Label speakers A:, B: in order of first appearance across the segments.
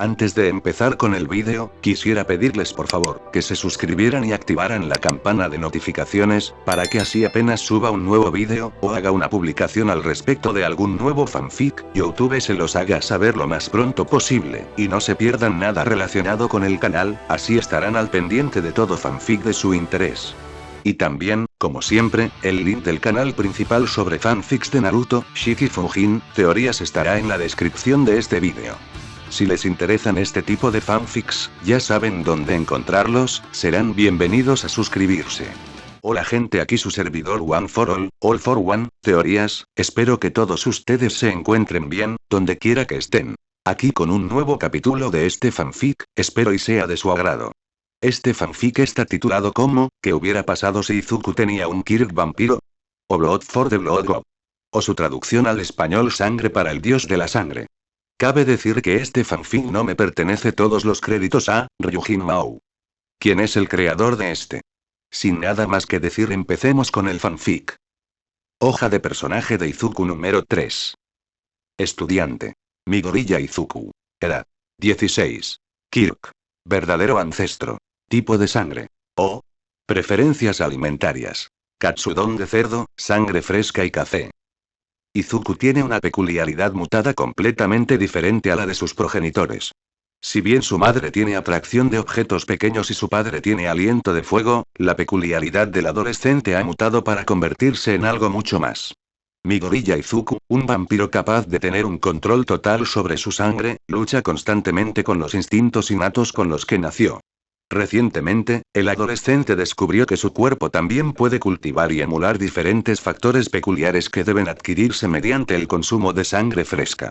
A: Antes de empezar con el vídeo, quisiera pedirles por favor, que se suscribieran y activaran la campana de notificaciones, para que así apenas suba un nuevo vídeo, o haga una publicación al respecto de algún nuevo fanfic, YouTube se los haga saber lo más pronto posible, y no se pierdan nada relacionado con el canal, así estarán al pendiente de todo fanfic de su interés. Y también, como siempre, el link del canal principal sobre fanfics de Naruto, Shiki Fujin, teorías estará en la descripción de este vídeo. Si les interesan este tipo de fanfics, ya saben dónde encontrarlos, serán bienvenidos a suscribirse. Hola gente, aquí su servidor One for All for One, teorías, espero que todos ustedes se encuentren bien, donde quiera que estén. Aquí con un nuevo capítulo de este fanfic, espero y sea de su agrado. Este fanfic está titulado como, ¿qué hubiera pasado si Izuku tenía un Kirk vampiro? O Blood for the Blood God. O su traducción al español Sangre para el Dios de la Sangre. Cabe decir que este fanfic no me pertenece, todos los créditos a Ryujin Mao. ¿Quién es el creador de este? Sin nada más que decir, empecemos con el fanfic. Hoja de personaje de Izuku número 3. Estudiante. Midoriya Izuku. Edad. 16. Kirk. Verdadero ancestro. Tipo de sangre. O. Preferencias alimentarias. Katsudon de cerdo, sangre fresca y café. Izuku tiene una peculiaridad mutada completamente diferente a la de sus progenitores. Si bien su madre tiene atracción de objetos pequeños y su padre tiene aliento de fuego, la peculiaridad del adolescente ha mutado para convertirse en algo mucho más. Midoriya Izuku, un vampiro capaz de tener un control total sobre su sangre, lucha constantemente con los instintos innatos con los que nació. Recientemente, el adolescente descubrió que su cuerpo también puede cultivar y emular diferentes factores peculiares que deben adquirirse mediante el consumo de sangre fresca.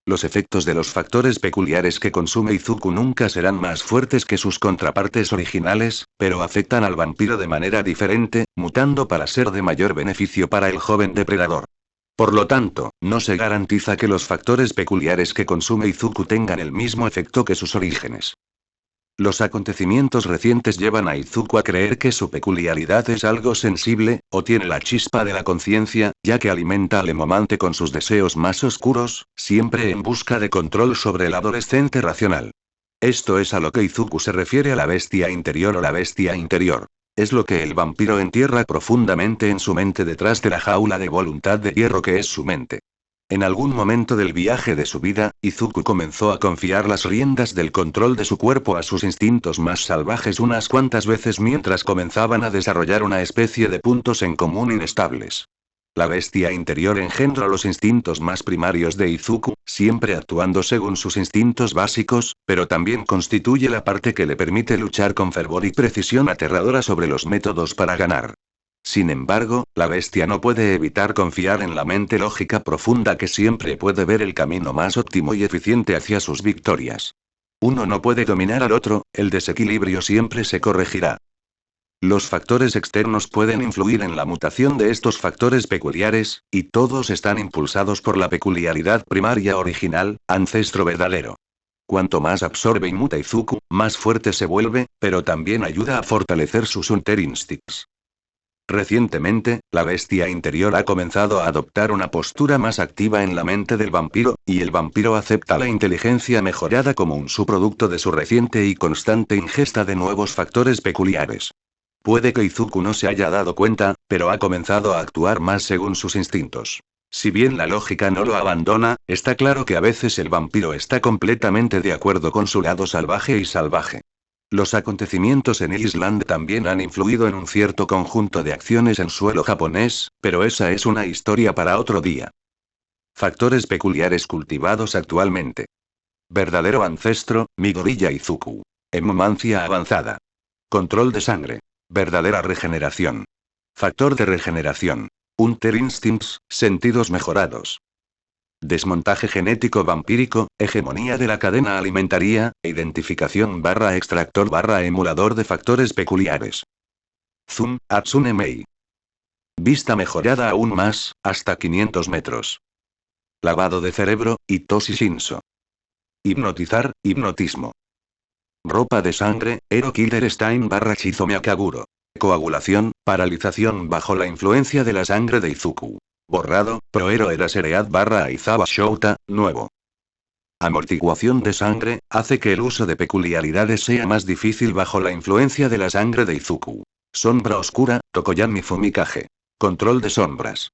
A: Los efectos de los factores peculiares que consume Izuku nunca serán más fuertes que sus contrapartes originales, pero afectan al vampiro de manera diferente, mutando para ser de mayor beneficio para el joven depredador. Por lo tanto, no se garantiza que los factores peculiares que consume Izuku tengan el mismo efecto que sus orígenes. Los acontecimientos recientes llevan a Izuku a creer que su peculiaridad es algo sensible, o tiene la chispa de la conciencia, ya que alimenta al emomante con sus deseos más oscuros, siempre en busca de control sobre el adolescente racional. Esto es a lo que Izuku se refiere a la bestia interior o la bestia interior. Es lo que el vampiro entierra profundamente en su mente detrás de la jaula de voluntad de hierro que es su mente. En algún momento del viaje de su vida, Izuku comenzó a confiar las riendas del control de su cuerpo a sus instintos más salvajes unas cuantas veces mientras comenzaban a desarrollar una especie de puntos en común inestables. La bestia interior engendra los instintos más primarios de Izuku, siempre actuando según sus instintos básicos, pero también constituye la parte que le permite luchar con fervor y precisión aterradora sobre los métodos para ganar. Sin embargo, la bestia no puede evitar confiar en la mente lógica profunda que siempre puede ver el camino más óptimo y eficiente hacia sus victorias. Uno no puede dominar al otro, el desequilibrio siempre se corregirá. Los factores externos pueden influir en la mutación de estos factores peculiares, y todos están impulsados por la peculiaridad primaria original, ancestro verdadero. Cuanto más absorbe y muta Izuku, más fuerte se vuelve, pero también ayuda a fortalecer sus Hunter Instincts. Recientemente, la bestia interior ha comenzado a adoptar una postura más activa en la mente del vampiro, y el vampiro acepta la inteligencia mejorada como un subproducto de su reciente y constante ingesta de nuevos factores peculiares. Puede que Izuku no se haya dado cuenta, pero ha comenzado a actuar más según sus instintos. Si bien la lógica no lo abandona, está claro que a veces el vampiro está completamente de acuerdo con su lado salvaje y salvaje. Los acontecimientos en Island también han influido en un cierto conjunto de acciones en suelo japonés, pero esa es una historia para otro día. Factores peculiares cultivados actualmente. Verdadero ancestro, Midoriya Izuku. Hemomancia avanzada. Control de sangre. Verdadera regeneración. Factor de regeneración. Hunter Instincts, sentidos mejorados. Desmontaje genético vampírico, hegemonía de la cadena alimentaria, identificación / extractor / emulador de factores peculiares. Zoom, Hatsune Mei. Vista mejorada aún más, hasta 500 metros. Lavado de cerebro, Hitoshi Shinso. Hipnotizar, hipnotismo. Ropa de sangre, Hero Killer Stein / Chizome Kaguro. Coagulación, paralización bajo la influencia de la sangre de Izuku. Borrado, Prohero era Seread / Aizawa Shouta, nuevo. Amortiguación de sangre, hace que el uso de peculiaridades sea más difícil bajo la influencia de la sangre de Izuku. Sombra oscura, Tokoyami Fumikage. Control de sombras.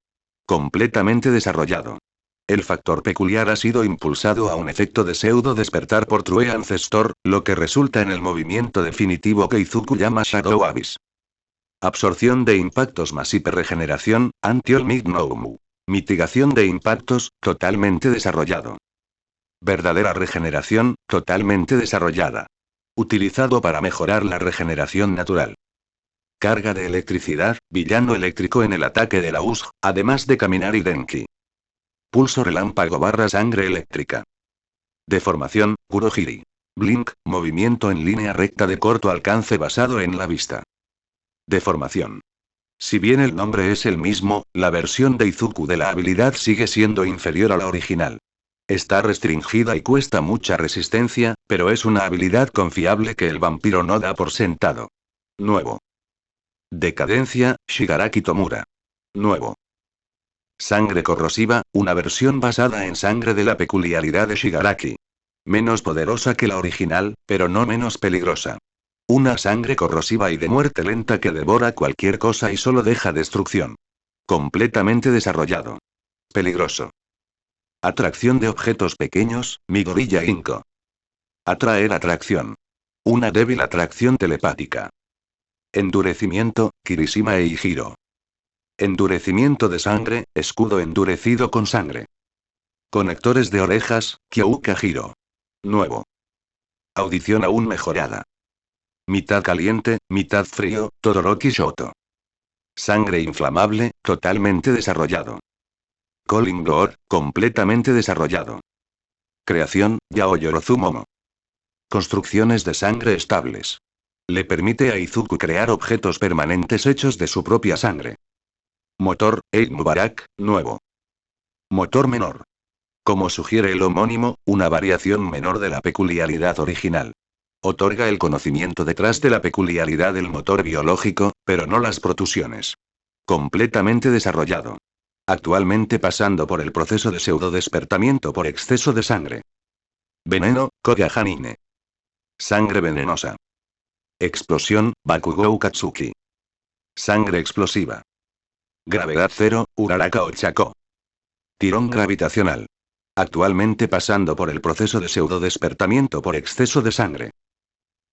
A: Completamente desarrollado. El factor peculiar ha sido impulsado a un efecto de pseudo despertar por True Ancestor, lo que resulta en el movimiento definitivo que Izuku llama Shadow Abyss. Absorción de impactos más hiperregeneración, Anti-All Mid-Noumu. Mitigación de impactos, totalmente desarrollado. Verdadera regeneración, totalmente desarrollada. Utilizado para mejorar la regeneración natural. Carga de electricidad, villano eléctrico en el ataque de la USG, además de caminar y Denki. Pulso relámpago / sangre eléctrica. Deformación, Kurohiri. Blink, movimiento en línea recta de corto alcance basado en la vista. Deformación. Si bien el nombre es el mismo, la versión de Izuku de la habilidad sigue siendo inferior a la original. Está restringida y cuesta mucha resistencia, pero es una habilidad confiable que el vampiro no da por sentado. Nuevo. Decadencia, Shigaraki Tomura. Nuevo. Sangre corrosiva, una versión basada en sangre de la peculiaridad de Shigaraki. Menos poderosa que la original, pero no menos peligrosa. Una sangre corrosiva y de muerte lenta que devora cualquier cosa y solo deja destrucción. Completamente desarrollado. Peligroso. Atracción de objetos pequeños, Midoriya Inko. Atraer atracción. Una débil atracción telepática. Endurecimiento, Kirishima Eijiro. Endurecimiento de sangre, escudo endurecido con sangre. Conectores de orejas, Kyouka Hiro. Nuevo. Audición aún mejorada. Mitad caliente, mitad frío, Todoroki Shoto. Sangre inflamable, totalmente desarrollado. Calling Door, completamente desarrollado. Creación, Yaoyorozu Momo. Construcciones de sangre estables. Le permite a Izuku crear objetos permanentes hechos de su propia sangre. Motor, Eid Mubarak, nuevo. Motor menor. Como sugiere el homónimo, una variación menor de la peculiaridad original. Otorga el conocimiento detrás de la peculiaridad del motor biológico, pero no las protusiones. Completamente desarrollado. Actualmente pasando por el proceso de pseudodespertamiento por exceso de sangre. Veneno, Koga Hanine. Sangre venenosa. Explosión, Bakugou Katsuki. Sangre explosiva. Gravedad cero, Uraraka Ochako. Tirón gravitacional. Actualmente pasando por el proceso de pseudodespertamiento por exceso de sangre.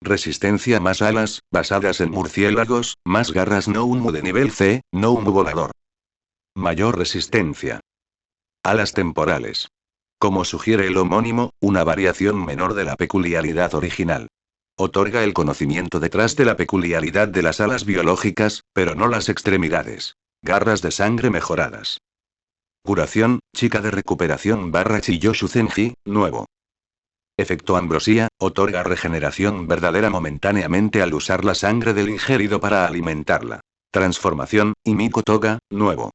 A: Resistencia más alas, basadas en murciélagos, más garras Noumu de nivel C, Noumu volador. Mayor resistencia. Alas temporales. Como sugiere el homónimo, una variación menor de la peculiaridad original. Otorga el conocimiento detrás de la peculiaridad de las alas biológicas, pero no las extremidades. Garras de sangre mejoradas. Curación, chica de recuperación / Chiyoshu Zenji, nuevo. Efecto ambrosía, otorga regeneración verdadera momentáneamente al usar la sangre del ingerido para alimentarla. Transformación, Himiko Toga, nuevo.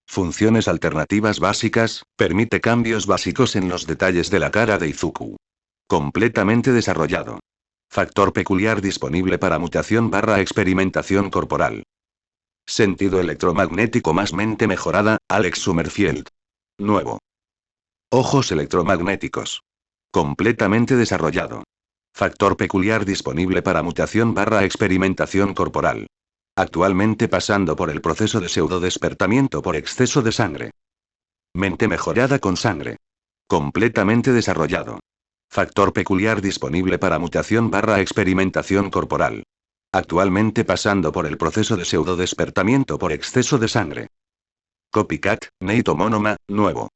A: Funciones alternativas básicas, permite cambios básicos en los detalles de la cara de Izuku. Completamente desarrollado. Factor peculiar disponible para mutación / experimentación corporal. Sentido electromagnético más mente mejorada, Alex Summerfield. Nuevo. Ojos electromagnéticos. Completamente desarrollado. Factor peculiar disponible para mutación / experimentación corporal. Actualmente pasando por el proceso de pseudodespertamiento por exceso de sangre. Mente mejorada con sangre. Completamente desarrollado. Factor peculiar disponible para mutación / experimentación corporal. Actualmente pasando por el proceso de pseudodespertamiento por exceso de sangre. Copycat, Neito Monoma, nuevo.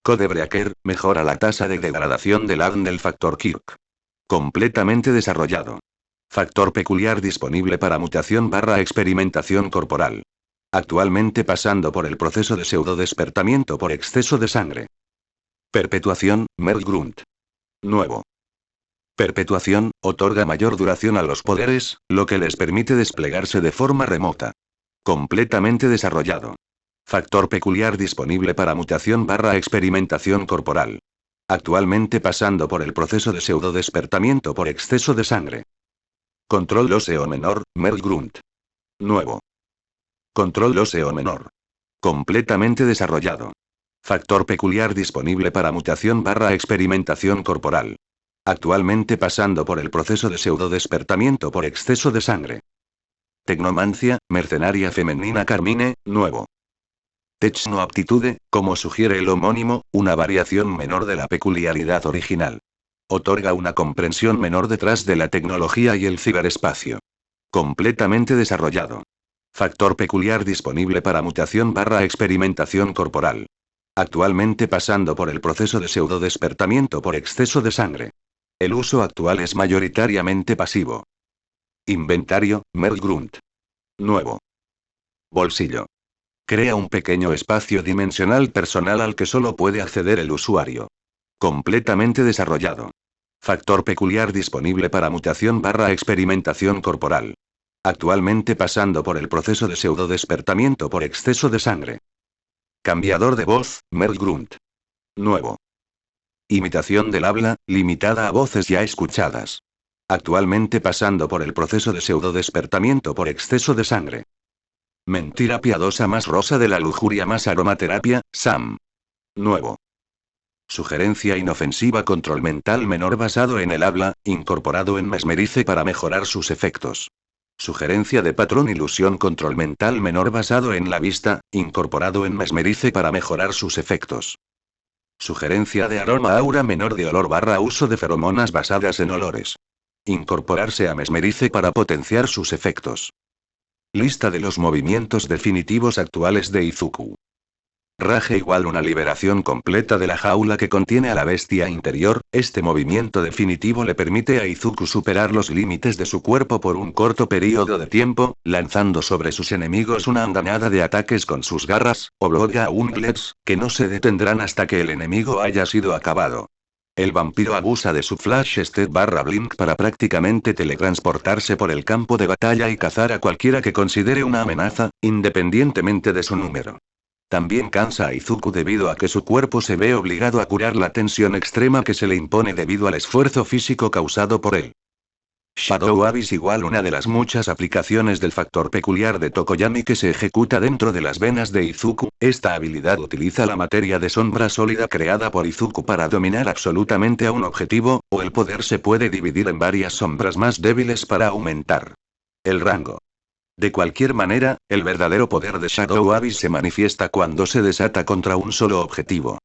A: Codebreaker, mejora la tasa de degradación del ADN del factor Kirk. Completamente desarrollado. Factor peculiar disponible para mutación / experimentación corporal. Actualmente pasando por el proceso de pseudodespertamiento por exceso de sangre. Perpetuación, Mergrunt. Nuevo. Perpetuación, otorga mayor duración a los poderes, lo que les permite desplegarse de forma remota. Completamente desarrollado. Factor peculiar disponible para mutación / experimentación corporal. Actualmente pasando por el proceso de pseudodespertamiento por exceso de sangre. Control óseo menor, Mergrunt. Nuevo. Control óseo menor. Completamente desarrollado. Factor peculiar disponible para mutación/experimentación corporal. Actualmente pasando por el proceso de pseudodespertamiento por exceso de sangre. Tecnomancia, mercenaria femenina Carmine, nuevo. Techno aptitude, como sugiere el homónimo, una variación menor de la peculiaridad original. Otorga una comprensión menor detrás de la tecnología y el ciberespacio. Completamente desarrollado. Factor peculiar disponible para mutación/experimentación corporal. Actualmente pasando por el proceso de pseudodespertamiento por exceso de sangre. El uso actual es mayoritariamente pasivo. Inventario, Merl Grunt. Nuevo. Bolsillo. Crea un pequeño espacio dimensional personal al que solo puede acceder el usuario. Completamente desarrollado. Factor peculiar disponible para mutación/experimentación corporal. Actualmente pasando por el proceso de pseudodespertamiento por exceso de sangre. Cambiador de voz, Merl Grunt. Nuevo. Imitación del habla, limitada a voces ya escuchadas. Actualmente pasando por el proceso de pseudodespertamiento por exceso de sangre. Mentira piadosa más rosa de la lujuria más aromaterapia, Sam. Nuevo. Sugerencia inofensiva control mental menor basado en el habla, incorporado en Mesmerice para mejorar sus efectos. Sugerencia de patrón ilusión control mental menor basado en la vista, incorporado en Mesmerice para mejorar sus efectos. Sugerencia de aroma aura menor de olor/uso de feromonas basadas en olores. Incorporarse a Mesmerice para potenciar sus efectos. Lista de los movimientos definitivos actuales de Izuku. Rage igual una liberación completa de la jaula que contiene a la bestia interior. Este movimiento definitivo le permite a Izuku superar los límites de su cuerpo por un corto periodo de tiempo, lanzando sobre sus enemigos una andanada de ataques con sus garras, o Bloodga Unglets, que no se detendrán hasta que el enemigo haya sido acabado. El vampiro abusa de su Flash Step/Blink para prácticamente teletransportarse por el campo de batalla y cazar a cualquiera que considere una amenaza, independientemente de su número. También cansa a Izuku debido a que su cuerpo se ve obligado a curar la tensión extrema que se le impone debido al esfuerzo físico causado por él. Shadow Abyss igual una de las muchas aplicaciones del factor peculiar de Tokoyami que se ejecuta dentro de las venas de Izuku. Esta habilidad utiliza la materia de sombra sólida creada por Izuku para dominar absolutamente a un objetivo, o el poder se puede dividir en varias sombras más débiles para aumentar el rango. De cualquier manera, el verdadero poder de Shadow Abyss se manifiesta cuando se desata contra un solo objetivo.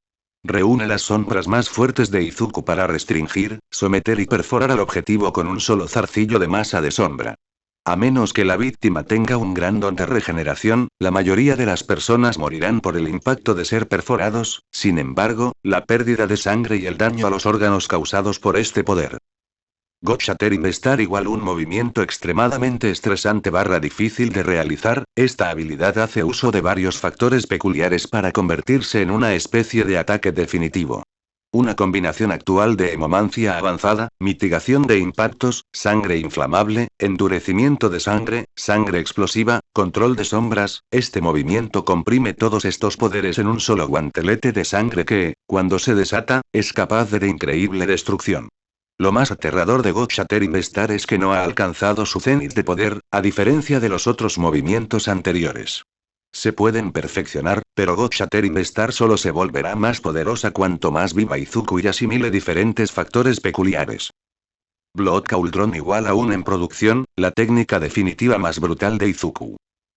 A: Reúne las sombras más fuertes de Izuku para restringir, someter y perforar al objetivo con un solo zarcillo de masa de sombra. A menos que la víctima tenga un gran don de regeneración, la mayoría de las personas morirán por el impacto de ser perforados. Sin embargo, la pérdida de sangre y el daño a los órganos causados por este poder. Gotchatter Investar igual un movimiento extremadamente estresante/difícil de realizar. Esta habilidad hace uso de varios factores peculiares para convertirse en una especie de ataque definitivo. Una combinación actual de hemomancia avanzada, mitigación de impactos, sangre inflamable, endurecimiento de sangre, sangre explosiva, control de sombras. Este movimiento comprime todos estos poderes en un solo guantelete de sangre que, cuando se desata, es capaz de increíble destrucción. Lo más aterrador de Gotchatter Investar es que no ha alcanzado su cenit de poder, a diferencia de los otros movimientos anteriores. Se pueden perfeccionar, pero Gotchatter Investar solo se volverá más poderosa cuanto más viva Izuku y asimile diferentes factores peculiares. Blood Cauldron igual aún en producción, la técnica definitiva más brutal de Izuku.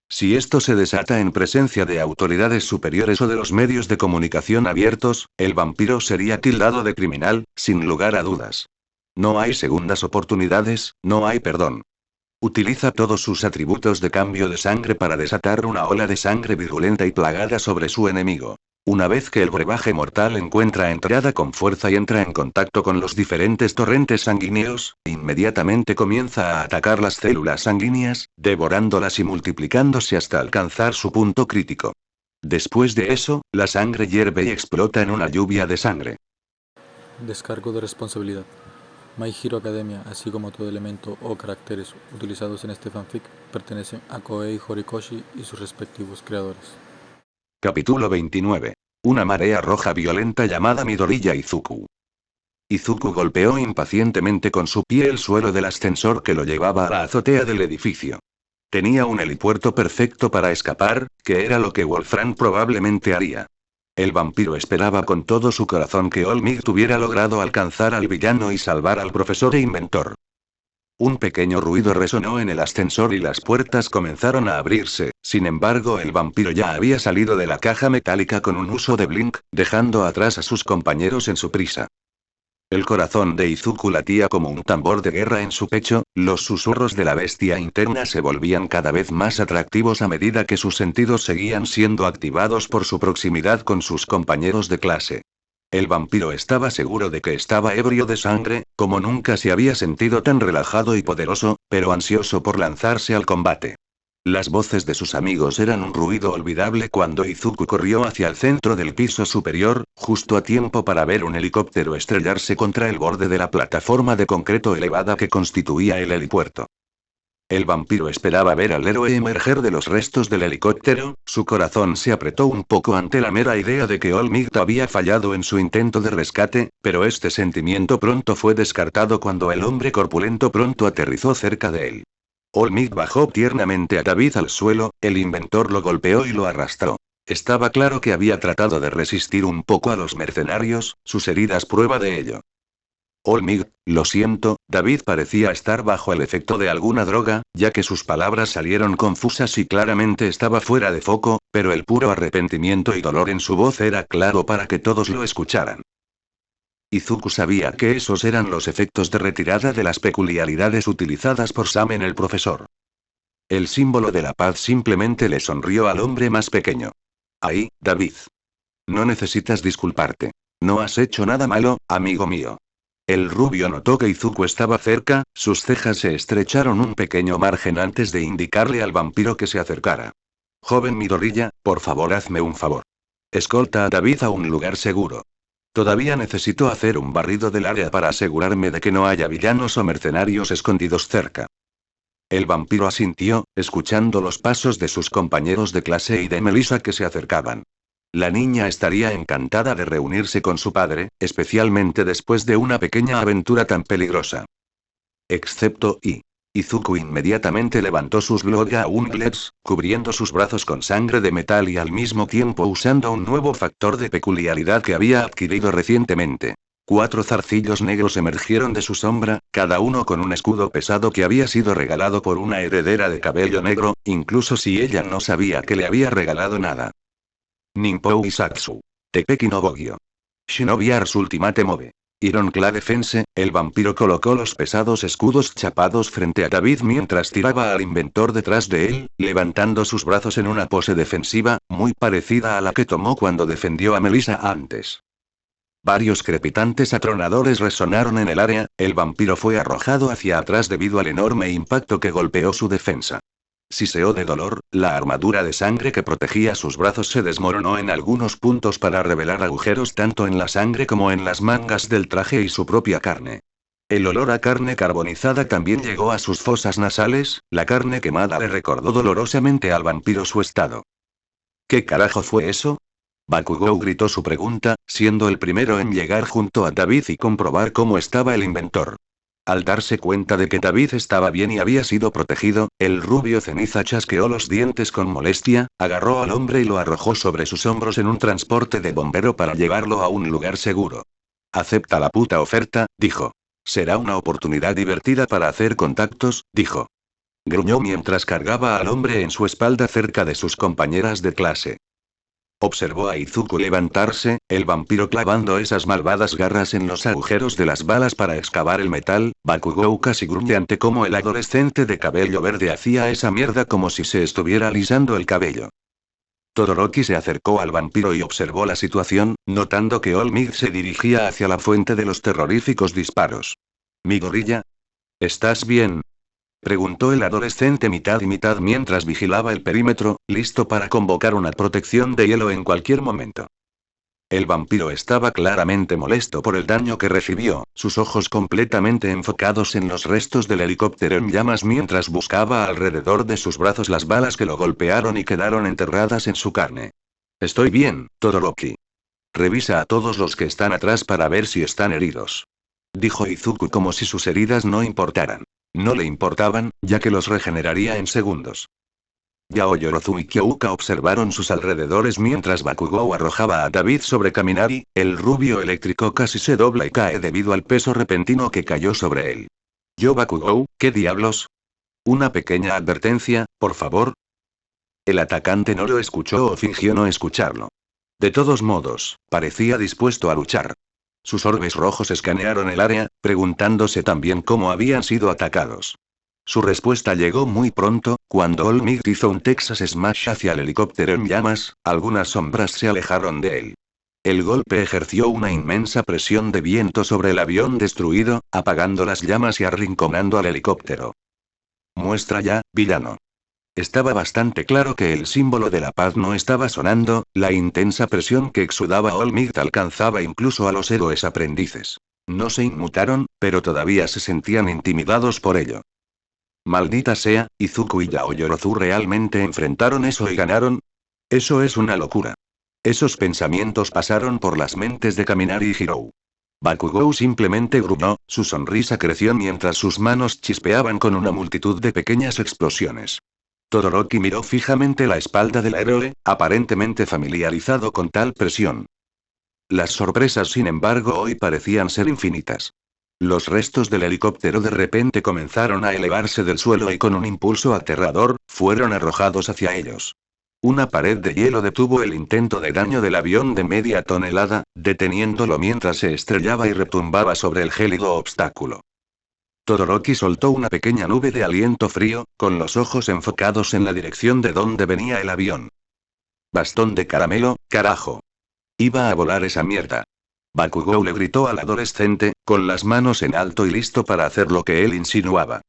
A: Si esto se desata en presencia de autoridades superiores o de los medios de comunicación abiertos, el vampiro sería tildado de criminal, sin lugar a dudas. No hay segundas oportunidades, no hay perdón. Utiliza todos sus atributos de cambio de sangre para desatar una ola de sangre virulenta y plagada sobre su enemigo. Una vez que el brebaje mortal encuentra entrada con fuerza y entra en contacto con los diferentes torrentes sanguíneos, inmediatamente comienza a atacar las células sanguíneas, devorándolas y multiplicándose hasta alcanzar su punto crítico. Después de eso, la sangre hierve y explota en una lluvia de sangre.
B: Descargo de responsabilidad. My Hero Academia, así como todo elemento o caracteres utilizados en este fanfic, pertenecen a Koei Horikoshi y sus respectivos creadores.
A: Capítulo 29. Una marea roja violenta llamada Midoriya Izuku. Izuku golpeó impacientemente con su pie el suelo del ascensor que lo llevaba a la azotea del edificio. Tenía un helipuerto perfecto para escapar, que era lo que Wolfram probablemente haría. El vampiro esperaba con todo su corazón que Olmig hubiera logrado alcanzar al villano y salvar al profesor e inventor. Un pequeño ruido resonó en el ascensor y las puertas comenzaron a abrirse, sin embargo el vampiro ya había salido de la caja metálica con un uso de blink, dejando atrás a sus compañeros en su prisa. El corazón de Izuku latía como un tambor de guerra en su pecho, los susurros de la bestia interna se volvían cada vez más atractivos a medida que sus sentidos seguían siendo activados por su proximidad con sus compañeros de clase. El vampiro estaba seguro de que estaba ebrio de sangre, como nunca se había sentido tan relajado y poderoso, pero ansioso por lanzarse al combate. Las voces de sus amigos eran un ruido olvidable cuando Izuku corrió hacia el centro del piso superior, justo a tiempo para ver un helicóptero estrellarse contra el borde de la plataforma de concreto elevada que constituía el helipuerto. El vampiro esperaba ver al héroe emerger de los restos del helicóptero, su corazón se apretó un poco ante la mera idea de que Olmig había fallado en su intento de rescate, pero este sentimiento pronto fue descartado cuando el hombre corpulento pronto aterrizó cerca de él. Olmig bajó tiernamente a David al suelo, el inventor lo golpeó y lo arrastró. Estaba claro que había tratado de resistir un poco a los mercenarios, sus heridas prueba de ello. Olmig, lo siento, David parecía estar bajo el efecto de alguna droga, ya que sus palabras salieron confusas y claramente estaba fuera de foco, pero el puro arrepentimiento y dolor en su voz era claro para que todos lo escucharan. Izuku sabía que esos eran los efectos de retirada de las peculiaridades utilizadas por Samen el profesor. El símbolo de la paz simplemente le sonrió al hombre más pequeño. Ahí, David. No necesitas disculparte. No has hecho nada malo, amigo mío. El rubio notó que Izuku estaba cerca, sus cejas se estrecharon un pequeño margen antes de indicarle al vampiro que se acercara. Joven Midoriya, por favor hazme un favor. Escolta a David a un lugar seguro. Todavía necesito hacer un barrido del área para asegurarme de que no haya villanos o mercenarios escondidos cerca. El vampiro asintió, escuchando los pasos de sus compañeros de clase y de Melissa que se acercaban. La niña estaría encantada de reunirse con su padre, especialmente después de una pequeña aventura tan peligrosa. Excepto Izuku inmediatamente levantó sus Blood-Gauntlets, cubriendo sus brazos con sangre de metal y al mismo tiempo usando un nuevo factor de peculiaridad que había adquirido recientemente. 4 zarcillos negros emergieron de su sombra, cada uno con un escudo pesado que había sido regalado por una heredera de cabello negro, incluso si ella no sabía que le había regalado nada. Ninpou Isatsu. Tepeki no Bogyo. Shinobi Ars Ultimate Move. Ironclad Defense, el vampiro colocó los pesados escudos chapados frente a David mientras tiraba al inventor detrás de él, levantando sus brazos en una pose defensiva, muy parecida a la que tomó cuando defendió a Melissa antes. Varios crepitantes atronadores resonaron en el área, el vampiro fue arrojado hacia atrás debido al enorme impacto que golpeó su defensa. Siseó de dolor, la armadura de sangre que protegía sus brazos se desmoronó en algunos puntos para revelar agujeros tanto en la sangre como en las mangas del traje y su propia carne. El olor a carne carbonizada también llegó a sus fosas nasales, la carne quemada le recordó dolorosamente al vampiro su estado. ¿Qué carajo fue eso? Bakugou gritó su pregunta, siendo el primero en llegar junto a David y comprobar cómo estaba el inventor. Al darse cuenta de que David estaba bien y había sido protegido, el rubio ceniza chasqueó los dientes con molestia, agarró al hombre y lo arrojó sobre sus hombros en un transporte de bombero para llevarlo a un lugar seguro. Acepta la puta oferta, dijo. Será una oportunidad divertida para hacer contactos, dijo. Gruñó mientras cargaba al hombre en su espalda cerca de sus compañeras de clase. Observó a Izuku levantarse, el vampiro clavando esas malvadas garras en los agujeros de las balas para excavar el metal. Bakugou casi gruñe ante cómo el adolescente de cabello verde hacía esa mierda como si se estuviera alisando el cabello. Todoroki se acercó al vampiro y observó la situación, notando que Olmig se dirigía hacia la fuente de los terroríficos disparos. «Midoriya, ¿estás bien?», preguntó el adolescente mitad y mitad mientras vigilaba el perímetro, listo para convocar una protección de hielo en cualquier momento. El vampiro estaba claramente molesto por el daño que recibió, sus ojos completamente enfocados en los restos del helicóptero en llamas mientras buscaba alrededor de sus brazos las balas que lo golpearon y quedaron enterradas en su carne. «Estoy bien, Todoroki. Revisa a todos los que están atrás para ver si están heridos», dijo Izuku como si sus heridas no importaran. No le importaban, ya que los regeneraría en segundos. Yaoyorozu y Kyouka observaron sus alrededores mientras Bakugou arrojaba a David sobre Kaminari, el rubio eléctrico casi se dobla y cae debido al peso repentino que cayó sobre él. Yo Bakugou, ¿qué diablos? Una pequeña advertencia, por favor. El atacante no lo escuchó o fingió no escucharlo. De todos modos, parecía dispuesto a luchar. Sus orbes rojos escanearon el área, preguntándose también cómo habían sido atacados. Su respuesta llegó muy pronto, cuando All Might hizo un Texas Smash hacia el helicóptero en llamas, algunas sombras se alejaron de él. El golpe ejerció una inmensa presión de viento sobre el avión destruido, apagando las llamas y arrinconando al helicóptero. Muestra ya, villano. Estaba bastante claro que el símbolo de la paz no estaba sonando, la intensa presión que exudaba All Might alcanzaba incluso a los héroes aprendices. No se inmutaron, pero todavía se sentían intimidados por ello. Maldita sea, Izuku y Yaoyorozu realmente enfrentaron eso y ganaron. Eso es una locura. Esos pensamientos pasaron por las mentes de Kaminari y Hirou. Bakugou simplemente gruñó, su sonrisa creció mientras sus manos chispeaban con una multitud de pequeñas explosiones. Todoroki miró fijamente la espalda del héroe, aparentemente familiarizado con tal presión. Las sorpresas, sin embargo, hoy parecían ser infinitas. Los restos del helicóptero de repente comenzaron a elevarse del suelo y con un impulso aterrador, fueron arrojados hacia ellos. Una pared de hielo detuvo el intento de daño del avión de media tonelada, deteniéndolo mientras se estrellaba y retumbaba sobre el gélido obstáculo. Todoroki soltó una pequeña nube de aliento frío, con los ojos enfocados en la dirección de donde venía el avión. Bastón de caramelo, carajo. Iba a volar esa mierda. Bakugou le gritó al adolescente, con las manos en alto y listo para hacer lo que él insinuaba.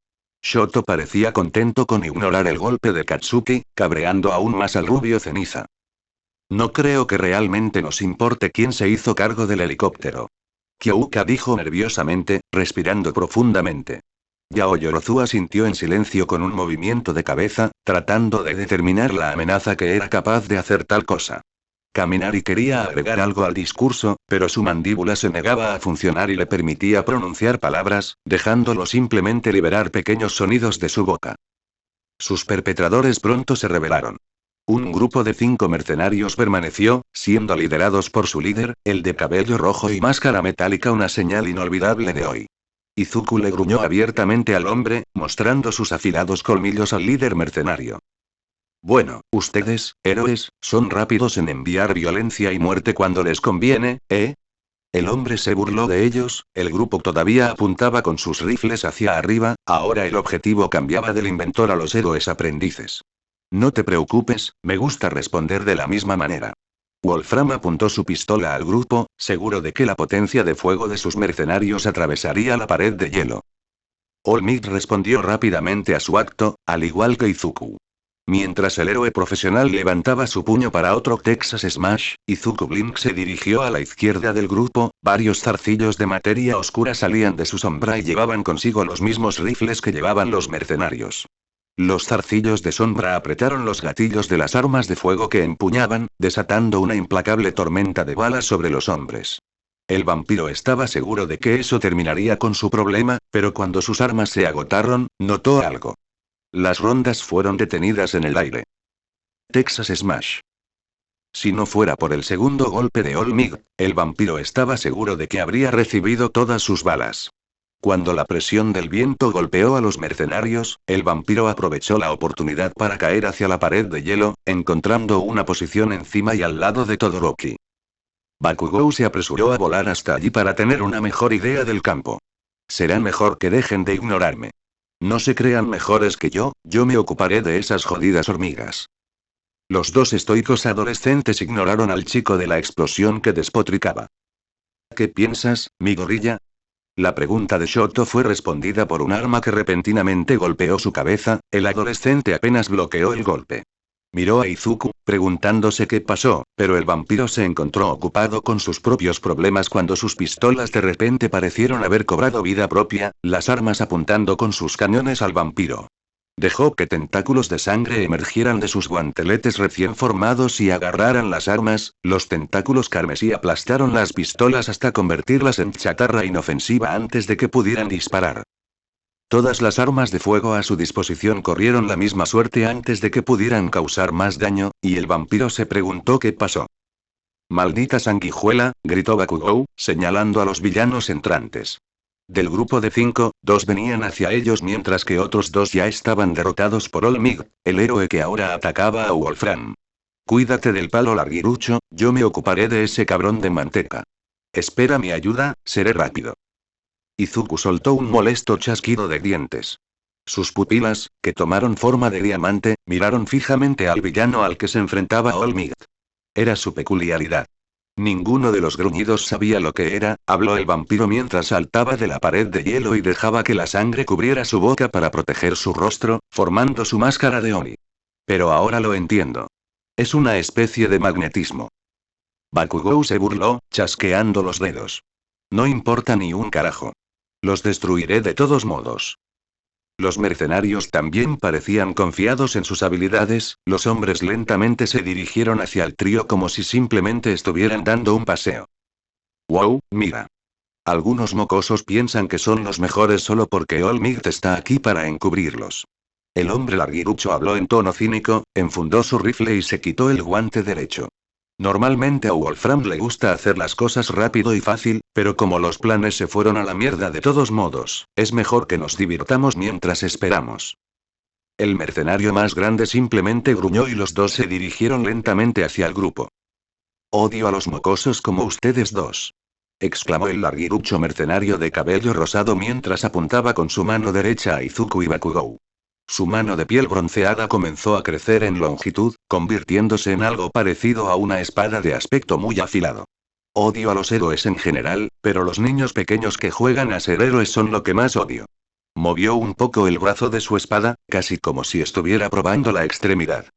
A: Shoto parecía contento con ignorar el golpe de Katsuki, cabreando aún más al rubio ceniza. No creo que realmente nos importe quién se hizo cargo del helicóptero. Kyouka dijo nerviosamente, respirando profundamente. Yaoyorozu asintió en silencio con un movimiento de cabeza, tratando de determinar la amenaza que era capaz de hacer tal cosa. Kaminari quería agregar algo al discurso, pero su mandíbula se negaba a funcionar y le permitía pronunciar palabras, dejándolo simplemente liberar pequeños sonidos de su boca. Sus perpetradores pronto se rebelaron. Un grupo de 5 mercenarios permaneció, siendo liderados por su líder, el de cabello rojo y máscara metálica, una señal inolvidable de hoy. Izuku le gruñó abiertamente al hombre, mostrando sus afilados colmillos al líder mercenario. Bueno, ustedes, héroes, son rápidos en enviar violencia y muerte cuando les conviene, ¿eh? El hombre se burló de ellos, el grupo todavía apuntaba con sus rifles hacia arriba, ahora el objetivo cambiaba del inventor a los héroes aprendices. No te preocupes, me gusta responder de la misma manera. Wolfram apuntó su pistola al grupo, seguro de que la potencia de fuego de sus mercenarios atravesaría la pared de hielo. All Might respondió rápidamente a su acto, al igual que Izuku. Mientras el héroe profesional levantaba su puño para otro Texas Smash, Izuku Blink se dirigió a la izquierda del grupo, varios zarcillos de materia oscura salían de su sombra y llevaban consigo los mismos rifles que llevaban los mercenarios. Los zarcillos de sombra apretaron los gatillos de las armas de fuego que empuñaban, desatando una implacable tormenta de balas sobre los hombres. El vampiro estaba seguro de que eso terminaría con su problema, pero cuando sus armas se agotaron, notó algo. Las rondas fueron detenidas en el aire. Texas Smash. Si no fuera por el segundo golpe de All Might, el vampiro estaba seguro de que habría recibido todas sus balas. Cuando la presión del viento golpeó a los mercenarios, el vampiro aprovechó la oportunidad para caer hacia la pared de hielo, encontrando una posición encima y al lado de Todoroki. Bakugou se apresuró a volar hasta allí para tener una mejor idea del campo. Será mejor que dejen de ignorarme. No se crean mejores que yo me ocuparé de esas jodidas hormigas. Los dos estoicos adolescentes ignoraron al chico de la explosión que despotricaba. ¿Qué piensas, mi gorilla? La pregunta de Shoto fue respondida por un arma que repentinamente golpeó su cabeza, el adolescente apenas bloqueó el golpe. Miró a Izuku, preguntándose qué pasó, pero el vampiro se encontró ocupado con sus propios problemas cuando sus pistolas de repente parecieron haber cobrado vida propia, las armas apuntando con sus cañones al vampiro. Dejó que tentáculos de sangre emergieran de sus guanteletes recién formados y agarraran las armas, los tentáculos carmesí aplastaron las pistolas hasta convertirlas en chatarra inofensiva antes de que pudieran disparar. Todas las armas de fuego a su disposición corrieron la misma suerte antes de que pudieran causar más daño, y el vampiro se preguntó qué pasó. «¡Maldita sanguijuela!», gritó Bakugou, señalando a los villanos entrantes. Del grupo de 5, 2 venían hacia ellos mientras que otros 2 ya estaban derrotados por Olmig, el héroe que ahora atacaba a Wolfram. «Cuídate del palo larguirucho, yo me ocuparé de ese cabrón de manteca. Espera mi ayuda, seré rápido». Izuku soltó un molesto chasquido de dientes. Sus pupilas, que tomaron forma de diamante, miraron fijamente al villano al que se enfrentaba Olmig. Era su peculiaridad. Ninguno de los gruñidos sabía lo que era, habló el vampiro mientras saltaba de la pared de hielo y dejaba que la sangre cubriera su boca para proteger su rostro, formando su máscara de Oni. Pero ahora lo entiendo. Es una especie de magnetismo. Bakugou se burló, chasqueando los dedos. No importa ni un carajo. Los destruiré de todos modos. Los mercenarios también parecían confiados en sus habilidades, los hombres lentamente se dirigieron hacia el trío como si simplemente estuvieran dando un paseo. «Wow, mira. Algunos mocosos piensan que son los mejores solo porque Olmig está aquí para encubrirlos». El hombre larguirucho habló en tono cínico, enfundó su rifle y se quitó el guante derecho. Normalmente a Wolfram le gusta hacer las cosas rápido y fácil, pero como los planes se fueron a la mierda de todos modos, es mejor que nos divirtamos mientras esperamos. El mercenario más grande simplemente gruñó y los 2 se dirigieron lentamente hacia el grupo. «Odio a los mocosos como ustedes 2», exclamó el larguirucho mercenario de cabello rosado mientras apuntaba con su mano derecha a Izuku y Bakugou. Su mano de piel bronceada comenzó a crecer en longitud, convirtiéndose en algo parecido a una espada de aspecto muy afilado. Odio a los héroes en general, pero los niños pequeños que juegan a ser héroes son lo que más odio. Movió un poco el brazo de su espada, casi como si estuviera probando la extremidad.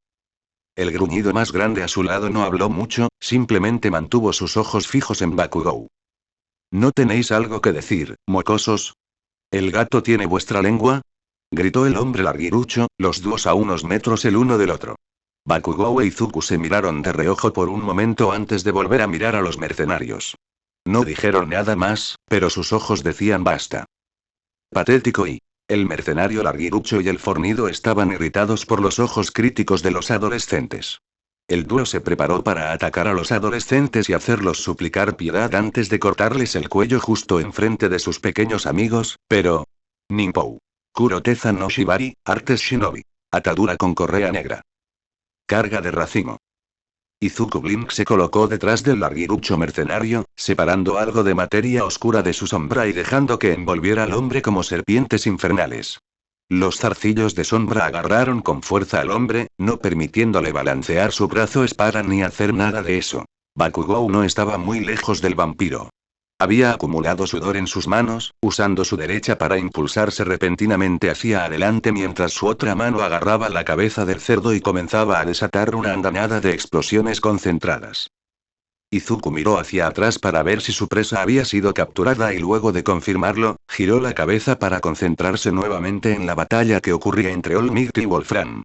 A: El gruñido más grande a su lado no habló mucho, simplemente mantuvo sus ojos fijos en Bakugou. «¿No tenéis algo que decir, mocosos? ¿El gato tiene vuestra lengua?», gritó el hombre larguirucho, los 2 a unos metros el uno del otro. Bakugou e Izuku se miraron de reojo por un momento antes de volver a mirar a los mercenarios. No dijeron nada más, pero sus ojos decían basta. Patético y... El mercenario larguirucho y el fornido estaban irritados por los ojos críticos de los adolescentes. El dúo se preparó para atacar a los adolescentes y hacerlos suplicar piedad antes de cortarles el cuello justo enfrente de sus pequeños amigos, pero... Ninpou. Kuroteza no Shibari, artes shinobi. Atadura con correa negra. Carga de racimo. Izuku Blink se colocó detrás del larguirucho mercenario, separando algo de materia oscura de su sombra y dejando que envolviera al hombre como serpientes infernales. Los zarcillos de sombra agarraron con fuerza al hombre, no permitiéndole balancear su brazo espada ni hacer nada de eso. Bakugou no estaba muy lejos del vampiro. Había acumulado sudor en sus manos, usando su derecha para impulsarse repentinamente hacia adelante mientras su otra mano agarraba la cabeza del cerdo y comenzaba a desatar una andanada de explosiones concentradas. Izuku miró hacia atrás para ver si su presa había sido capturada y luego de confirmarlo, giró la cabeza para concentrarse nuevamente en la batalla que ocurría entre Olmig y Wolfram.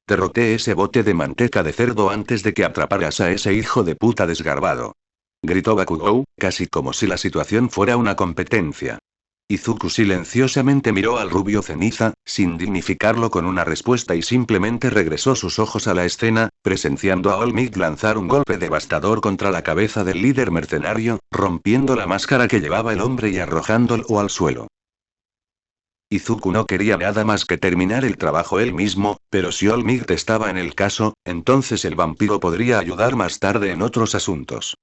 A: «Derroté ese bote de manteca de cerdo antes de que atraparas a ese hijo de puta desgarbado», gritó Bakugou, casi como si la situación fuera una competencia. Izuku silenciosamente miró al rubio ceniza, sin dignificarlo con una respuesta y simplemente regresó sus ojos a la escena, presenciando a Olmig lanzar un golpe devastador contra la cabeza del líder mercenario, rompiendo la máscara que llevaba el hombre y arrojándolo al suelo. Izuku no quería nada más que terminar el trabajo él mismo, pero si Olmig estaba en el caso, entonces el vampiro podría ayudar más tarde en otros asuntos.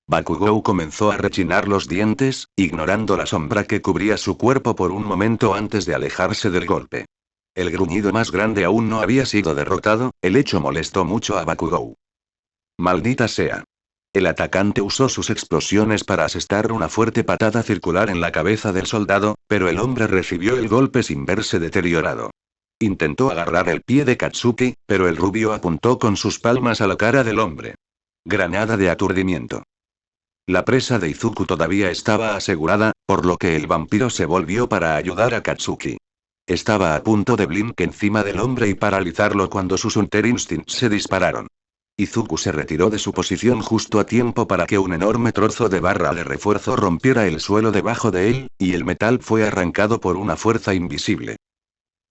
A: Bakugou comenzó a rechinar los dientes, ignorando la sombra que cubría su cuerpo por un momento antes de alejarse del golpe. El gruñido más grande aún no había sido derrotado, el hecho molestó mucho a Bakugou. «Maldita sea». El atacante usó sus explosiones para asestar una fuerte patada circular en la cabeza del soldado, pero el hombre recibió el golpe sin verse deteriorado. Intentó agarrar el pie de Katsuki, pero el rubio apuntó con sus palmas a la cara del hombre. Granada de aturdimiento. La presa de Izuku todavía estaba asegurada, por lo que el vampiro se volvió para ayudar a Katsuki. Estaba a punto de blink encima del hombre y paralizarlo cuando sus Hunter Instincts se dispararon. Izuku se retiró de su posición justo a tiempo para que un enorme trozo de barra de refuerzo rompiera el suelo debajo de él, y el metal fue arrancado por una fuerza invisible.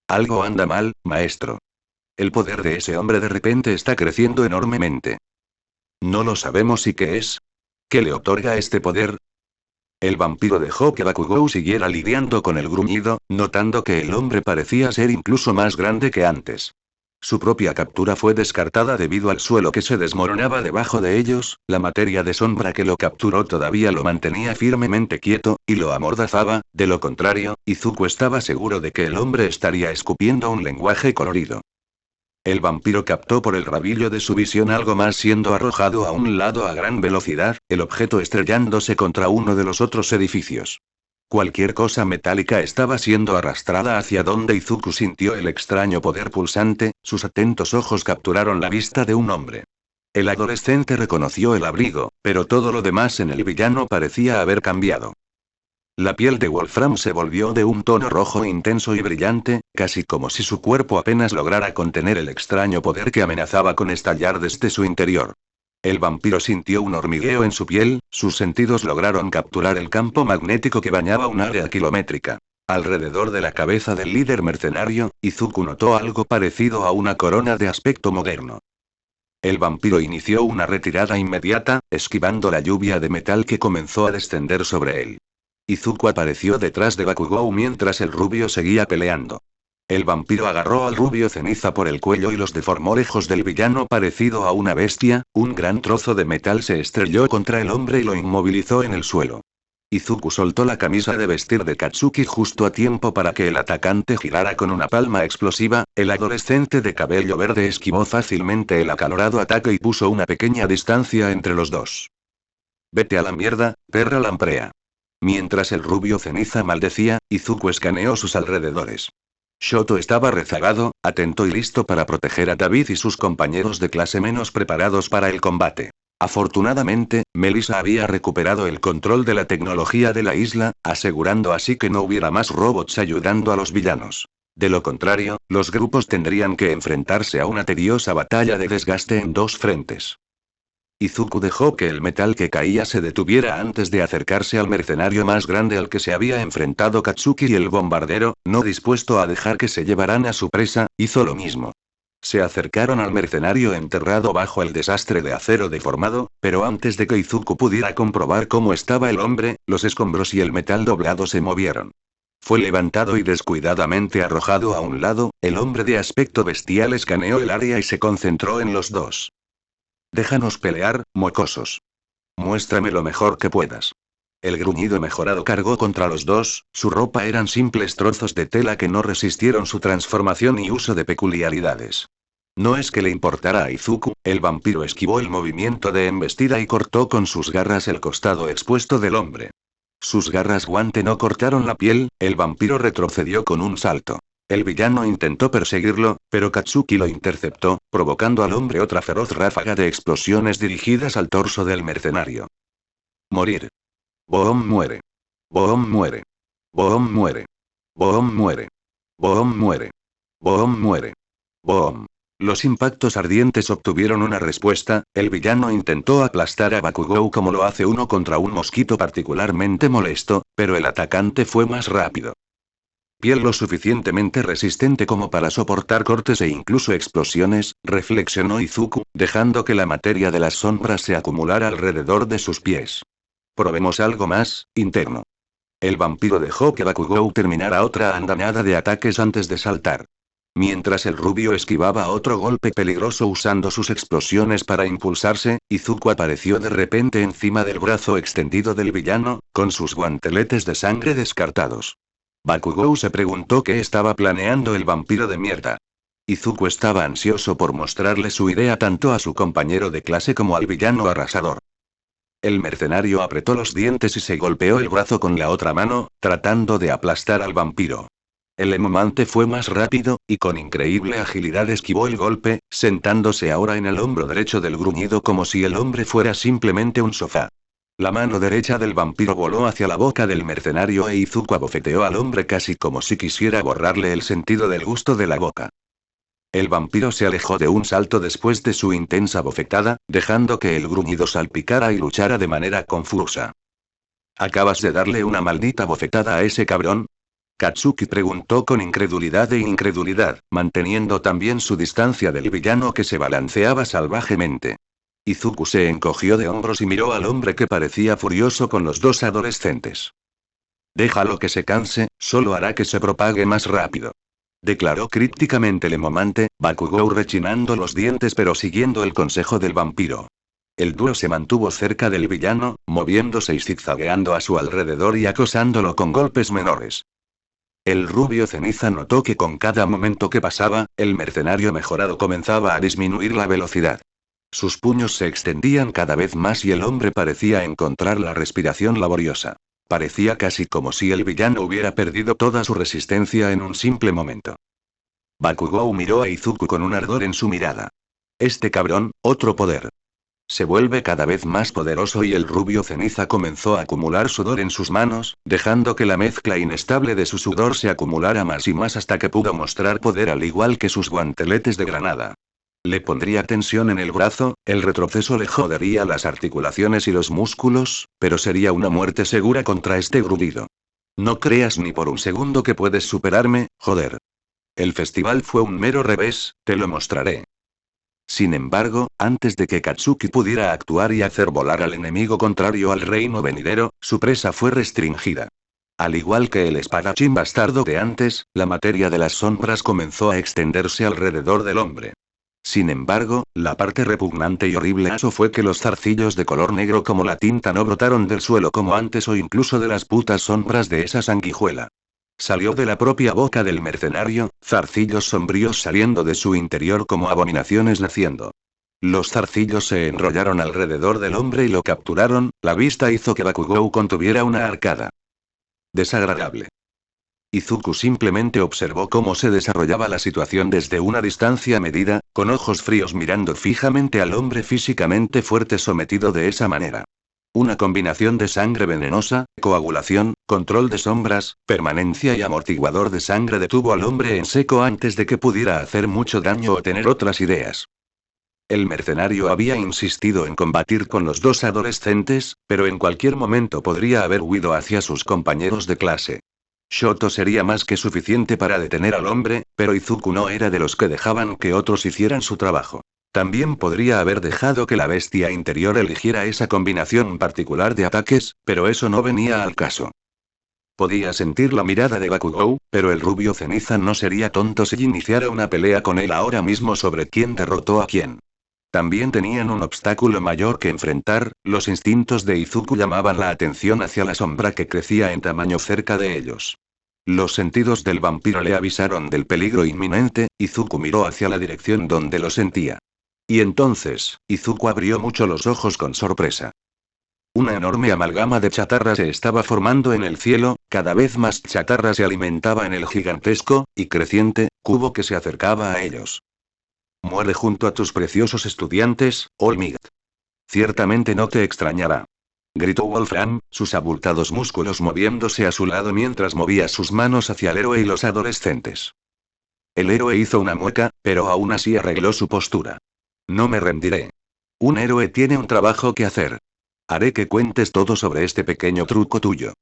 A: Algo anda mal, maestro. El poder de ese hombre de repente está creciendo enormemente. No lo sabemos y qué es. ¿Qué le otorga este poder? El vampiro dejó que Bakugou siguiera lidiando con el gruñido, notando que el hombre parecía ser incluso más grande que antes. Su propia captura fue descartada debido al suelo que se desmoronaba debajo de ellos, la materia de sombra que lo capturó todavía lo mantenía firmemente quieto, y lo amordazaba, de lo contrario, Izuku estaba seguro de que el hombre estaría escupiendo un lenguaje colorido. El vampiro captó por el rabillo de su visión algo más siendo arrojado a un lado a gran velocidad, el objeto estrellándose contra uno de los otros edificios. Cualquier cosa metálica estaba siendo arrastrada hacia donde Izuku sintió el extraño poder pulsante, sus atentos ojos capturaron la vista de un hombre. El adolescente reconoció el abrigo, pero todo lo demás en el villano parecía haber cambiado. La piel de Wolfram se volvió de un tono rojo intenso y brillante, casi como si su cuerpo apenas lograra contener el extraño poder que amenazaba con estallar desde su interior. El vampiro sintió un hormigueo en su piel, sus sentidos lograron capturar el campo magnético que bañaba un área kilométrica. Alrededor de la cabeza del líder mercenario, Izuku notó algo parecido a una corona de aspecto moderno. El vampiro inició una retirada inmediata, esquivando la lluvia de metal que comenzó a descender sobre él. Izuku apareció detrás de Bakugou mientras el rubio seguía peleando. El vampiro agarró al rubio ceniza por el cuello y los deformó lejos del villano parecido a una bestia, un gran trozo de metal se estrelló contra el hombre y lo inmovilizó en el suelo. Izuku soltó la camisa de vestir de Katsuki justo a tiempo para que el atacante girara con una palma explosiva, el adolescente de cabello verde esquivó fácilmente el acalorado ataque y puso una pequeña distancia entre los dos. Vete a la mierda, perra lamprea. Mientras el rubio ceniza maldecía, Izuku escaneó sus alrededores. Shoto estaba rezagado, atento y listo para proteger a David y sus compañeros de clase menos preparados para el combate. Afortunadamente, Melissa había recuperado el control de la tecnología de la isla, asegurando así que no hubiera más robots ayudando a los villanos. De lo contrario, los grupos tendrían que enfrentarse a una tediosa batalla de desgaste en dos frentes. Izuku dejó que el metal que caía se detuviera antes de acercarse al mercenario más grande al que se había enfrentado Katsuki y el bombardero, no dispuesto a dejar que se llevaran a su presa, hizo lo mismo. Se acercaron al mercenario enterrado bajo el desastre de acero deformado, pero antes de que Izuku pudiera comprobar cómo estaba el hombre, los escombros y el metal doblado se movieron. Fue levantado y descuidadamente arrojado a un lado, el hombre de aspecto bestial escaneó el área y se concentró en los dos. Déjanos pelear, mocosos. Muéstrame lo mejor que puedas. El gruñido mejorado cargó contra los dos, su ropa eran simples trozos de tela que no resistieron su transformación y uso de peculiaridades. No es que le importara a Izuku, el vampiro esquivó el movimiento de embestida y cortó con sus garras el costado expuesto del hombre. Sus garras guante no cortaron la piel, el vampiro retrocedió con un salto. El villano intentó perseguirlo, pero Katsuki lo interceptó, provocando al hombre otra feroz ráfaga de explosiones dirigidas al torso del mercenario. Morir. Boom muere. Boom muere. Boom muere. Boom muere. Boom muere. Boom muere. Boom. Los impactos ardientes obtuvieron una respuesta, el villano intentó aplastar a Bakugou como lo hace uno contra un mosquito particularmente molesto, pero el atacante fue más rápido. Piel lo suficientemente resistente como para soportar cortes e incluso explosiones, reflexionó Izuku, dejando que la materia de las sombras se acumulara alrededor de sus pies. Probemos algo más, interno. El vampiro dejó que Bakugou terminara otra andanada de ataques antes de saltar. Mientras el rubio esquivaba otro golpe peligroso usando sus explosiones para impulsarse, Izuku apareció de repente encima del brazo extendido del villano, con sus guanteletes de sangre descartados. Bakugou se preguntó qué estaba planeando el vampiro de mierda. Izuku estaba ansioso por mostrarle su idea tanto a su compañero de clase como al villano arrasador. El mercenario apretó los dientes y se golpeó el brazo con la otra mano, tratando de aplastar al vampiro. El emomante fue más rápido, y con increíble agilidad esquivó el golpe, sentándose ahora en el hombro derecho del gruñido como si el hombre fuera simplemente un sofá. La mano derecha del vampiro voló hacia la boca del mercenario e Izuku abofeteó al hombre casi como si quisiera borrarle el sentido del gusto de la boca. El vampiro se alejó de un salto después de su intensa bofetada, dejando que el gruñido salpicara y luchara de manera confusa. ¿Acabas de darle una maldita bofetada a ese cabrón? Katsuki preguntó con incredulidad e incredulidad, manteniendo también su distancia del villano que se balanceaba salvajemente. Izuku se encogió de hombros y miró al hombre que parecía furioso con los dos adolescentes. Déjalo que se canse, solo hará que se propague más rápido. Declaró crípticamente Lemomante, Bakugou rechinando los dientes pero siguiendo el consejo del vampiro. El dúo se mantuvo cerca del villano, moviéndose y zigzagueando a su alrededor y acosándolo con golpes menores. El rubio ceniza notó que con cada momento que pasaba, el mercenario mejorado comenzaba a disminuir la velocidad. Sus puños se extendían cada vez más y el hombre parecía encontrar la respiración laboriosa. Parecía casi como si el villano hubiera perdido toda su resistencia en un simple momento. Bakugou miró a Izuku con un ardor en su mirada. Este cabrón, otro poder. Se vuelve cada vez más poderoso y el rubio ceniza comenzó a acumular sudor en sus manos, dejando que la mezcla inestable de su sudor se acumulara más y más hasta que pudo mostrar poder al igual que sus guanteletes de granada. Le pondría tensión en el brazo, el retroceso le jodería las articulaciones y los músculos, pero sería una muerte segura contra este grudido. No creas ni por un segundo que puedes superarme, joder. El festival fue un mero revés, te lo mostraré. Sin embargo, antes de que Katsuki pudiera actuar y hacer volar al enemigo contrario al reino venidero, su presa fue restringida. Al igual que el espadachín bastardo de antes, la materia de las sombras comenzó a extenderse alrededor del hombre. Sin embargo, la parte repugnante y horrible aso fue que los zarcillos de color negro como la tinta no brotaron del suelo como antes o incluso de las putas sombras de esa sanguijuela. Salió de la propia boca del mercenario, zarcillos sombríos saliendo de su interior como abominaciones naciendo. Los zarcillos se enrollaron alrededor del hombre y lo capturaron, la vista hizo que Bakugou contuviera una arcada. Desagradable. Izuku simplemente observó cómo se desarrollaba la situación desde una distancia medida, con ojos fríos mirando fijamente al hombre físicamente fuerte sometido de esa manera. Una combinación de sangre venenosa, coagulación, control de sombras, permanencia y amortiguador de sangre detuvo al hombre en seco antes de que pudiera hacer mucho daño o tener otras ideas. El mercenario había insistido en combatir con los dos adolescentes, pero en cualquier momento podría haber huido hacia sus compañeros de clase. Shoto sería más que suficiente para detener al hombre, pero Izuku no era de los que dejaban que otros hicieran su trabajo. También podría haber dejado que la bestia interior eligiera esa combinación particular de ataques, pero eso no venía al caso. Podía sentir la mirada de Bakugou, pero el rubio ceniza no sería tonto si iniciara una pelea con él ahora mismo sobre quién derrotó a quién. También tenían un obstáculo mayor que enfrentar, los instintos de Izuku llamaban la atención hacia la sombra que crecía en tamaño cerca de ellos. Los sentidos del vampiro le avisaron del peligro inminente, Izuku miró hacia la dirección donde lo sentía. Y entonces, Izuku abrió mucho los ojos con sorpresa. Una enorme amalgama de chatarra se estaba formando en el cielo, cada vez más chatarra se alimentaba en el gigantesco, y creciente, cubo que se acercaba a ellos. Muere junto a tus preciosos estudiantes, Olmigt. Ciertamente no te extrañará. Gritó Wolfram, sus abultados músculos moviéndose a su lado mientras movía sus manos hacia el héroe y los adolescentes. El héroe hizo una mueca, pero aún así arregló su postura. No me rendiré. Un héroe tiene un trabajo que hacer. Haré que cuentes todo sobre este pequeño truco tuyo.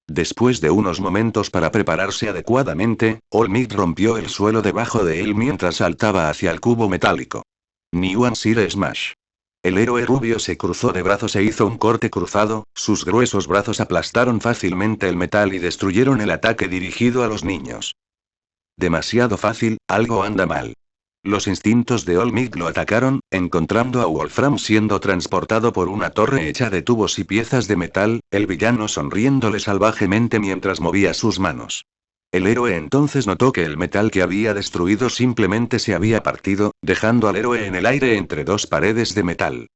A: Después de unos momentos para prepararse adecuadamente, Olmigt rompió el suelo debajo de él mientras saltaba hacia el cubo metálico. Niuan Sire Smash. El héroe rubio se cruzó de brazos e hizo un corte cruzado, sus gruesos brazos aplastaron fácilmente el metal y destruyeron el ataque dirigido a los niños. Demasiado fácil, algo anda mal. Los instintos de Olmigt lo atacaron, encontrando a Wolfram siendo transportado por una torre hecha de tubos y piezas de metal, el villano sonriéndole salvajemente mientras movía sus manos. El héroe entonces notó que el metal que había destruido simplemente se había partido, dejando al héroe en el aire entre dos paredes de metal.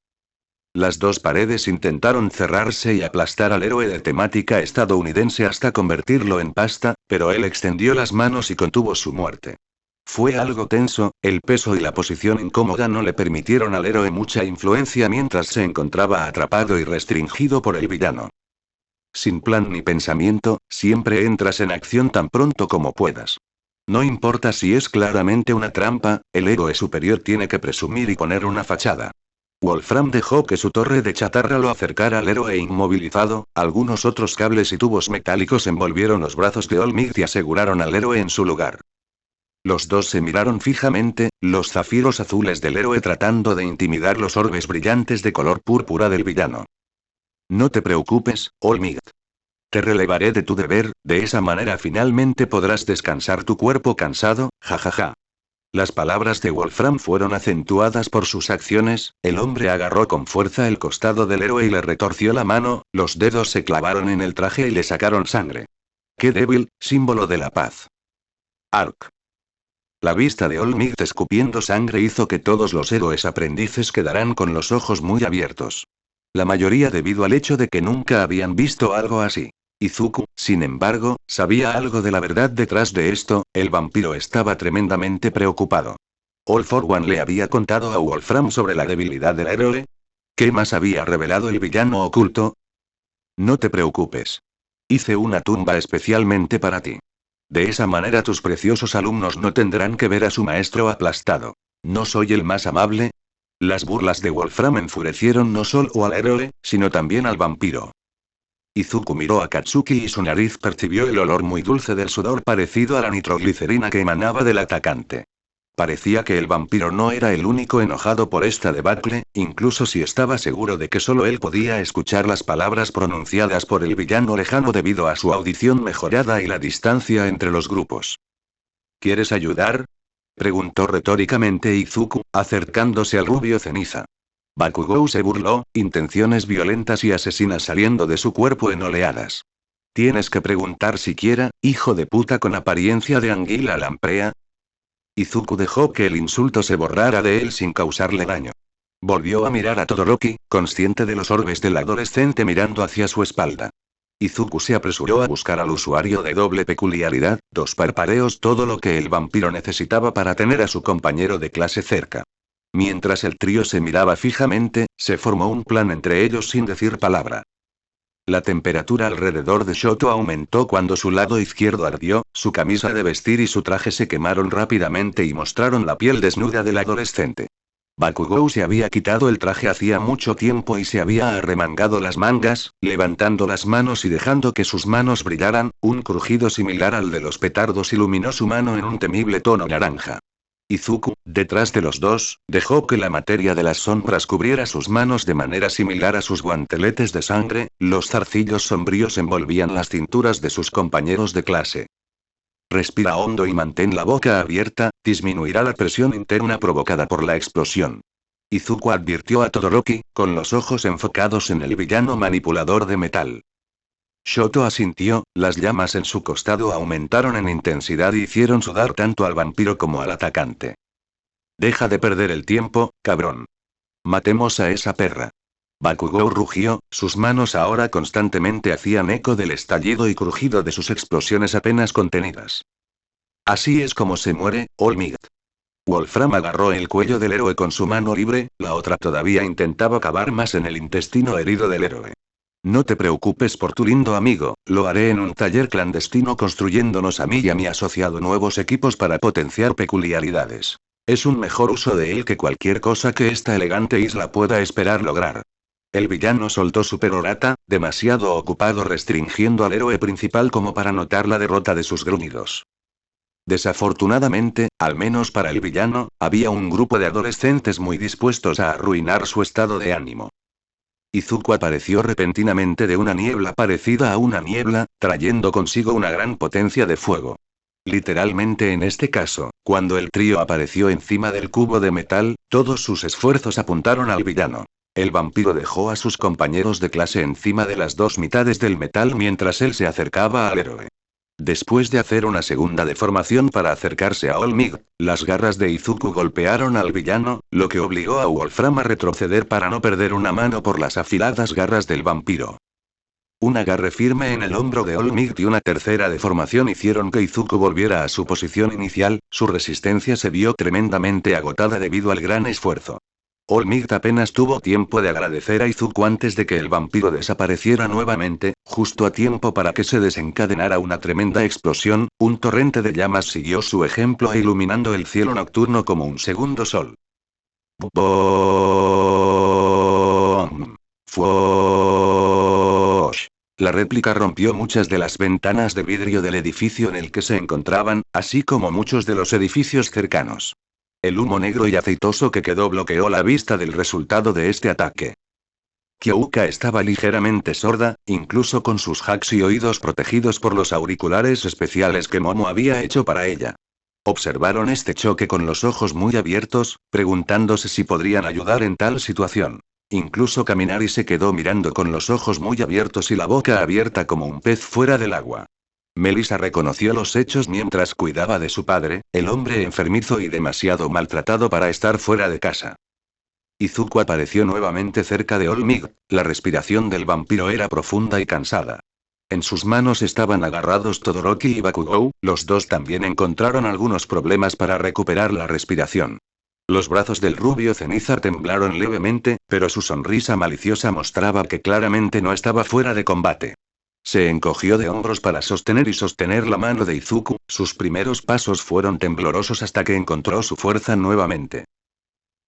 A: Las dos paredes intentaron cerrarse y aplastar al héroe de temática estadounidense hasta convertirlo en pasta, pero él extendió las manos y contuvo su muerte. Fue algo tenso, el peso y la posición incómoda no le permitieron al héroe mucha influencia mientras se encontraba atrapado y restringido por el villano. Sin plan ni pensamiento, siempre entras en acción tan pronto como puedas. No importa si es claramente una trampa, el héroe superior tiene que presumir y poner una fachada. Wolfram dejó que su torre de chatarra lo acercara al héroe inmovilizado, algunos otros cables y tubos metálicos envolvieron los brazos de Olmigt y aseguraron al héroe en su lugar. Los dos se miraron fijamente, los zafiros azules del héroe tratando de intimidar los orbes brillantes de color púrpura del villano. No te preocupes, Olmigt. Te relevaré de tu deber, de esa manera finalmente podrás descansar tu cuerpo cansado, jajaja. Las palabras de Wolfram fueron acentuadas por sus acciones, el hombre agarró con fuerza el costado del héroe y le retorció la mano, los dedos se clavaron en el traje y le sacaron sangre. ¡Qué débil, símbolo de la paz! Ark. La vista de Olmigt escupiendo sangre hizo que todos los héroes aprendices quedaran con los ojos muy abiertos. La mayoría debido al hecho de que nunca habían visto algo así. Izuku, sin embargo, sabía algo de la verdad detrás de esto, el vampiro estaba tremendamente preocupado. All for One le había contado a Wolfram sobre la debilidad del héroe. ¿Qué más había revelado el villano oculto? No te preocupes. Hice una tumba especialmente para ti. De esa manera tus preciosos alumnos no tendrán que ver a su maestro aplastado. ¿No soy el más amable? Las burlas de Wolfram enfurecieron no solo al héroe, sino también al vampiro. Izuku miró a Katsuki y su nariz percibió el olor muy dulce del sudor parecido a la nitroglicerina que emanaba del atacante. Parecía que el vampiro no era el único enojado por esta debacle, incluso si estaba seguro de que solo él podía escuchar las palabras pronunciadas por el villano lejano debido a su audición mejorada y la distancia entre los grupos. ¿Quieres ayudar?, preguntó retóricamente Izuku, acercándose al rubio ceniza. Bakugou se burló, intenciones violentas y asesinas saliendo de su cuerpo en oleadas. ¿Tienes que preguntar siquiera, hijo de puta con apariencia de anguila lamprea? Izuku dejó que el insulto se borrara de él sin causarle daño. Volvió a mirar a Todoroki, consciente de los orbes del adolescente mirando hacia su espalda. Izuku se apresuró a buscar al usuario de doble peculiaridad, 2 parpadeos, todo lo que el vampiro necesitaba para tener a su compañero de clase cerca. Mientras el trío se miraba fijamente, se formó un plan entre ellos sin decir palabra. La temperatura alrededor de Shoto aumentó cuando su lado izquierdo ardió, su camisa de vestir y su traje se quemaron rápidamente y mostraron la piel desnuda del adolescente. Bakugou se había quitado el traje hacía mucho tiempo y se había arremangado las mangas, levantando las manos y dejando que sus manos brillaran, un crujido similar al de los petardos iluminó su mano en un temible tono naranja. Izuku, detrás de los dos, dejó que la materia de las sombras cubriera sus manos de manera similar a sus guanteletes de sangre, los zarcillos sombríos envolvían las cinturas de sus compañeros de clase. Respira hondo y mantén la boca abierta, disminuirá la presión interna provocada por la explosión. Izuku advirtió a Todoroki, con los ojos enfocados en el villano manipulador de metal. Shoto asintió, las llamas en su costado aumentaron en intensidad y hicieron sudar tanto al vampiro como al atacante. Deja de perder el tiempo, cabrón. Matemos a esa perra. Bakugou rugió, sus manos ahora constantemente hacían eco del estallido y crujido de sus explosiones apenas contenidas. Así es como se muere, Olmigt. Wolfram agarró el cuello del héroe con su mano libre, la otra todavía intentaba cavar más en el intestino herido del héroe. No te preocupes por tu lindo amigo, lo haré en un taller clandestino construyéndonos a mí y a mi asociado nuevos equipos para potenciar peculiaridades. Es un mejor uso de él que cualquier cosa que esta elegante isla pueda esperar lograr. El villano soltó su perorata, demasiado ocupado restringiendo al héroe principal como para notar la derrota de sus gruñidos. Desafortunadamente, al menos para el villano, había un grupo de adolescentes muy dispuestos a arruinar su estado de ánimo. Izuku apareció repentinamente de una niebla parecida a una niebla, trayendo consigo una gran potencia de fuego. Literalmente en este caso, cuando el trío apareció encima del cubo de metal, todos sus esfuerzos apuntaron al villano. El vampiro dejó a sus compañeros de clase encima de las 2 mitades del metal mientras él se acercaba al héroe. Después de hacer una segunda deformación para acercarse a Olmigt, las garras de Izuku golpearon al villano, lo que obligó a Wolfram a retroceder para no perder una mano por las afiladas garras del vampiro. Un agarre firme en el hombro de Olmigt y una tercera deformación hicieron que Izuku volviera a su posición inicial, su resistencia se vio tremendamente agotada debido al gran esfuerzo. All Might apenas tuvo tiempo de agradecer a Izuku antes de que el vampiro desapareciera nuevamente, justo a tiempo para que se desencadenara una tremenda explosión. Un torrente de llamas siguió su ejemplo iluminando el cielo nocturno como un segundo sol. ¡Boom! ¡Fwosh! La réplica rompió muchas de las ventanas de vidrio del edificio en el que se encontraban, así como muchos de los edificios cercanos. El humo negro y aceitoso que quedó bloqueó la vista del resultado de este ataque. Kyouka estaba ligeramente sorda, incluso con sus hacks y oídos protegidos por los auriculares especiales que Momo había hecho para ella. Observaron este choque con los ojos muy abiertos, preguntándose si podrían ayudar en tal situación. Incluso Kaminari se quedó mirando con los ojos muy abiertos y la boca abierta como un pez fuera del agua. Melissa reconoció los hechos mientras cuidaba de su padre, el hombre enfermizo y demasiado maltratado para estar fuera de casa. Izuku apareció nuevamente cerca de All Might. La respiración del vampiro era profunda y cansada. En sus manos estaban agarrados Todoroki y Bakugou, los dos también encontraron algunos problemas para recuperar la respiración. Los brazos del rubio ceniza temblaron levemente, pero su sonrisa maliciosa mostraba que claramente no estaba fuera de combate. Se encogió de hombros para sostener y sostener la mano de Izuku, sus primeros pasos fueron temblorosos hasta que encontró su fuerza nuevamente.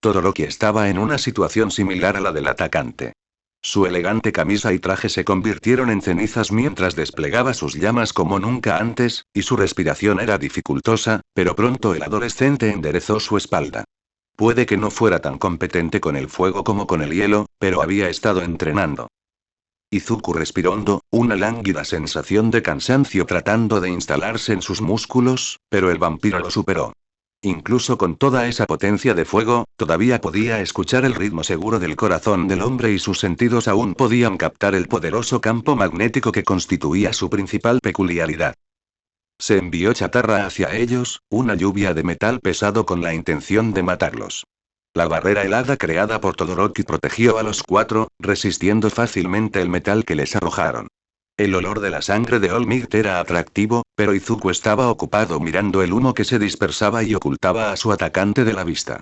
A: Todoroki estaba en una situación similar a la del atacante. Su elegante camisa y traje se convirtieron en cenizas mientras desplegaba sus llamas como nunca antes, y su respiración era dificultosa, pero pronto el adolescente enderezó su espalda. Puede que no fuera tan competente con el fuego como con el hielo, pero había estado entrenando. Izuku respiró hondo, una lánguida sensación de cansancio tratando de instalarse en sus músculos, pero el vampiro lo superó. Incluso con toda esa potencia de fuego, todavía podía escuchar el ritmo seguro del corazón del hombre y sus sentidos aún podían captar el poderoso campo magnético que constituía su principal peculiaridad. Se envió chatarra hacia ellos, una lluvia de metal pesado con la intención de matarlos. La barrera helada creada por Todoroki protegió a los cuatro, resistiendo fácilmente el metal que les arrojaron. El olor de la sangre de All Might era atractivo, pero Izuku estaba ocupado mirando el humo que se dispersaba y ocultaba a su atacante de la vista.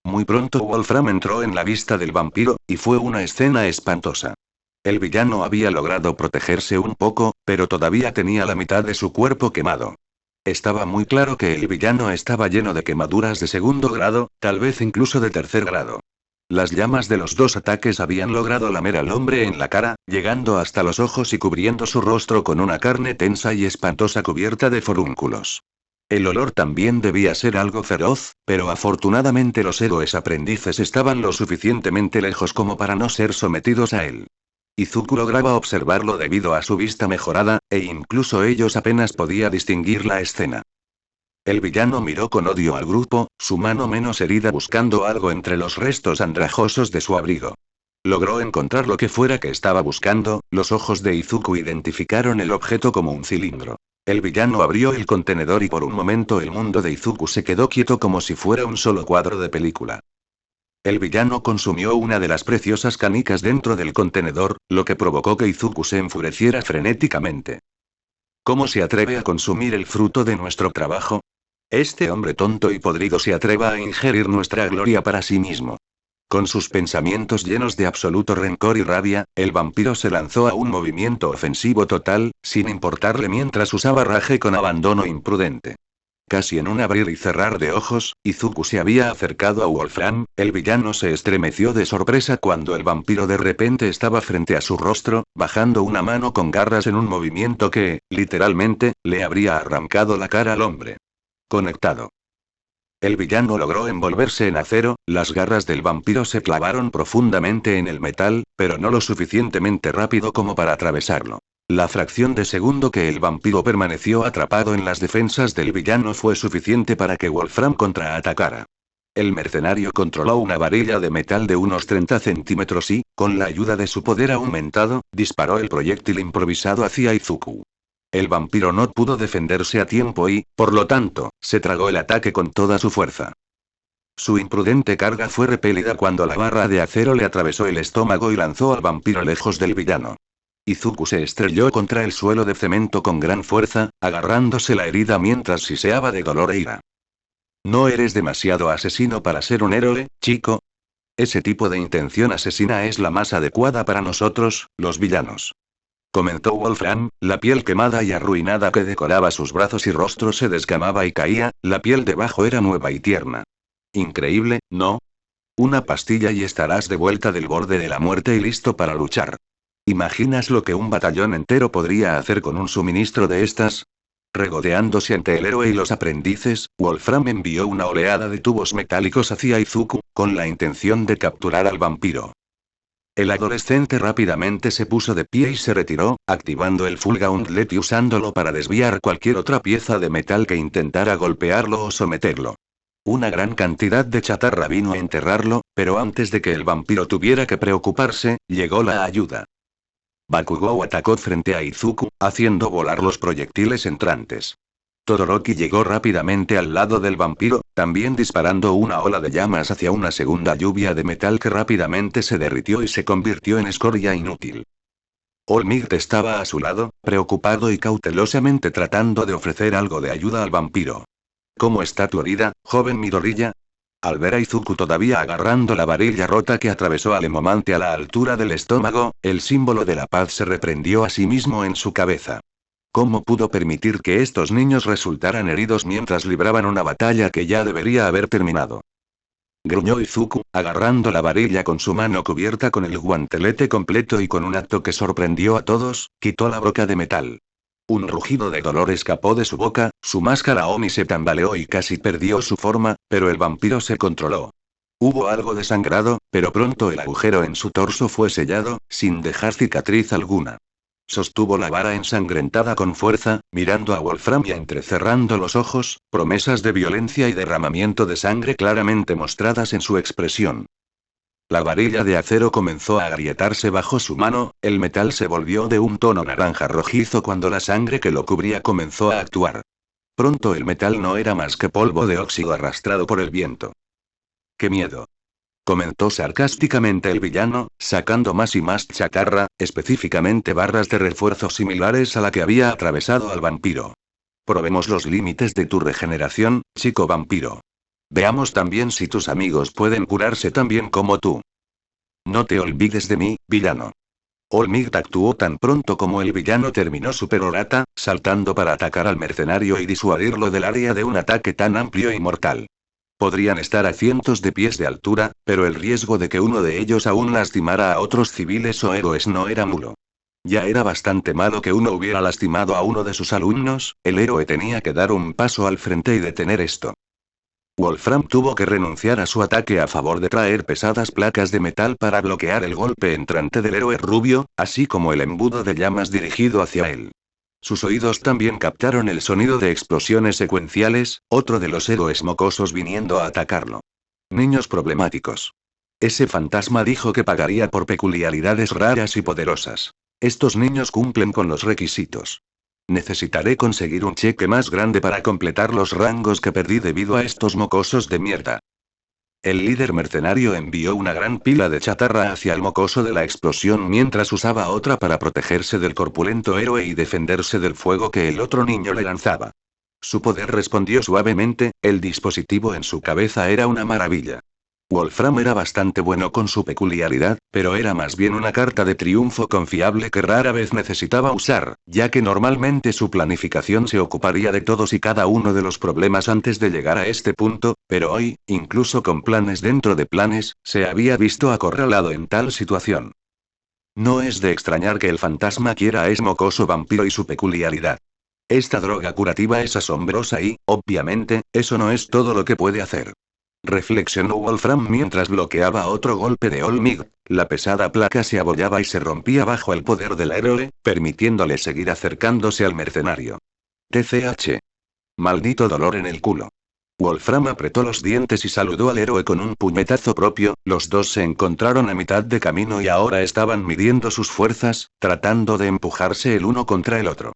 A: Muy pronto Wolfram entró en la vista del vampiro, y fue una escena espantosa. El villano había logrado protegerse un poco, pero todavía tenía la mitad de su cuerpo quemado. Estaba muy claro que el villano estaba lleno de quemaduras de segundo grado, tal vez incluso de tercer grado. Las llamas de los dos ataques habían logrado lamer al hombre en la cara, llegando hasta los ojos y cubriendo su rostro con una carne tensa y espantosa cubierta de forúnculos. El olor también debía ser algo feroz, pero afortunadamente los héroes aprendices estaban lo suficientemente lejos como para no ser sometidos a él. Izuku lograba observarlo debido a su vista mejorada, e incluso ellos apenas podía distinguir la escena. El villano miró con odio al grupo, su mano menos herida buscando algo entre los restos andrajosos de su abrigo. Logró encontrar lo que fuera que estaba buscando, los ojos de Izuku identificaron el objeto como un cilindro. El villano abrió el contenedor y por un momento el mundo de Izuku se quedó quieto como si fuera un solo cuadro de película. El villano consumió una de las preciosas canicas dentro del contenedor, lo que provocó que Izuku se enfureciera frenéticamente. ¿Cómo se atreve a consumir el fruto de nuestro trabajo? Este hombre tonto y podrido se atreva a ingerir nuestra gloria para sí mismo. Con sus pensamientos llenos de absoluto rencor y rabia, el vampiro se lanzó a un movimiento ofensivo total, sin importarle mientras usaba rage con abandono imprudente. Casi en un abrir y cerrar de ojos, Izuku se había acercado a Wolfram, el villano se estremeció de sorpresa cuando el vampiro de repente estaba frente a su rostro, bajando una mano con garras en un movimiento que, literalmente, le habría arrancado la cara al hombre. Conectado. El villano logró envolverse en acero, las garras del vampiro se clavaron profundamente en el metal, pero no lo suficientemente rápido como para atravesarlo. La fracción de segundo que el vampiro permaneció atrapado en las defensas del villano fue suficiente para que Wolfram contraatacara. El mercenario controló una varilla de metal de unos 30 centímetros y, con la ayuda de su poder aumentado, disparó el proyectil improvisado hacia Izuku. El vampiro no pudo defenderse a tiempo y, por lo tanto, se tragó el ataque con toda su fuerza. Su imprudente carga fue repelida cuando la barra de acero le atravesó el estómago y lanzó al vampiro lejos del villano. Izuku se estrelló contra el suelo de cemento con gran fuerza, agarrándose la herida mientras siseaba de dolor e ira. ¿No eres demasiado asesino para ser un héroe, chico? Ese tipo de intención asesina es la más adecuada para nosotros, los villanos. Comentó Wolfram, la piel quemada y arruinada que decoraba sus brazos y rostro se desgamaba y caía, la piel debajo era nueva y tierna. Increíble, ¿no? Una pastilla y estarás de vuelta del borde de la muerte y listo para luchar. ¿Imaginas lo que un batallón entero podría hacer con un suministro de estas? Regodeándose ante el héroe y los aprendices, Wolfram envió una oleada de tubos metálicos hacia Izuku, con la intención de capturar al vampiro. El adolescente rápidamente se puso de pie y se retiró, activando el Full Gauntlet y usándolo para desviar cualquier otra pieza de metal que intentara golpearlo o someterlo. Una gran cantidad de chatarra vino a enterrarlo, pero antes de que el vampiro tuviera que preocuparse, llegó la ayuda. Bakugou atacó frente a Izuku, haciendo volar los proyectiles entrantes. Todoroki llegó rápidamente al lado del vampiro, también disparando una ola de llamas hacia una segunda lluvia de metal que rápidamente se derritió y se convirtió en escoria inútil. All Might estaba a su lado, preocupado y cautelosamente tratando de ofrecer algo de ayuda al vampiro. ¿Cómo está tu herida, joven Midoriya? Al ver a Izuku todavía agarrando la varilla rota que atravesó al Emomante a la altura del estómago, el símbolo de la paz se reprendió a sí mismo en su cabeza. ¿Cómo pudo permitir que estos niños resultaran heridos mientras libraban una batalla que ya debería haber terminado? Gruñó Izuku, agarrando la varilla con su mano cubierta con el guantelete completo y con un acto que sorprendió a todos, quitó la broca de metal. Un rugido de dolor escapó de su boca, su máscara Oni se tambaleó y casi perdió su forma, pero el vampiro se controló. Hubo algo de sangrado, pero pronto el agujero en su torso fue sellado, sin dejar cicatriz alguna. Sostuvo la vara ensangrentada con fuerza, mirando a Wolfram y entrecerrando los ojos, promesas de violencia y derramamiento de sangre claramente mostradas en su expresión. La varilla de acero comenzó a agrietarse bajo su mano, el metal se volvió de un tono naranja rojizo cuando la sangre que lo cubría comenzó a actuar. Pronto el metal no era más que polvo de óxido arrastrado por el viento. ¡Qué miedo!, comentó sarcásticamente el villano, sacando más y más chatarra, específicamente barras de refuerzo similares a la que había atravesado al vampiro. Probemos los límites de tu regeneración, chico vampiro. Veamos también si tus amigos pueden curarse tan bien como tú. No te olvides de mí, villano. All Might actuó tan pronto como el villano terminó su perorata, saltando para atacar al mercenario y disuadirlo del área de un ataque tan amplio y mortal. Podrían estar a cientos de pies de altura, pero el riesgo de que uno de ellos aún lastimara a otros civiles o héroes no era nulo. Ya era bastante malo que uno hubiera lastimado a uno de sus alumnos, el héroe tenía que dar un paso al frente y detener esto. Wolfram tuvo que renunciar a su ataque a favor de traer pesadas placas de metal para bloquear el golpe entrante del héroe rubio, así como el embudo de llamas dirigido hacia él. Sus oídos también captaron el sonido de explosiones secuenciales, otro de los héroes mocosos viniendo a atacarlo. Niños problemáticos. Ese fantasma dijo que pagaría por peculiaridades raras y poderosas. Estos niños cumplen con los requisitos. Necesitaré conseguir un cheque más grande para completar los rangos que perdí debido a estos mocosos de mierda. El líder mercenario envió una gran pila de chatarra hacia el mocoso de la explosión mientras usaba otra para protegerse del corpulento héroe y defenderse del fuego que el otro niño le lanzaba. Su poder respondió suavemente, el dispositivo en su cabeza era una maravilla. Wolfram era bastante bueno con su peculiaridad, pero era más bien una carta de triunfo confiable que rara vez necesitaba usar, ya que normalmente su planificación se ocuparía de todos y cada uno de los problemas antes de llegar a este punto, pero hoy, incluso con planes dentro de planes, se había visto acorralado en tal situación. No es de extrañar que el fantasma quiera a ese mocoso vampiro y su peculiaridad. Esta droga curativa es asombrosa y, obviamente, eso no es todo lo que puede hacer. Reflexionó Wolfram mientras bloqueaba otro golpe de All Might. La pesada placa se abollaba y se rompía bajo el poder del héroe, permitiéndole seguir acercándose al mercenario. TCH. Maldito dolor en el culo. Wolfram apretó los dientes y saludó al héroe con un puñetazo propio, los dos se encontraron a mitad de camino y ahora estaban midiendo sus fuerzas, tratando de empujarse el uno contra el otro.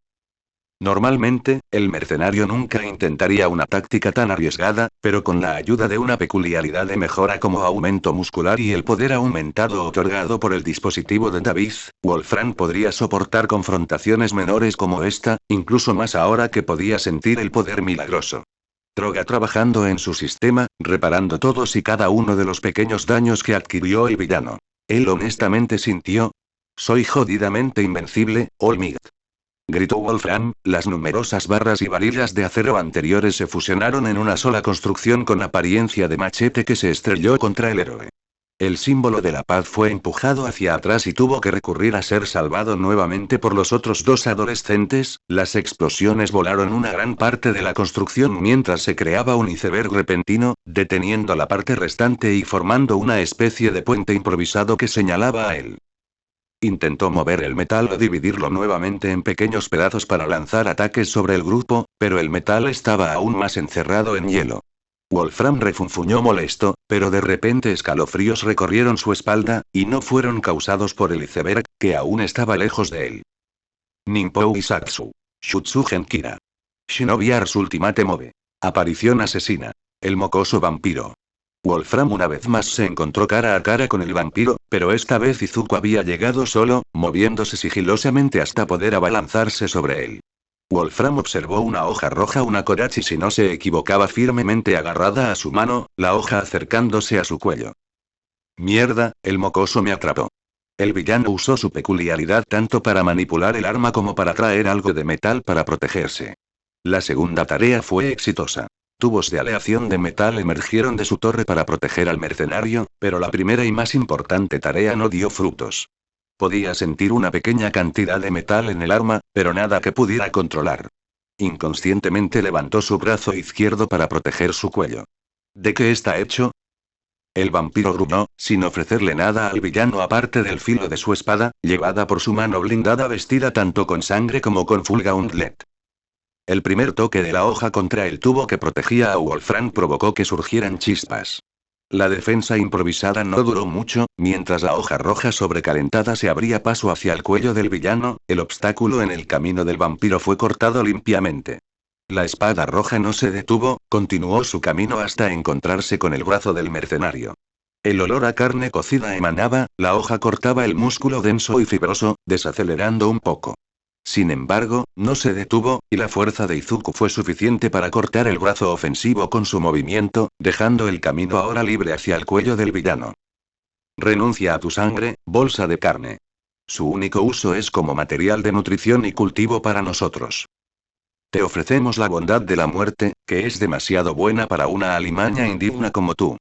A: Normalmente, el mercenario nunca intentaría una táctica tan arriesgada, pero con la ayuda de una peculiaridad de mejora como aumento muscular y el poder aumentado otorgado por el dispositivo de David, Wolfram podría soportar confrontaciones menores como esta, incluso más ahora que podía sentir el poder milagroso. Droga trabajando en su sistema, reparando todos y cada uno de los pequeños daños que adquirió el villano. Él honestamente sintió: soy jodidamente invencible, All Might. Gritó Wolfram. Las numerosas barras y varillas de acero anteriores se fusionaron en una sola construcción con apariencia de machete que se estrelló contra el héroe. El símbolo de la paz fue empujado hacia atrás y tuvo que recurrir a ser salvado nuevamente por los otros dos adolescentes. Las explosiones volaron una gran parte de la construcción mientras se creaba un iceberg repentino, deteniendo la parte restante y formando una especie de puente improvisado que señalaba a él. Intentó mover el metal o dividirlo nuevamente en pequeños pedazos para lanzar ataques sobre el grupo, pero el metal estaba aún más encerrado en hielo. Wolfram refunfuñó molesto, pero de repente escalofríos recorrieron su espalda, y no fueron causados por el iceberg, que aún estaba lejos de él. Ninpou Isatsu. Shutsugen Kira. Shinobi Ars Ultimate Move. Aparición asesina. El mocoso vampiro. Wolfram una vez más se encontró cara a cara con el vampiro, pero esta vez Izuku había llegado solo, moviéndose sigilosamente hasta poder abalanzarse sobre él. Wolfram observó una hoja roja, una kodachi si no se equivocaba, firmemente agarrada a su mano, la hoja acercándose a su cuello. Mierda, el mocoso me atrapó. El villano usó su peculiaridad tanto para manipular el arma como para traer algo de metal para protegerse. La segunda tarea fue exitosa. Tubos de aleación de metal emergieron de su torre para proteger al mercenario, pero la primera y más importante tarea no dio frutos. Podía sentir una pequeña cantidad de metal en el arma, pero nada que pudiera controlar. Inconscientemente levantó su brazo izquierdo para proteger su cuello. ¿De qué está hecho? El vampiro gruñó, sin ofrecerle nada al villano aparte del filo de su espada, llevada por su mano blindada vestida tanto con sangre como con Fulgauntlet. El primer toque de la hoja contra el tubo que protegía a Wolfram provocó que surgieran chispas. La defensa improvisada no duró mucho, mientras la hoja roja sobrecalentada se abría paso hacia el cuello del villano, el obstáculo en el camino del vampiro fue cortado limpiamente. La espada roja no se detuvo, continuó su camino hasta encontrarse con el brazo del mercenario. El olor a carne cocida emanaba, la hoja cortaba el músculo denso y fibroso, desacelerando un poco. Sin embargo, no se detuvo, y la fuerza de Izuku fue suficiente para cortar el brazo ofensivo con su movimiento, dejando el camino ahora libre hacia el cuello del villano. Renuncia a tu sangre, bolsa de carne. Su único uso es como material de nutrición y cultivo para nosotros. Te ofrecemos la bondad de la muerte, que es demasiado buena para una alimaña indigna como tú.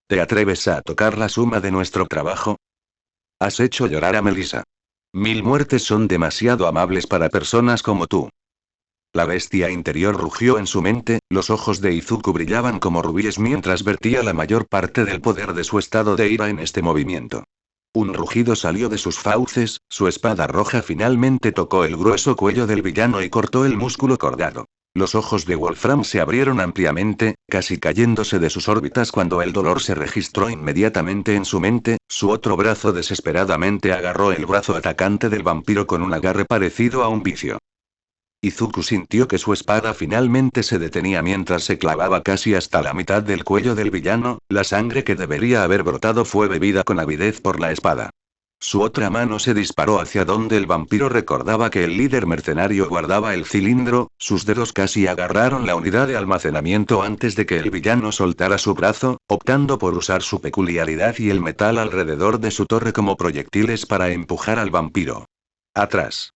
A: ¿Te atreves a tocar la suma de nuestro trabajo? Has hecho llorar a Melissa. 1000 muertes son demasiado amables para personas como tú. La bestia interior rugió en su mente, los ojos de Izuku brillaban como rubíes mientras vertía la mayor parte del poder de su estado de ira en este movimiento. Un rugido salió de sus fauces, su espada roja finalmente tocó el grueso cuello del villano y cortó el músculo cordado. Los ojos de Wolfram se abrieron ampliamente, casi cayéndose de sus órbitas cuando el dolor se registró inmediatamente en su mente. Su otro brazo desesperadamente agarró el brazo atacante del vampiro con un agarre parecido a un vicio. Izuku sintió que su espada finalmente se detenía mientras se clavaba casi hasta la mitad del cuello del villano. La sangre que debería haber brotado fue bebida con avidez por la espada. Su otra mano se disparó hacia donde el vampiro recordaba que el líder mercenario guardaba el cilindro, sus dedos casi agarraron la unidad de almacenamiento antes de que el villano soltara su brazo, optando por usar su peculiaridad y el metal alrededor de su torre como proyectiles para empujar al vampiro. Atrás.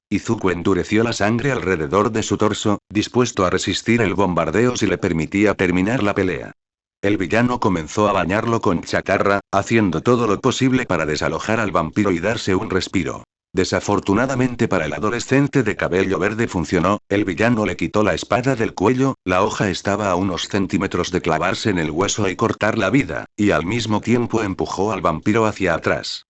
A: Izuku endureció la sangre alrededor de su torso, dispuesto a resistir el bombardeo si le permitía terminar la pelea. El villano comenzó a bañarlo con chatarra, haciendo todo lo posible para desalojar al vampiro y darse un respiro. Desafortunadamente para el adolescente de cabello verde funcionó, el villano le quitó la espada del cuello, la hoja estaba a unos centímetros de clavarse en el hueso y cortar la vida, y al mismo tiempo empujó al vampiro hacia atrás.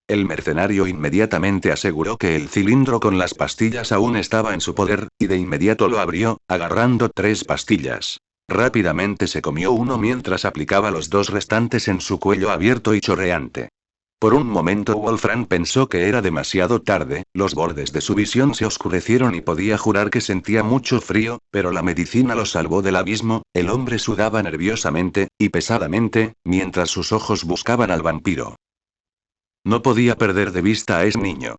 A: El mercenario inmediatamente aseguró que el cilindro con las pastillas aún estaba en su poder, y de inmediato lo abrió, agarrando 3 pastillas. Rápidamente se comió uno mientras aplicaba los 2 restantes en su cuello abierto y chorreante. Por un momento Wolfram pensó que era demasiado tarde, los bordes de su visión se oscurecieron y podía jurar que sentía mucho frío, pero la medicina lo salvó del abismo. El hombre sudaba nerviosamente, y pesadamente, mientras sus ojos buscaban al vampiro. No podía perder de vista a ese niño.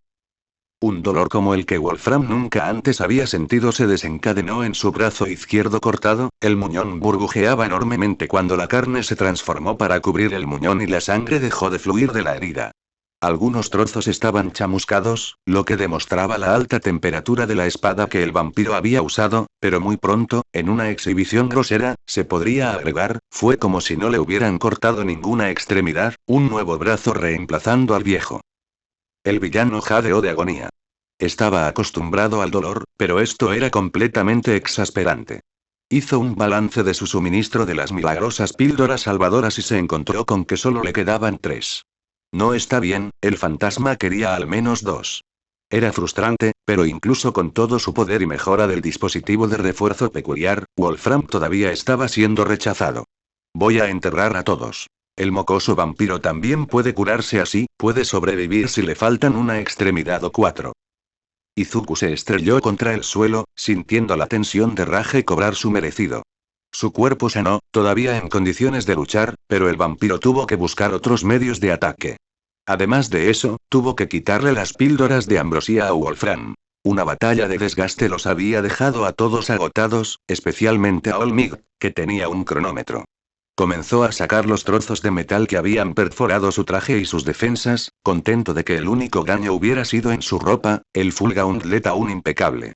A: Un dolor como el que Wolfram nunca antes había sentido se desencadenó en su brazo izquierdo cortado, el muñón burbujeaba enormemente cuando la carne se transformó para cubrir el muñón y la sangre dejó de fluir de la herida. Algunos trozos estaban chamuscados, lo que demostraba la alta temperatura de la espada que el vampiro había usado, pero muy pronto, en una exhibición grosera, se podría agregar, fue como si no le hubieran cortado ninguna extremidad, un nuevo brazo reemplazando al viejo. El villano jadeó de agonía. Estaba acostumbrado al dolor, pero esto era completamente exasperante. Hizo un balance de su suministro de las milagrosas píldoras salvadoras y se encontró con que solo le quedaban 3. No está bien, el fantasma quería al menos 2. Era frustrante, pero incluso con todo su poder y mejora del dispositivo de refuerzo peculiar, Wolfram todavía estaba siendo rechazado. Voy a enterrar a todos. El mocoso vampiro también puede curarse así, puede sobrevivir si le faltan una extremidad o 4. Izuku se estrelló contra el suelo, sintiendo la tensión de Rage cobrar su merecido. Su cuerpo sanó, todavía en condiciones de luchar, pero el vampiro tuvo que buscar otros medios de ataque. Además de eso, tuvo que quitarle las píldoras de ambrosía a Wolfram. Una batalla de desgaste los había dejado a todos agotados, especialmente a Olmig, que tenía un cronómetro. Comenzó a sacar los trozos de metal que habían perforado su traje y sus defensas, contento de que el único daño hubiera sido en su ropa, el full gauntlet aún impecable.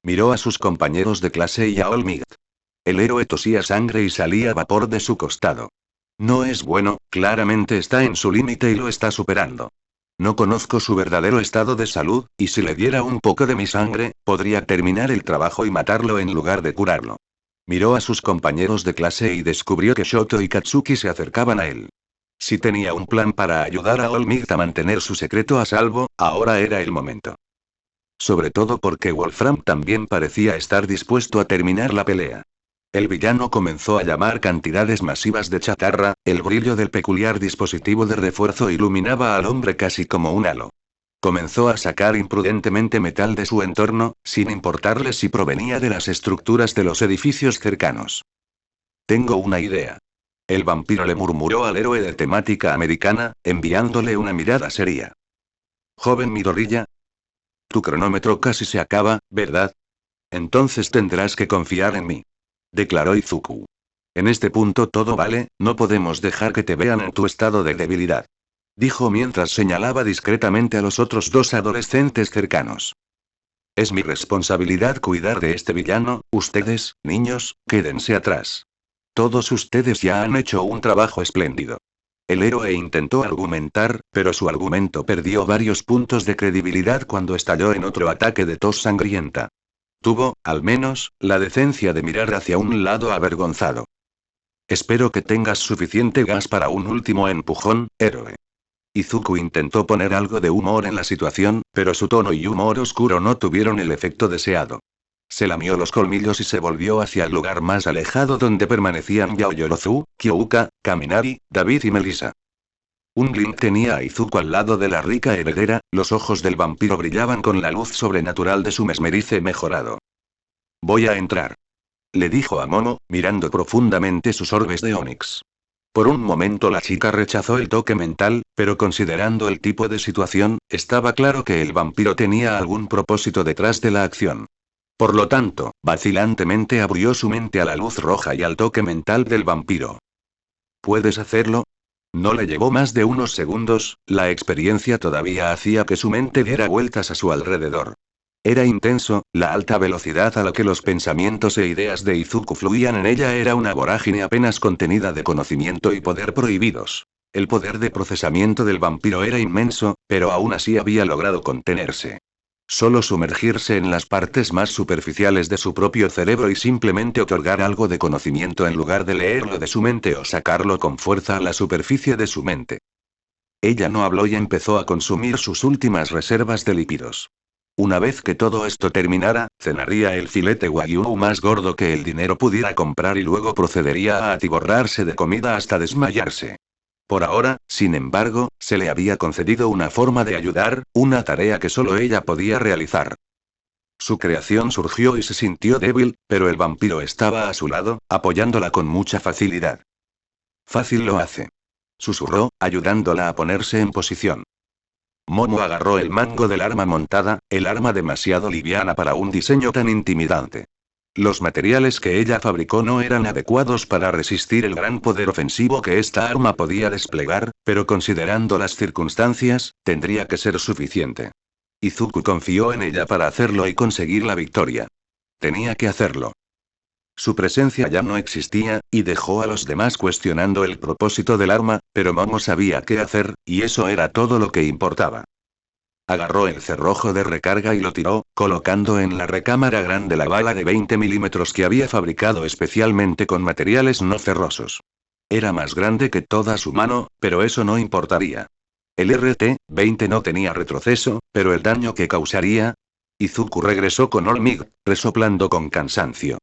A: Miró a sus compañeros de clase y a Olmig. El héroe tosía sangre y salía vapor de su costado. No es bueno, claramente está en su límite y lo está superando. No conozco su verdadero estado de salud, y si le diera un poco de mi sangre, podría terminar el trabajo y matarlo en lugar de curarlo. Miró a sus compañeros de clase y descubrió que Shoto y Katsuki se acercaban a él. Si tenía un plan para ayudar a Olmig a mantener su secreto a salvo, ahora era el momento. Sobre todo porque Wolfram también parecía estar dispuesto a terminar la pelea. El villano comenzó a llamar cantidades masivas de chatarra, el brillo del peculiar dispositivo de refuerzo iluminaba al hombre casi como un halo. Comenzó a sacar imprudentemente metal de su entorno, sin importarle si provenía de las estructuras de los edificios cercanos. Tengo una idea. El vampiro le murmuró al héroe de temática americana, enviándole una mirada seria. Joven Midoriya. Tu cronómetro casi se acaba, ¿verdad? Entonces tendrás que confiar en mí. Declaró Izuku. En este punto todo vale, no podemos dejar que te vean en tu estado de debilidad. Dijo mientras señalaba discretamente a los otros 2 adolescentes cercanos. Es mi responsabilidad cuidar de este villano, ustedes, niños, quédense atrás. Todos ustedes ya han hecho un trabajo espléndido. El héroe intentó argumentar, pero su argumento perdió varios puntos de credibilidad cuando estalló en otro ataque de tos sangrienta. Tuvo, al menos, la decencia de mirar hacia un lado avergonzado. Espero que tengas suficiente gas para un último empujón, héroe. Izuku intentó poner algo de humor en la situación, pero su tono y humor oscuro no tuvieron el efecto deseado. Se lamió los colmillos y se volvió hacia el lugar más alejado donde permanecían Yaoyorozu, Kyouka, Kaminari, David y Melissa. Un Blink tenía a Izuku al lado de la rica heredera, los ojos del vampiro brillaban con la luz sobrenatural de su mesmerice mejorado. Voy a entrar. Le dijo a Momo, mirando profundamente sus orbes de onix. Por un momento la chica rechazó el toque mental, pero considerando el tipo de situación, estaba claro que el vampiro tenía algún propósito detrás de la acción. Por lo tanto, vacilantemente abrió su mente a la luz roja y al toque mental del vampiro. ¿Puedes hacerlo? No le llevó más de unos segundos, la experiencia todavía hacía que su mente diera vueltas a su alrededor. Era intenso, la alta velocidad a la que los pensamientos e ideas de Izuku fluían en ella era una vorágine apenas contenida de conocimiento y poder prohibidos. El poder de procesamiento del vampiro era inmenso, pero aún así había logrado contenerse. Solo sumergirse en las partes más superficiales de su propio cerebro y simplemente otorgar algo de conocimiento en lugar de leerlo de su mente o sacarlo con fuerza a la superficie de su mente. Ella no habló y empezó a consumir sus últimas reservas de lípidos. Una vez que todo esto terminara, cenaría el filete wagyu más gordo que el dinero pudiera comprar y luego procedería a atiborrarse de comida hasta desmayarse. Por ahora, sin embargo, se le había concedido una forma de ayudar, una tarea que solo ella podía realizar. Su creación surgió y se sintió débil, pero el vampiro estaba a su lado, apoyándola con mucha facilidad. Fácil lo hace. Susurró, ayudándola a ponerse en posición. Momo agarró el mango del arma montada, el arma demasiado liviana para un diseño tan intimidante. Los materiales que ella fabricó no eran adecuados para resistir el gran poder ofensivo que esta arma podía desplegar, pero considerando las circunstancias, tendría que ser suficiente. Izuku confió en ella para hacerlo y conseguir la victoria. Tenía que hacerlo. Su presencia ya no existía, y dejó a los demás cuestionando el propósito del arma, pero Momo sabía qué hacer, y eso era todo lo que importaba. Agarró el cerrojo de recarga y lo tiró, colocando en la recámara grande la bala de 20 milímetros que había fabricado especialmente con materiales no ferrosos. Era más grande que toda su mano, pero eso no importaría. El RT-20 no tenía retroceso, pero el daño que causaría... Izuku regresó con All Might, resoplando con cansancio.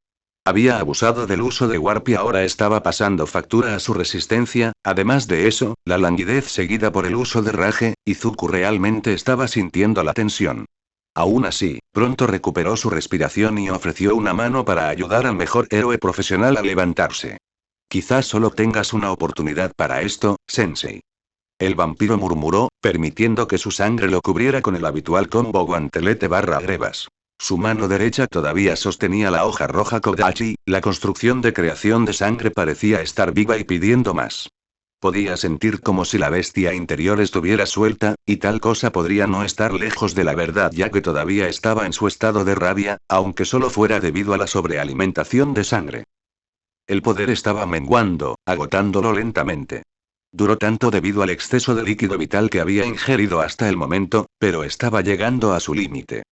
A: Había abusado del uso de Warp y ahora estaba pasando factura a su resistencia, además de eso, la languidez seguida por el uso de Rage, Izuku realmente estaba sintiendo la tensión. Aún así, pronto recuperó su respiración y ofreció una mano para ayudar al mejor héroe profesional a levantarse. Quizás solo tengas una oportunidad para esto, Sensei. El vampiro murmuró, permitiendo que su sangre lo cubriera con el habitual combo guantelete barra grebas. Su mano derecha todavía sostenía la hoja roja Kodachi, la construcción de creación de sangre parecía estar viva y pidiendo más. Podía sentir como si la bestia interior estuviera suelta, y tal cosa podría no estar lejos de la verdad ya que todavía estaba en su estado de rabia, aunque solo fuera debido a la sobrealimentación de sangre. El poder estaba menguando, agotándolo lentamente. Duró tanto debido al exceso de líquido vital que había ingerido hasta el momento, pero estaba llegando a su límite.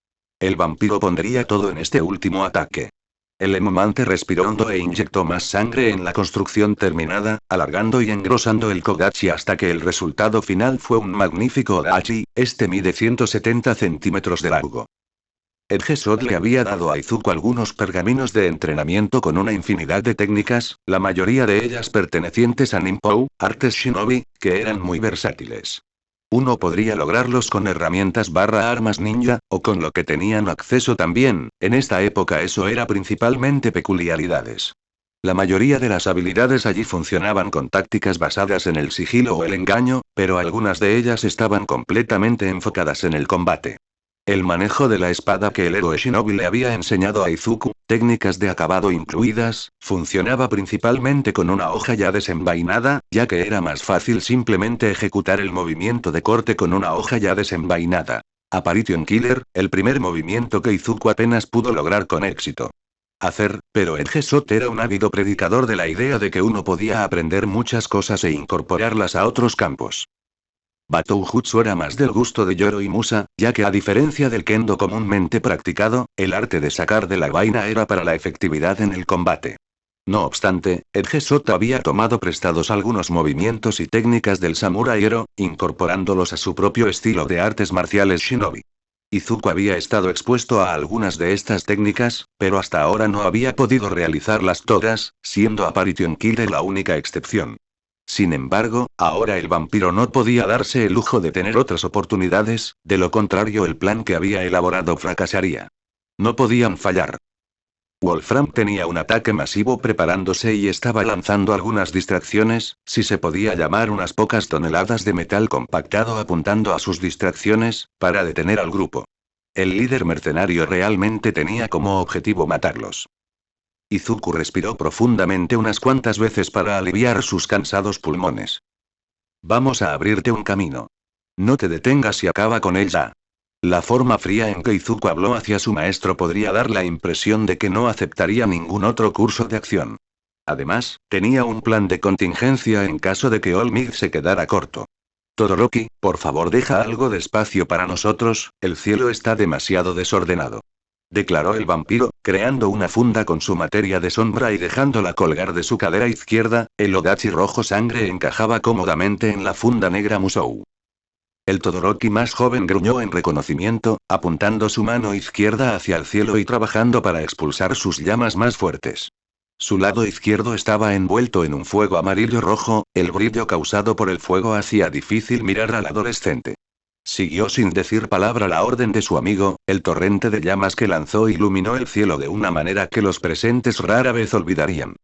A: El vampiro pondría todo en este último ataque. El emomante respiró hondo e inyectó más sangre en la construcción terminada, alargando y engrosando el Kodachi hasta que el resultado final fue un magnífico Odachi, este mide 170 centímetros de largo. El Gesod le había dado a Izuku algunos pergaminos de entrenamiento con una infinidad de técnicas, la mayoría de ellas pertenecientes a Ninpou, artes shinobi, que eran muy versátiles. Uno podría lograrlos con herramientas barra armas ninja, o con lo que tenían acceso también, en esta época eso era principalmente peculiaridades. La mayoría de las habilidades allí funcionaban con tácticas basadas en el sigilo o el engaño, pero algunas de ellas estaban completamente enfocadas en el combate. El manejo de la espada que el héroe shinobi le había enseñado a Izuku, técnicas de acabado incluidas, funcionaba principalmente con una hoja ya desenvainada, ya que era más fácil simplemente ejecutar el movimiento de corte con una hoja ya desenvainada. Apparition Killer, el primer movimiento que Izuku apenas pudo lograr con éxito. Pero el Gesot era un ávido predicador de la idea de que uno podía aprender muchas cosas e incorporarlas a otros campos. Batou Jutsu era más del gusto de Yoro y Musa, ya que a diferencia del kendo comúnmente practicado, el arte de sacar de la vaina era para la efectividad en el combate. No obstante, el Gesot había tomado prestados algunos movimientos y técnicas del samurái Ero, incorporándolos a su propio estilo de artes marciales shinobi. Izuku había estado expuesto a algunas de estas técnicas, pero hasta ahora no había podido realizarlas todas, siendo Apparition Killer la única excepción. Sin embargo, ahora el vampiro no podía darse el lujo de tener otras oportunidades, de lo contrario el plan que había elaborado fracasaría. No podían fallar. Wolfram tenía un ataque masivo preparándose y estaba lanzando algunas distracciones, si se podía llamar unas pocas toneladas de metal compactado apuntando a sus distracciones, para detener al grupo. El líder mercenario realmente tenía como objetivo matarlos. Izuku respiró profundamente unas cuantas veces para aliviar sus cansados pulmones. Vamos a abrirte un camino. No te detengas y acaba con él ya. La forma fría en que Izuku habló hacia su maestro podría dar la impresión de que no aceptaría ningún otro curso de acción. Además, tenía un plan de contingencia en caso de que All Might se quedara corto. Todoroki, por favor deja algo de espacio para nosotros, el cielo está demasiado desordenado. Declaró el vampiro, creando una funda con su materia de sombra y dejándola colgar de su cadera izquierda, el Odachi rojo sangre encajaba cómodamente en la funda negra Musou. El Todoroki más joven gruñó en reconocimiento, apuntando su mano izquierda hacia el cielo y trabajando para expulsar sus llamas más fuertes. Su lado izquierdo estaba envuelto en un fuego amarillo-rojo, el brillo causado por el fuego hacía difícil mirar al adolescente. Siguió sin decir palabra la orden de su amigo, el torrente de llamas que lanzó iluminó el cielo de una manera que los presentes rara vez olvidarían.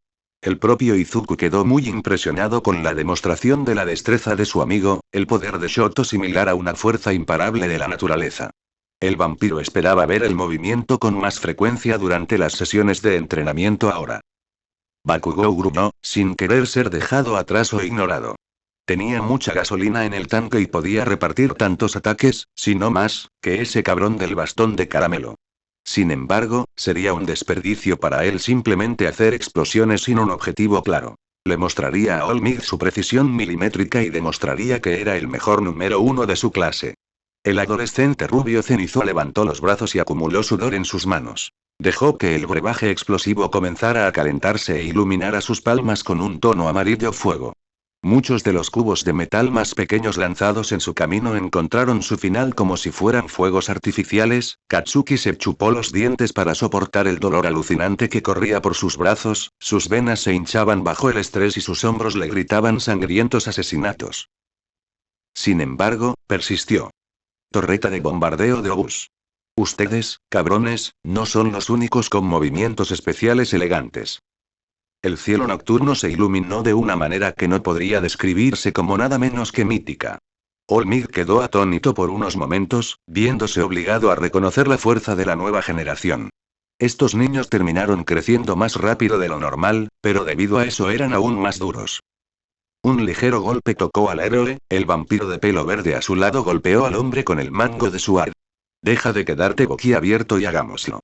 A: El propio Izuku quedó muy impresionado con la demostración de la destreza de su amigo, el poder de Shoto similar a una fuerza imparable de la naturaleza. El vampiro esperaba ver el movimiento con más frecuencia durante las sesiones de entrenamiento ahora. Bakugou gruñó, sin querer ser dejado atrás o ignorado. Tenía mucha gasolina en el tanque y podía repartir tantos ataques, si no más, que ese cabrón del bastón de caramelo. Sin embargo, sería un desperdicio para él simplemente hacer explosiones sin un objetivo claro. Le mostraría a All Might su precisión milimétrica y demostraría que era el mejor número 1 de su clase. El adolescente rubio cenizo levantó los brazos y acumuló sudor en sus manos. Dejó que el brebaje explosivo comenzara a calentarse e iluminara sus palmas con un tono amarillo fuego. Muchos de los cubos de metal más pequeños lanzados en su camino encontraron su final como si fueran fuegos artificiales. Katsuki se chupó los dientes para soportar el dolor alucinante que corría por sus brazos, sus venas se hinchaban bajo el estrés y sus hombros le gritaban sangrientos asesinatos. Sin embargo, persistió. Torreta de bombardeo de obús. Ustedes, cabrones, no son los únicos con movimientos especiales elegantes. El cielo nocturno se iluminó de una manera que no podría describirse como nada menos que mítica. All Might quedó atónito por unos momentos, viéndose obligado a reconocer la fuerza de la nueva generación. Estos niños terminaron creciendo más rápido de lo normal, pero debido a eso eran aún más duros. Un ligero golpe tocó al héroe, el vampiro de pelo verde a su lado golpeó al hombre con el mango de su arma. Deja de quedarte boquiabierto y hagámoslo.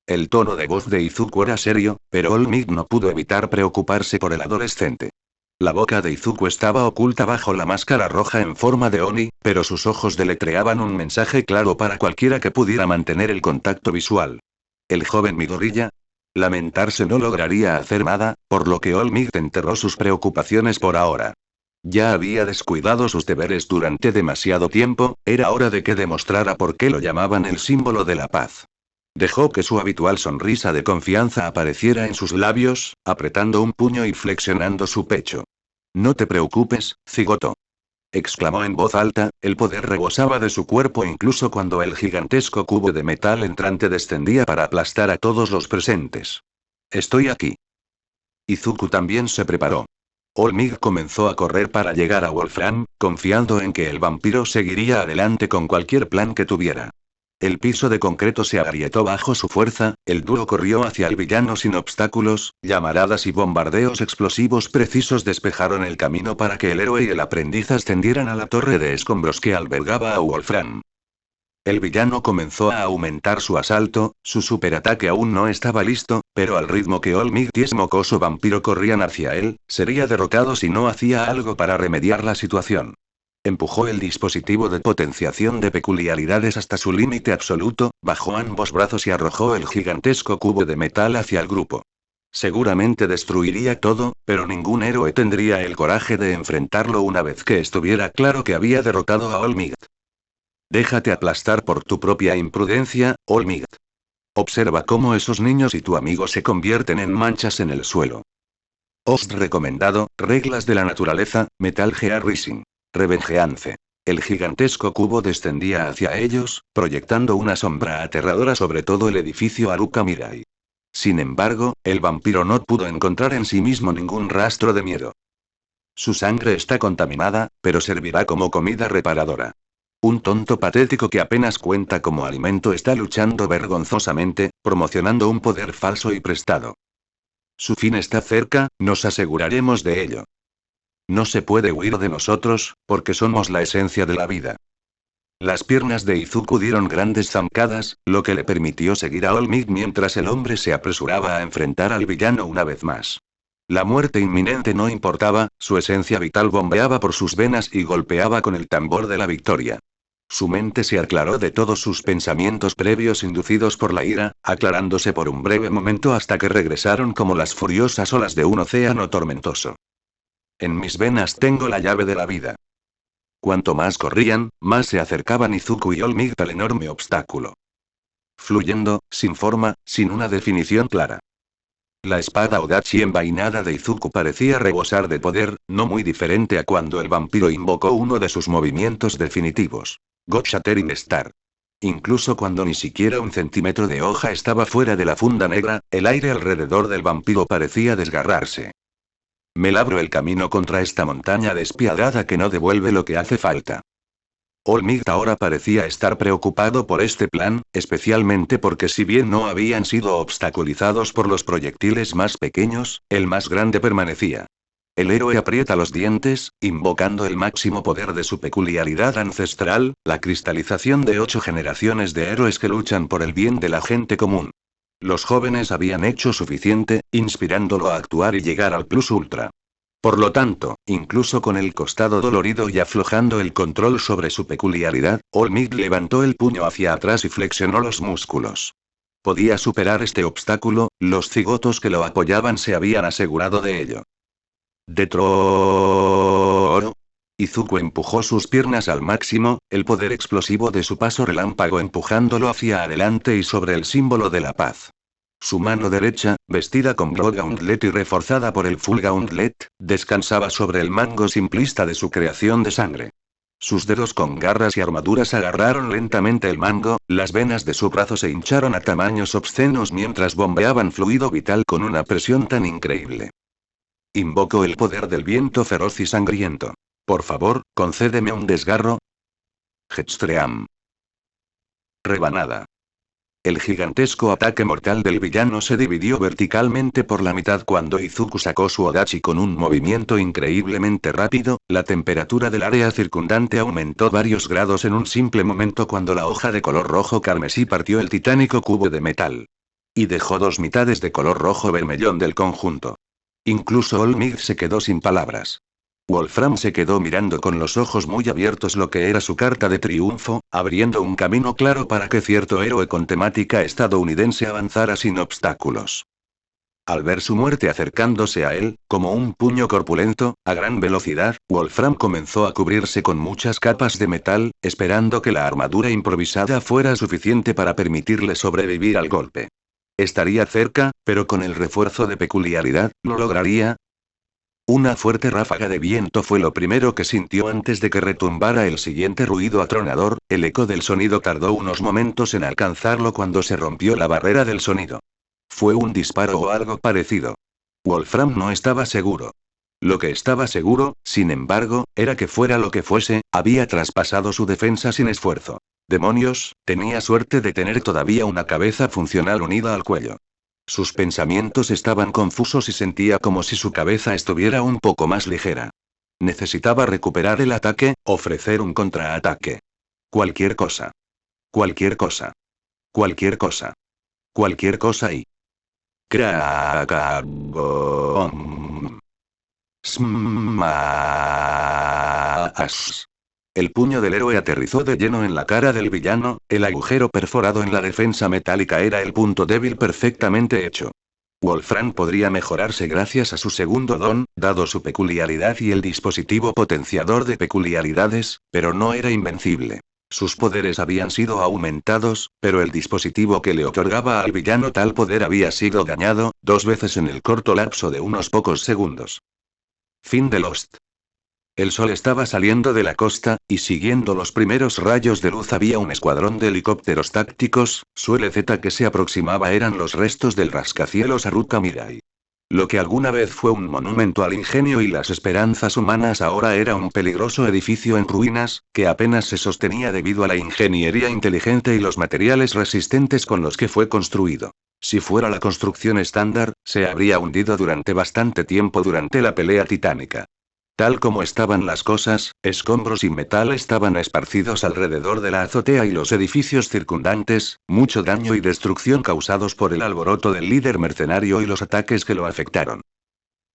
A: El tono de voz de Izuku era serio, pero All Might no pudo evitar preocuparse por el adolescente. La boca de Izuku estaba oculta bajo la máscara roja en forma de Oni, pero sus ojos deletreaban un mensaje claro para cualquiera que pudiera mantener el contacto visual. El joven Midoriya. Lamentarse no lograría hacer nada, por lo que All Might enterró sus preocupaciones por ahora. Ya había descuidado sus deberes durante demasiado tiempo, era hora de que demostrara por qué lo llamaban el símbolo de la paz. Dejó que su habitual sonrisa de confianza apareciera en sus labios, apretando un puño y flexionando su pecho. No te preocupes, cigoto. Exclamó en voz alta, el poder rebosaba de su cuerpo incluso cuando el gigantesco cubo de metal entrante descendía para aplastar a todos los presentes. Estoy aquí. Izuku también se preparó. All Might comenzó a correr para llegar a Wolfram, confiando en que el vampiro seguiría adelante con cualquier plan que tuviera. El piso de concreto se agrietó bajo su fuerza, el dúo corrió hacia el villano sin obstáculos, llamaradas y bombardeos explosivos precisos despejaron el camino para que el héroe y el aprendiz ascendieran a la torre de escombros que albergaba a Wolfram. El villano comenzó a aumentar su asalto, su superataque aún no estaba listo, pero al ritmo que All Might y ese mocoso vampiro corrían hacia él, sería derrotado si no hacía algo para remediar la situación. Empujó el dispositivo de potenciación de peculiaridades hasta su límite absoluto, bajó ambos brazos y arrojó el gigantesco cubo de metal hacia el grupo. Seguramente destruiría todo, pero ningún héroe tendría el coraje de enfrentarlo una vez que estuviera claro que había derrotado a All Might. Déjate aplastar por tu propia imprudencia, All Might. Observa cómo esos niños y tu amigo se convierten en manchas en el suelo. Host recomendado, reglas de la naturaleza, Metal Gear Rising. Revengeance. El gigantesco cubo descendía hacia ellos, proyectando una sombra aterradora sobre todo el edificio Haruka Mirai. Sin embargo, el vampiro no pudo encontrar en sí mismo ningún rastro de miedo. Su sangre está contaminada, pero servirá como comida reparadora. Un tonto patético que apenas cuenta como alimento está luchando vergonzosamente, promocionando un poder falso y prestado. Su fin está cerca, nos aseguraremos de ello. No se puede huir de nosotros, porque somos la esencia de la vida. Las piernas de Izuku dieron grandes zancadas, lo que le permitió seguir a All Might mientras el hombre se apresuraba a enfrentar al villano una vez más. La muerte inminente no importaba, su esencia vital bombeaba por sus venas y golpeaba con el tambor de la victoria. Su mente se aclaró de todos sus pensamientos previos inducidos por la ira, aclarándose por un breve momento hasta que regresaron como las furiosas olas de un océano tormentoso. En mis venas tengo la llave de la vida. Cuanto más corrían, más se acercaban Izuku y All Might al enorme obstáculo. Fluyendo, sin forma, sin una definición clara. La espada Odachi envainada de Izuku parecía rebosar de poder, no muy diferente a cuando el vampiro invocó uno de sus movimientos definitivos. God Shattering Star. Incluso cuando ni siquiera un centímetro de hoja estaba fuera de la funda negra, el aire alrededor del vampiro parecía desgarrarse. Me labro el camino contra esta montaña despiadada que no devuelve lo que hace falta. All Might ahora parecía estar preocupado por este plan, especialmente porque si bien no habían sido obstaculizados por los proyectiles más pequeños, el más grande permanecía. El héroe aprieta los dientes, invocando el máximo poder de su peculiaridad ancestral, la cristalización de 8 generaciones de héroes que luchan por el bien de la gente común. Los jóvenes habían hecho suficiente, inspirándolo a actuar y llegar al plus ultra. Por lo tanto, incluso con el costado dolorido y aflojando el control sobre su peculiaridad, All Might levantó el puño hacia atrás y flexionó los músculos. Podía superar este obstáculo, los cigotos que lo apoyaban se habían asegurado de ello. Detro. Izuku empujó sus piernas al máximo, el poder explosivo de su paso relámpago empujándolo hacia adelante y sobre el símbolo de la paz. Su mano derecha, vestida con Blood Gauntlet y reforzada por el Full Gauntlet, descansaba sobre el mango simplista de su creación de sangre. Sus dedos con garras y armaduras agarraron lentamente el mango, las venas de su brazo se hincharon a tamaños obscenos mientras bombeaban fluido vital con una presión tan increíble. Invoco el poder del viento feroz y sangriento. Por favor, concédeme un desgarro. Jetstream. Rebanada. El gigantesco ataque mortal del villano se dividió verticalmente por la mitad cuando Izuku sacó su Odachi con un movimiento increíblemente rápido, la temperatura del área circundante aumentó varios grados en un simple momento cuando la hoja de color rojo carmesí partió el titánico cubo de metal. Y dejó 2 mitades de color rojo vermellón del conjunto. Incluso All Might se quedó sin palabras. Wolfram se quedó mirando con los ojos muy abiertos lo que era su carta de triunfo, abriendo un camino claro para que cierto héroe con temática estadounidense avanzara sin obstáculos. Al ver su muerte acercándose a él, como un puño corpulento, a gran velocidad, Wolfram comenzó a cubrirse con muchas capas de metal, esperando que la armadura improvisada fuera suficiente para permitirle sobrevivir al golpe. Estaría cerca, pero con el refuerzo de peculiaridad, ¿lo lograría? Una fuerte ráfaga de viento fue lo primero que sintió antes de que retumbara el siguiente ruido atronador, el eco del sonido tardó unos momentos en alcanzarlo cuando se rompió la barrera del sonido. Fue un disparo o algo parecido. Wolfram no estaba seguro. Lo que estaba seguro, sin embargo, era que fuera lo que fuese, había traspasado su defensa sin esfuerzo. Demonios, tenía suerte de tener todavía una cabeza funcional unida al cuello. Sus pensamientos estaban confusos y sentía como si su cabeza estuviera un poco más ligera. Necesitaba recuperar el ataque, ofrecer un contraataque. Cualquier cosa. Cualquier cosa. Cualquier cosa. Cualquier cosa y... Crack-a-boom. Smash. El puño del héroe aterrizó de lleno en la cara del villano, el agujero perforado en la defensa metálica era el punto débil perfectamente hecho. Wolfram podría mejorarse gracias a su segundo don, dado su peculiaridad y el dispositivo potenciador de peculiaridades, pero no era invencible. Sus poderes habían sido aumentados, pero el dispositivo que le otorgaba al villano tal poder había sido dañado, 2 veces en el corto lapso de unos pocos segundos. Fin de Lost. El sol estaba saliendo de la costa, y siguiendo los primeros rayos de luz había un escuadrón de helicópteros tácticos, su LZ que se aproximaba eran los restos del rascacielos Haruka Mirai. Lo que alguna vez fue un monumento al ingenio y las esperanzas humanas ahora era un peligroso edificio en ruinas, que apenas se sostenía debido a la ingeniería inteligente y los materiales resistentes con los que fue construido. Si fuera la construcción estándar, se habría hundido durante bastante tiempo durante la pelea titánica. Tal como estaban las cosas, escombros y metal estaban esparcidos alrededor de la azotea y los edificios circundantes, mucho daño y destrucción causados por el alboroto del líder mercenario y los ataques que lo afectaron.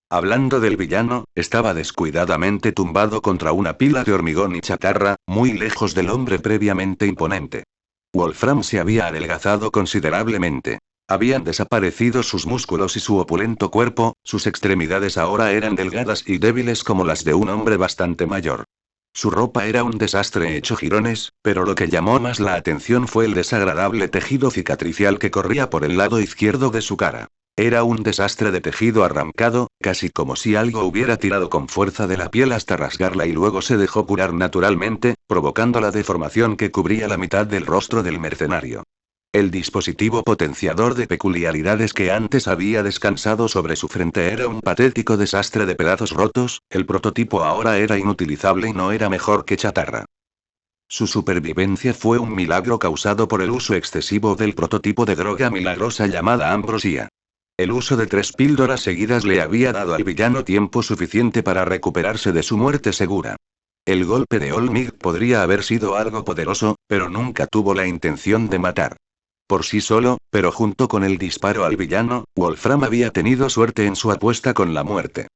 A: Hablando del villano, estaba descuidadamente tumbado contra una pila de hormigón y chatarra, muy lejos del hombre previamente imponente. Wolfram se había adelgazado considerablemente. Habían desaparecido sus músculos y su opulento cuerpo, sus extremidades ahora eran delgadas y débiles como las de un hombre bastante mayor. Su ropa era un desastre hecho jirones, pero lo que llamó más la atención fue el desagradable tejido cicatricial que corría por el lado izquierdo de su cara. Era un desastre de tejido arrancado, casi como si algo hubiera tirado con fuerza de la piel hasta rasgarla y luego se dejó curar naturalmente, provocando la deformación que cubría la mitad del rostro del mercenario. El dispositivo potenciador de peculiaridades que antes había descansado sobre su frente era un patético desastre de pedazos rotos, el prototipo ahora era inutilizable y no era mejor que chatarra. Su supervivencia fue un milagro causado por el uso excesivo del prototipo de droga milagrosa llamada ambrosía. El uso de 3 píldoras seguidas le había dado al villano tiempo suficiente para recuperarse de su muerte segura. El golpe de Olmig podría haber sido algo poderoso, pero nunca tuvo la intención de matar. Por sí solo, pero junto con el disparo al villano, Wolfram había tenido suerte en su apuesta con la muerte.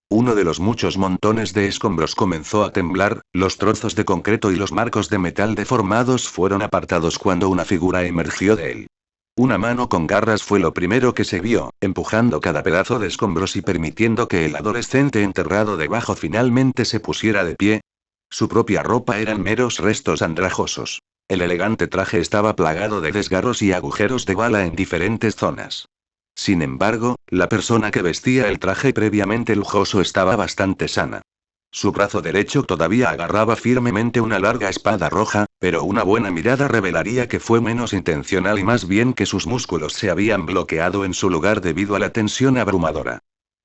A: Uno de los muchos montones de escombros comenzó a temblar, los trozos de concreto y los marcos de metal deformados fueron apartados cuando una figura emergió de él. Una mano con garras fue lo primero que se vio, empujando cada pedazo de escombros y permitiendo que el adolescente enterrado debajo finalmente se pusiera de pie. Su propia ropa eran meros restos andrajosos. El elegante traje estaba plagado de desgarros y agujeros de bala en diferentes zonas. Sin embargo, la persona que vestía el traje previamente lujoso estaba bastante sana. Su brazo derecho todavía agarraba firmemente una larga espada roja, pero una buena mirada revelaría que fue menos intencional y más bien que sus músculos se habían bloqueado en su lugar debido a la tensión abrumadora.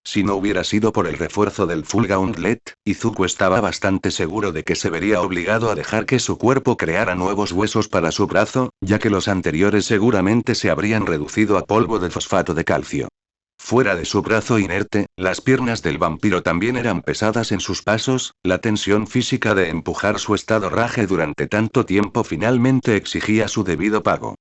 A: Si no hubiera sido por el refuerzo del Full Gauntlet, Izuku estaba bastante seguro de que se vería obligado a dejar que su cuerpo creara nuevos huesos para su brazo, ya que los anteriores seguramente se habrían reducido a polvo de fosfato de calcio. Fuera de su brazo inerte, las piernas del vampiro también eran pesadas en sus pasos, la tensión física de empujar su estado rage durante tanto tiempo finalmente exigía su debido pago.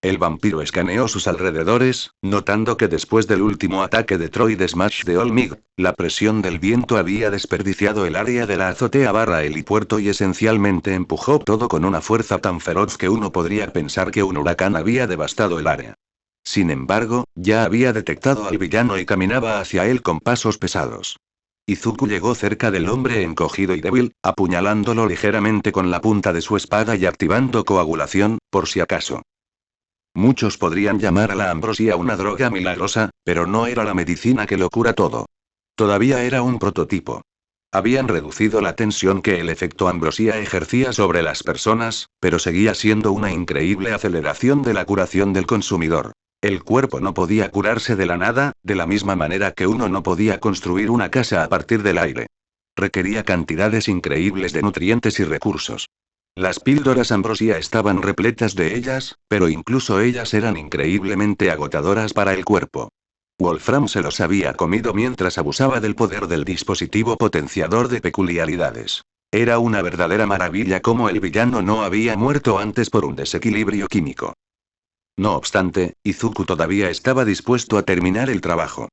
A: El vampiro escaneó sus alrededores, notando que después del último ataque de Troid Smash de Olmig, la presión del viento había desperdiciado el área de la azotea barra helipuerto y esencialmente empujó todo con una fuerza tan feroz que uno podría pensar que un huracán había devastado el área. Sin embargo, ya había detectado al villano y caminaba hacia él con pasos pesados. Izuku llegó cerca del hombre encogido y débil, apuñalándolo ligeramente con la punta de su espada y activando coagulación, por si acaso. Muchos podrían llamar a la ambrosía una droga milagrosa, pero no era la medicina que lo cura todo. Todavía era un prototipo. Habían reducido la tensión que el efecto ambrosía ejercía sobre las personas, pero seguía siendo una increíble aceleración de la curación del consumidor. El cuerpo no podía curarse de la nada, de la misma manera que uno no podía construir una casa a partir del aire. Requería cantidades increíbles de nutrientes y recursos. Las píldoras ambrosía estaban repletas de ellas, pero incluso ellas eran increíblemente agotadoras para el cuerpo. Wolfram se los había comido mientras abusaba del poder del dispositivo potenciador de peculiaridades. Era una verdadera maravilla cómo el villano no había muerto antes por un desequilibrio químico. No obstante, Izuku todavía estaba dispuesto a terminar el trabajo.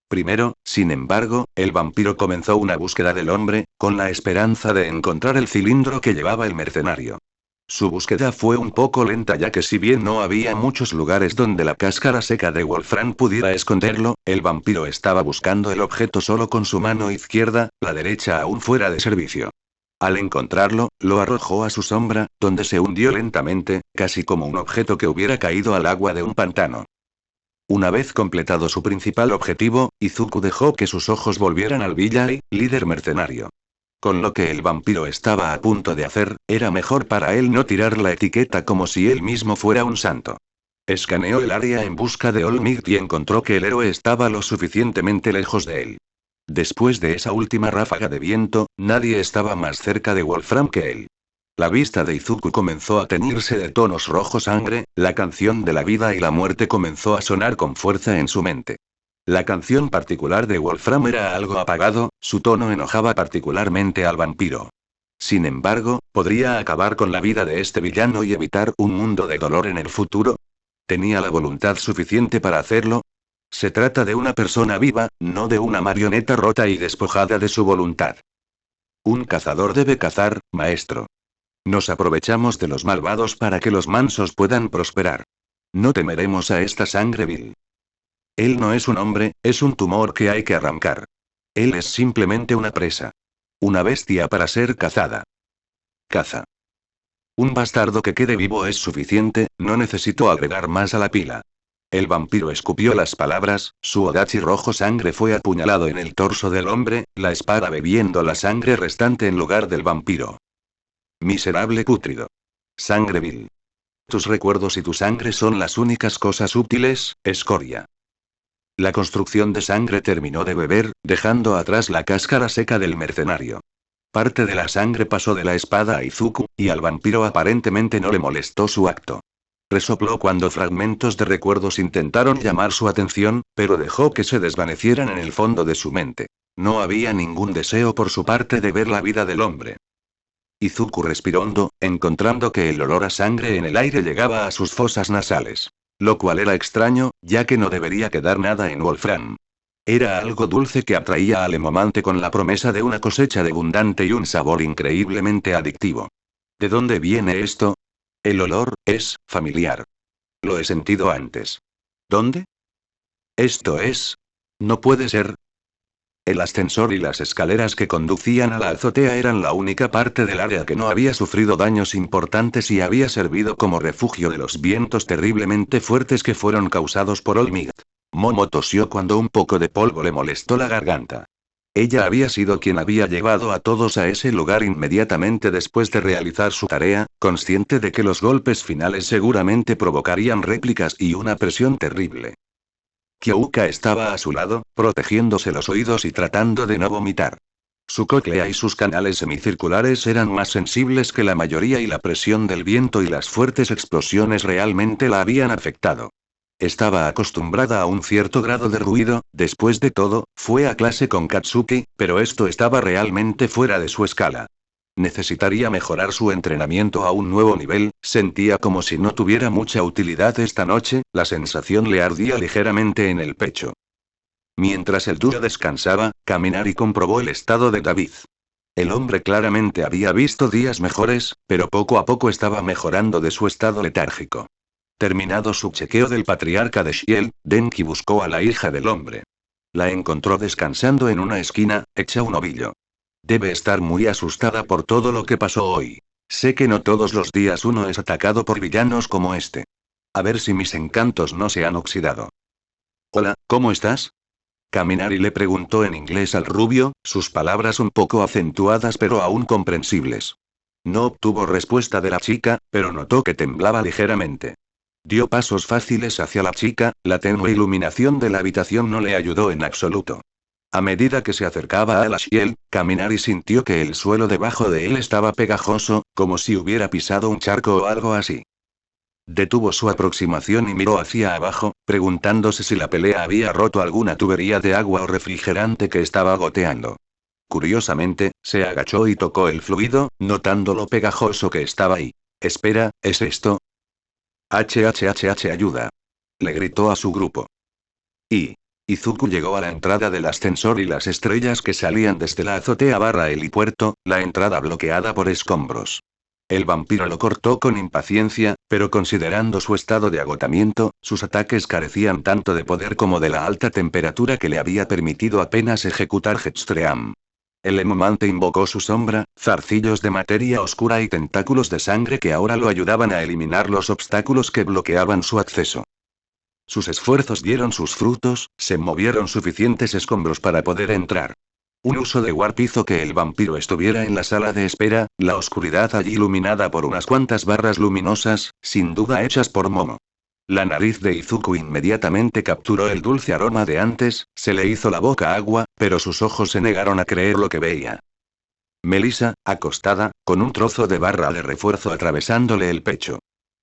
A: Primero, sin embargo, el vampiro comenzó una búsqueda del hombre, con la esperanza de encontrar el cilindro que llevaba el mercenario. Su búsqueda fue un poco lenta ya que si bien no había muchos lugares donde la cáscara seca de Wolfram pudiera esconderlo, el vampiro estaba buscando el objeto solo con su mano izquierda, la derecha aún fuera de servicio. Al encontrarlo, lo arrojó a su sombra, donde se hundió lentamente, casi como un objeto que hubiera caído al agua de un pantano. Una vez completado su principal objetivo, Izuku dejó que sus ojos volvieran al Villai, líder mercenario. Con lo que el vampiro estaba a punto de hacer, era mejor para él no tirar la etiqueta como si él mismo fuera un santo. Escaneó el área en busca de Olmig y encontró que el héroe estaba lo suficientemente lejos de él. Después de esa última ráfaga de viento, nadie estaba más cerca de Wolfram que él. La vista de Izuku comenzó a teñirse de tonos rojo sangre, la canción de la vida y la muerte comenzó a sonar con fuerza en su mente. La canción particular de Wolfram era algo apagado, su tono enojaba particularmente al vampiro. Sin embargo, ¿podría acabar con la vida de este villano y evitar un mundo de dolor en el futuro? ¿Tenía la voluntad suficiente para hacerlo? Se trata de una persona viva, no de una marioneta rota y despojada de su voluntad. Un cazador debe cazar, maestro. Nos aprovechamos de los malvados para que los mansos puedan prosperar. No temeremos a esta sangre vil. Él no es un hombre, es un tumor que hay que arrancar. Él es simplemente una presa. Una bestia para ser cazada. Caza. Un bastardo que quede vivo es suficiente, no necesito agregar más a la pila. El vampiro escupió las palabras, su odachi rojo sangre fue apuñalado en el torso del hombre, la espada bebiendo la sangre restante en lugar del vampiro. Miserable pútrido. Sangre vil. Tus recuerdos y tu sangre son las únicas cosas útiles, escoria. La construcción de sangre terminó de beber, dejando atrás la cáscara seca del mercenario. Parte de la sangre pasó de la espada a Izuku, y al vampiro aparentemente no le molestó su acto. Resopló cuando fragmentos de recuerdos intentaron llamar su atención, pero dejó que se desvanecieran en el fondo de su mente. No había ningún deseo por su parte de ver la vida del hombre. Izuku respiró hondo, encontrando que el olor a sangre en el aire llegaba a sus fosas nasales. Lo cual era extraño, ya que no debería quedar nada en Wolfram. Era algo dulce que atraía al hemomante con la promesa de una cosecha abundante y un sabor increíblemente adictivo. ¿De dónde viene esto? El olor es familiar. Lo he sentido antes. ¿Dónde? Esto es... No puede ser. El ascensor y las escaleras que conducían a la azotea eran la única parte del área que no había sufrido daños importantes y había servido como refugio de los vientos terriblemente fuertes que fueron causados por Olmigt. Momo tosió cuando un poco de polvo le molestó la garganta. Ella había sido quien había llevado a todos a ese lugar inmediatamente después de realizar su tarea, consciente de que los golpes finales seguramente provocarían réplicas y una presión terrible. Kyouka estaba a su lado, protegiéndose los oídos y tratando de no vomitar. Su cóclea y sus canales semicirculares eran más sensibles que la mayoría y la presión del viento y las fuertes explosiones realmente la habían afectado. Estaba acostumbrada a un cierto grado de ruido, después de todo, fue a clase con Katsuki, pero esto estaba realmente fuera de su escala. Necesitaría mejorar su entrenamiento a un nuevo nivel, sentía como si no tuviera mucha utilidad esta noche, la sensación le ardía ligeramente en el pecho. Mientras el dúo descansaba, Kaminari comprobó el estado de David. El hombre claramente había visto días mejores, pero poco a poco estaba mejorando de su estado letárgico. Terminado su chequeo del patriarca de Shield, Denki buscó a la hija del hombre. La encontró descansando en una esquina, hecha un ovillo. Debe estar muy asustada por todo lo que pasó hoy. Sé que no todos los días uno es atacado por villanos como este. A ver si mis encantos no se han oxidado. Hola, ¿cómo estás? Kaminari le preguntó en inglés al rubio, sus palabras un poco acentuadas pero aún comprensibles. No obtuvo respuesta de la chica, pero notó que temblaba ligeramente. Dio pasos fáciles hacia la chica, la tenue iluminación de la habitación no le ayudó en absoluto. A medida que se acercaba a la Shield, Kaminari sintió que el suelo debajo de él estaba pegajoso, como si hubiera pisado un charco o algo así. Detuvo su aproximación y miró hacia abajo, preguntándose si la pelea había roto alguna tubería de agua o refrigerante que estaba goteando. Curiosamente, se agachó y tocó el fluido, notando lo pegajoso que estaba ahí. Espera, ¿es esto? Ayuda. Le gritó a su grupo. Izuku llegó a la entrada del ascensor y las estrellas que salían desde la azotea / helipuerto, la entrada bloqueada por escombros. El vampiro lo cortó con impaciencia, pero considerando su estado de agotamiento, sus ataques carecían tanto de poder como de la alta temperatura que le había permitido apenas ejecutar Jetstream. El hemomante invocó su sombra, zarcillos de materia oscura y tentáculos de sangre que ahora lo ayudaban a eliminar los obstáculos que bloqueaban su acceso. Sus esfuerzos dieron sus frutos, se movieron suficientes escombros para poder entrar. Un uso de Warp hizo que el vampiro estuviera en la sala de espera, la oscuridad allí iluminada por unas cuantas barras luminosas, sin duda hechas por Momo. La nariz de Izuku inmediatamente capturó el dulce aroma de antes, se le hizo la boca agua, pero sus ojos se negaron a creer lo que veía. Melissa, acostada, con un trozo de barra de refuerzo atravesándole el pecho.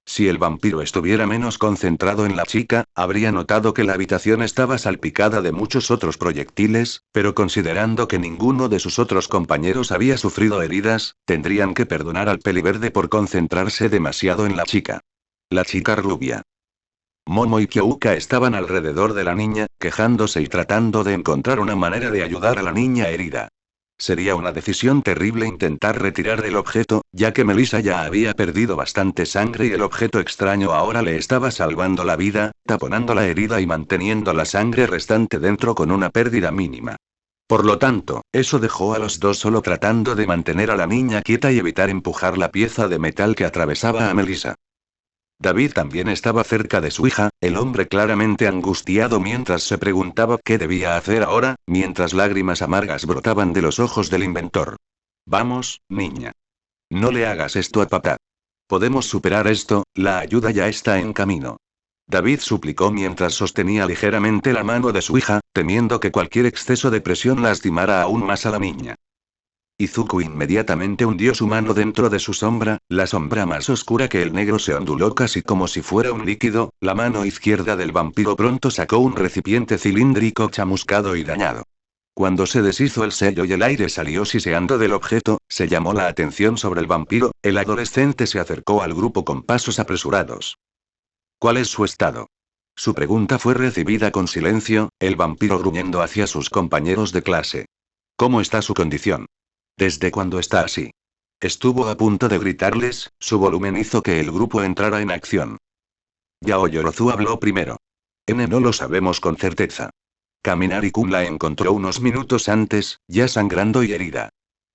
A: Si el vampiro estuviera menos concentrado en la chica, habría notado que la habitación estaba salpicada de muchos otros proyectiles, pero considerando que ninguno de sus otros compañeros había sufrido heridas, tendrían que perdonar al peliverde por concentrarse demasiado en la chica. La chica rubia. Momo y Kyouka estaban alrededor de la niña, quejándose y tratando de encontrar una manera de ayudar a la niña herida. Sería una decisión terrible intentar retirar el objeto, ya que Melissa ya había perdido bastante sangre y el objeto extraño ahora le estaba salvando la vida, taponando la herida y manteniendo la sangre restante dentro con una pérdida mínima. Por lo tanto, eso dejó a los dos solo tratando de mantener a la niña quieta y evitar empujar la pieza de metal que atravesaba a Melissa. David también estaba cerca de su hija, el hombre claramente angustiado mientras se preguntaba qué debía hacer ahora, mientras lágrimas amargas brotaban de los ojos del inventor. Vamos, niña. No le hagas esto a papá. Podemos superar esto, la ayuda ya está en camino. David suplicó mientras sostenía ligeramente la mano de su hija, temiendo que cualquier exceso de presión lastimara aún más a la niña. Izuku inmediatamente hundió su mano dentro de su sombra, la sombra más oscura que el negro se onduló casi como si fuera un líquido, la mano izquierda del vampiro pronto sacó un recipiente cilíndrico chamuscado y dañado. Cuando se deshizo el sello y el aire salió siseando del objeto, se llamó la atención sobre el vampiro, el adolescente se acercó al grupo con pasos apresurados. ¿Cuál es su estado? Su pregunta fue recibida con silencio, el vampiro gruñendo hacia sus compañeros de clase. ¿Cómo está su condición? ¿Desde cuándo está así? Estuvo a punto de gritarles, su volumen hizo que el grupo entrara en acción. Yao Yorozu habló primero. No lo sabemos con certeza. Kaminari-kun la encontró unos minutos antes, ya sangrando y herida.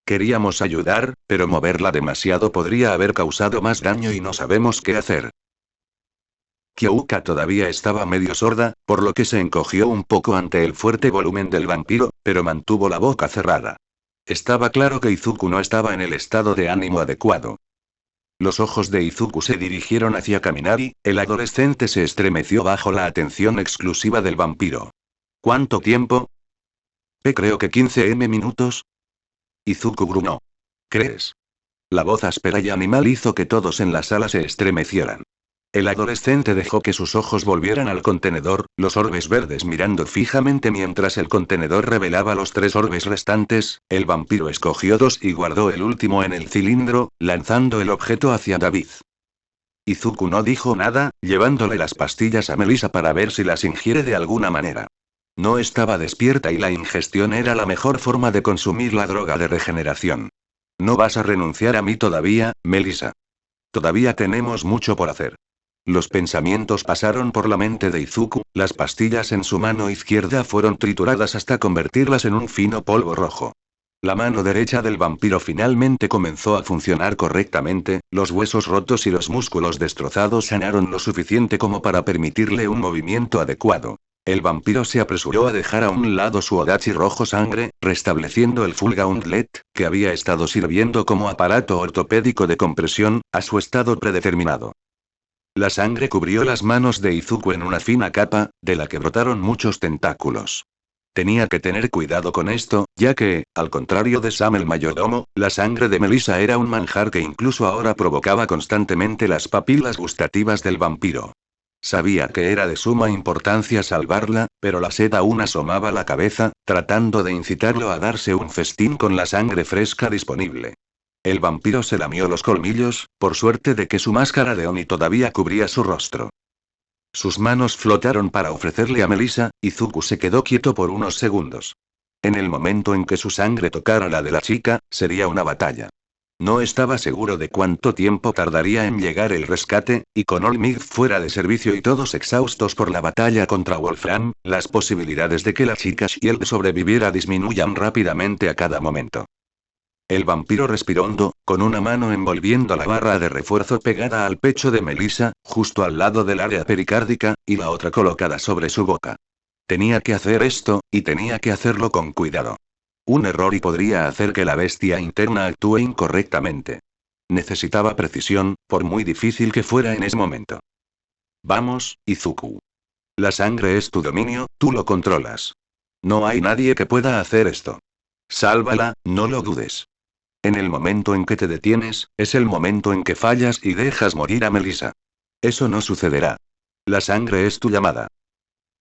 A: Queríamos ayudar, pero moverla demasiado podría haber causado más daño y no sabemos qué hacer. Kyouka todavía estaba medio sorda, por lo que se encogió un poco ante el fuerte volumen del vampiro, pero mantuvo la boca cerrada. Estaba claro que Izuku no estaba en el estado de ánimo adecuado. Los ojos de Izuku se dirigieron hacia Kaminari, el adolescente se estremeció bajo la atención exclusiva del vampiro. ¿Cuánto tiempo? Creo que 15 minutos. Izuku gruñó. ¿Crees? La voz áspera y animal hizo que todos en la sala se estremecieran. El adolescente dejó que sus ojos volvieran al contenedor, los orbes verdes mirando fijamente mientras el contenedor revelaba los 3 orbes restantes, el vampiro escogió 2 y guardó el último en el cilindro, lanzando el objeto hacia David. Izuku no dijo nada, llevándole las pastillas a Melissa para ver si las ingiere de alguna manera. No estaba despierta y la ingestión era la mejor forma de consumir la droga de regeneración. No vas a renunciar a mí todavía, Melissa. Todavía tenemos mucho por hacer. Los pensamientos pasaron por la mente de Izuku, las pastillas en su mano izquierda fueron trituradas hasta convertirlas en un fino polvo rojo. La mano derecha del vampiro finalmente comenzó a funcionar correctamente, los huesos rotos y los músculos destrozados sanaron lo suficiente como para permitirle un movimiento adecuado. El vampiro se apresuró a dejar a un lado su Odachi rojo sangre, restableciendo el Full Gauntlet, que había estado sirviendo como aparato ortopédico de compresión, a su estado predeterminado. La sangre cubrió las manos de Izuku en una fina capa, de la que brotaron muchos tentáculos. Tenía que tener cuidado con esto, ya que, al contrario de Sam el mayordomo, la sangre de Melissa era un manjar que incluso ahora provocaba constantemente las papilas gustativas del vampiro. Sabía que era de suma importancia salvarla, pero la sed aún asomaba la cabeza, tratando de incitarlo a darse un festín con la sangre fresca disponible. El vampiro se lamió los colmillos, por suerte de que su máscara de Oni todavía cubría su rostro. Sus manos flotaron para ofrecerle a Melissa, y Izuku se quedó quieto por unos segundos. En el momento en que su sangre tocara la de la chica, sería una batalla. No estaba seguro de cuánto tiempo tardaría en llegar el rescate, y con Olmig fuera de servicio y todos exhaustos por la batalla contra Wolfram, las posibilidades de que la chica Shield sobreviviera disminuyan rápidamente a cada momento. El vampiro respiró hondo, con una mano envolviendo la barra de refuerzo pegada al pecho de Melissa, justo al lado del área pericárdica, y la otra colocada sobre su boca. Tenía que hacer esto, y tenía que hacerlo con cuidado. Un error y podría hacer que la bestia interna actúe incorrectamente. Necesitaba precisión, por muy difícil que fuera en ese momento. Vamos, Izuku. La sangre es tu dominio, tú lo controlas. No hay nadie que pueda hacer esto. Sálvala, no lo dudes. En el momento en que te detienes, es el momento en que fallas y dejas morir a Melissa. Eso no sucederá. La sangre es tu llamada.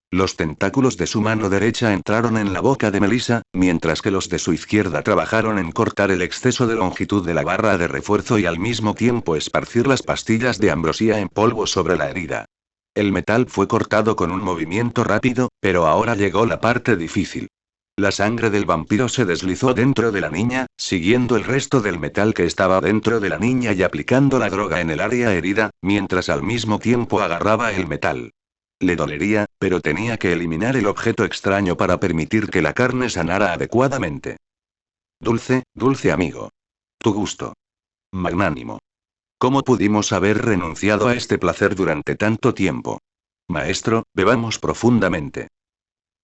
A: Los tentáculos de su mano derecha entraron en la boca de Melissa, mientras que los de su izquierda trabajaron en cortar el exceso de longitud de la barra de refuerzo y al mismo tiempo esparcir las pastillas de ambrosía en polvo sobre la herida. El metal fue cortado con un movimiento rápido, pero ahora llegó la parte difícil. La sangre del vampiro se deslizó dentro de la niña, siguiendo el resto del metal que estaba dentro de la niña y aplicando la droga en el área herida, mientras al mismo tiempo agarraba el metal. Le dolería, pero tenía que eliminar el objeto extraño para permitir que la carne sanara adecuadamente. Dulce, dulce amigo. Tu gusto. Magnánimo. ¿Cómo pudimos haber renunciado a este placer durante tanto tiempo? Maestro, bebamos profundamente.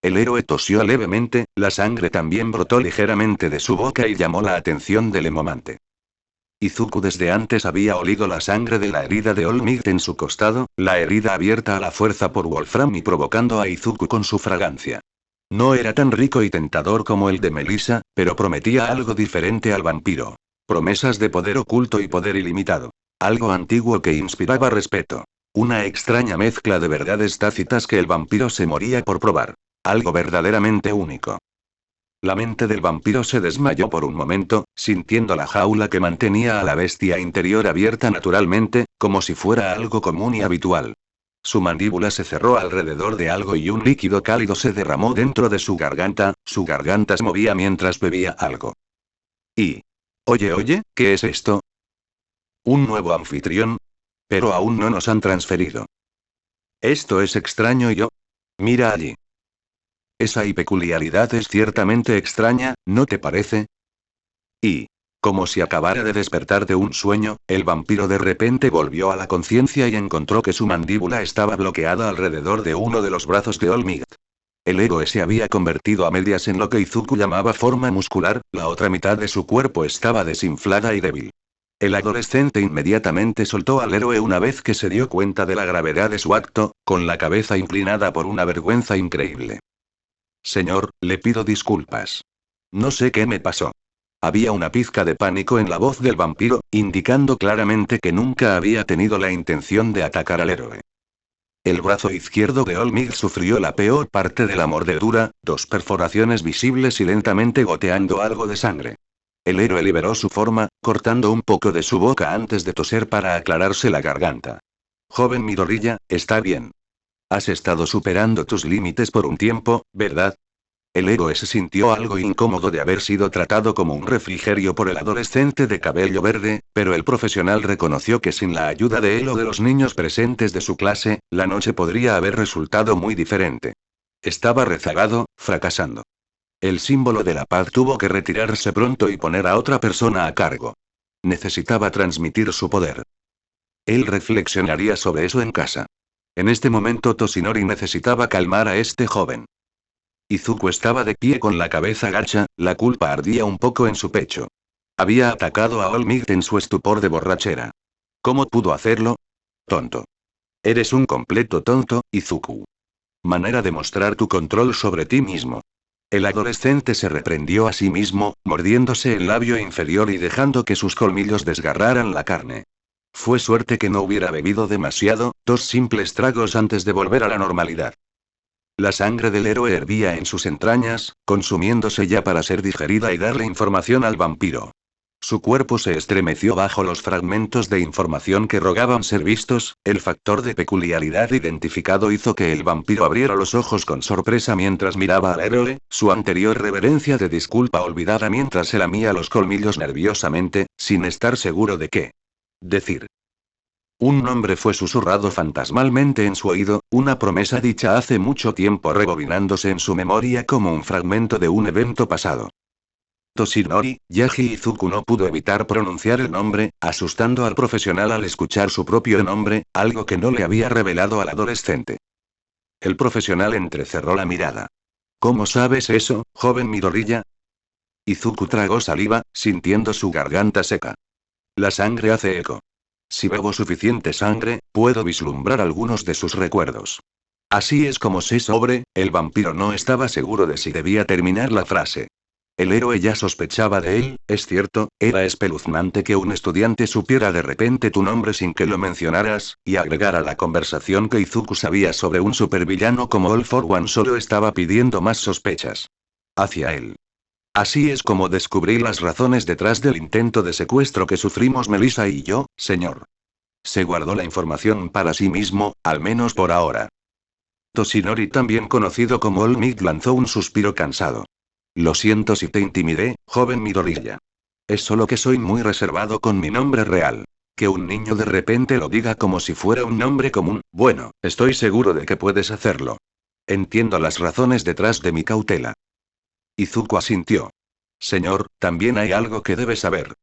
A: El héroe tosió levemente, la sangre también brotó ligeramente de su boca y llamó la atención del hemomante. Izuku desde antes había olido la sangre de la herida de All Might en su costado, la herida abierta a la fuerza por Wolfram y provocando a Izuku con su fragancia. No era tan rico y tentador como el de Melissa, pero prometía algo diferente al vampiro. Promesas de poder oculto y poder ilimitado. Algo antiguo que inspiraba respeto. Una extraña mezcla de verdades tácitas que el vampiro se moría por probar. Algo verdaderamente único. La mente del vampiro se desmayó por un momento, sintiendo la jaula que mantenía a la bestia interior abierta naturalmente, como si fuera algo común y habitual. Su mandíbula se cerró alrededor de algo y un líquido cálido se derramó dentro de su garganta se movía mientras bebía algo. Y... Oye, ¿qué es esto? ¿Un nuevo anfitrión? Pero aún no nos han transferido. Esto es extraño y yo... Mira allí. Esa peculiaridad es ciertamente extraña, ¿no te parece? Y, como si acabara de despertar de un sueño, el vampiro de repente volvió a la conciencia y encontró que su mandíbula estaba bloqueada alrededor de uno de los brazos de All Might. El héroe se había convertido a medias en lo que Izuku llamaba forma muscular, la otra mitad de su cuerpo estaba desinflada y débil. El adolescente inmediatamente soltó al héroe una vez que se dio cuenta de la gravedad de su acto, con la cabeza inclinada por una vergüenza increíble. Señor, le pido disculpas. No sé qué me pasó. Había una pizca de pánico en la voz del vampiro, indicando claramente que nunca había tenido la intención de atacar al héroe. El brazo izquierdo de All Might sufrió la peor parte de la mordedura, 2 perforaciones visibles y lentamente goteando algo de sangre. El héroe liberó su forma, cortando un poco de su boca antes de toser para aclararse la garganta. Joven Midoriya, está bien. Has estado superando tus límites por un tiempo, ¿verdad? El héroe se sintió algo incómodo de haber sido tratado como un refrigerio por el adolescente de cabello verde, pero el profesional reconoció que sin la ayuda de él o de los niños presentes de su clase, la noche podría haber resultado muy diferente. Estaba rezagado, fracasando. El símbolo de la paz tuvo que retirarse pronto y poner a otra persona a cargo. Necesitaba transmitir su poder. Él reflexionaría sobre eso en casa. En este momento Toshinori necesitaba calmar a este joven. Izuku estaba de pie con la cabeza gacha, la culpa ardía un poco en su pecho. Había atacado a All Might en su estupor de borrachera. ¿Cómo pudo hacerlo? Tonto. Eres un completo tonto, Izuku. Manera de mostrar tu control sobre ti mismo. El adolescente se reprendió a sí mismo, mordiéndose el labio inferior y dejando que sus colmillos desgarraran la carne. Fue suerte que no hubiera bebido demasiado, 2 simples tragos antes de volver a la normalidad. La sangre del héroe hervía en sus entrañas, consumiéndose ya para ser digerida y darle información al vampiro. Su cuerpo se estremeció bajo los fragmentos de información que rogaban ser vistos, el factor de peculiaridad identificado hizo que el vampiro abriera los ojos con sorpresa mientras miraba al héroe, su anterior reverencia de disculpa olvidada mientras se lamía los colmillos nerviosamente, sin estar seguro de qué decir. Un nombre fue susurrado fantasmalmente en su oído, una promesa dicha hace mucho tiempo rebobinándose en su memoria como un fragmento de un evento pasado. Toshinori, Yaji Izuku no pudo evitar pronunciar el nombre, asustando al profesional al escuchar su propio nombre, algo que no le había revelado al adolescente. El profesional entrecerró la mirada. ¿Cómo sabes eso, joven Midoriya? Izuku tragó saliva, sintiendo su garganta seca. La sangre hace eco. Si bebo suficiente sangre, puedo vislumbrar algunos de sus recuerdos. Así es como sé sobre, el vampiro no estaba seguro de si debía terminar la frase. El héroe ya sospechaba de él, es cierto, era espeluznante que un estudiante supiera de repente tu nombre sin que lo mencionaras, y agregar a la conversación que Izuku sabía sobre un supervillano como All for One solo estaba pidiendo más sospechas. Hacia él. Así es como descubrí las razones detrás del intento de secuestro que sufrimos Melissa y yo, señor. Se guardó la información para sí mismo, al menos por ahora. Toshinori, también conocido como All Might, lanzó un suspiro cansado. Lo siento si te intimidé, joven Midoriya. Es solo que soy muy reservado con mi nombre real. Que un niño de repente lo diga como si fuera un nombre común, bueno, estoy seguro de que puedes hacerlo. Entiendo las razones detrás de mi cautela. Izuku asintió. Señor, también hay algo que debe saber.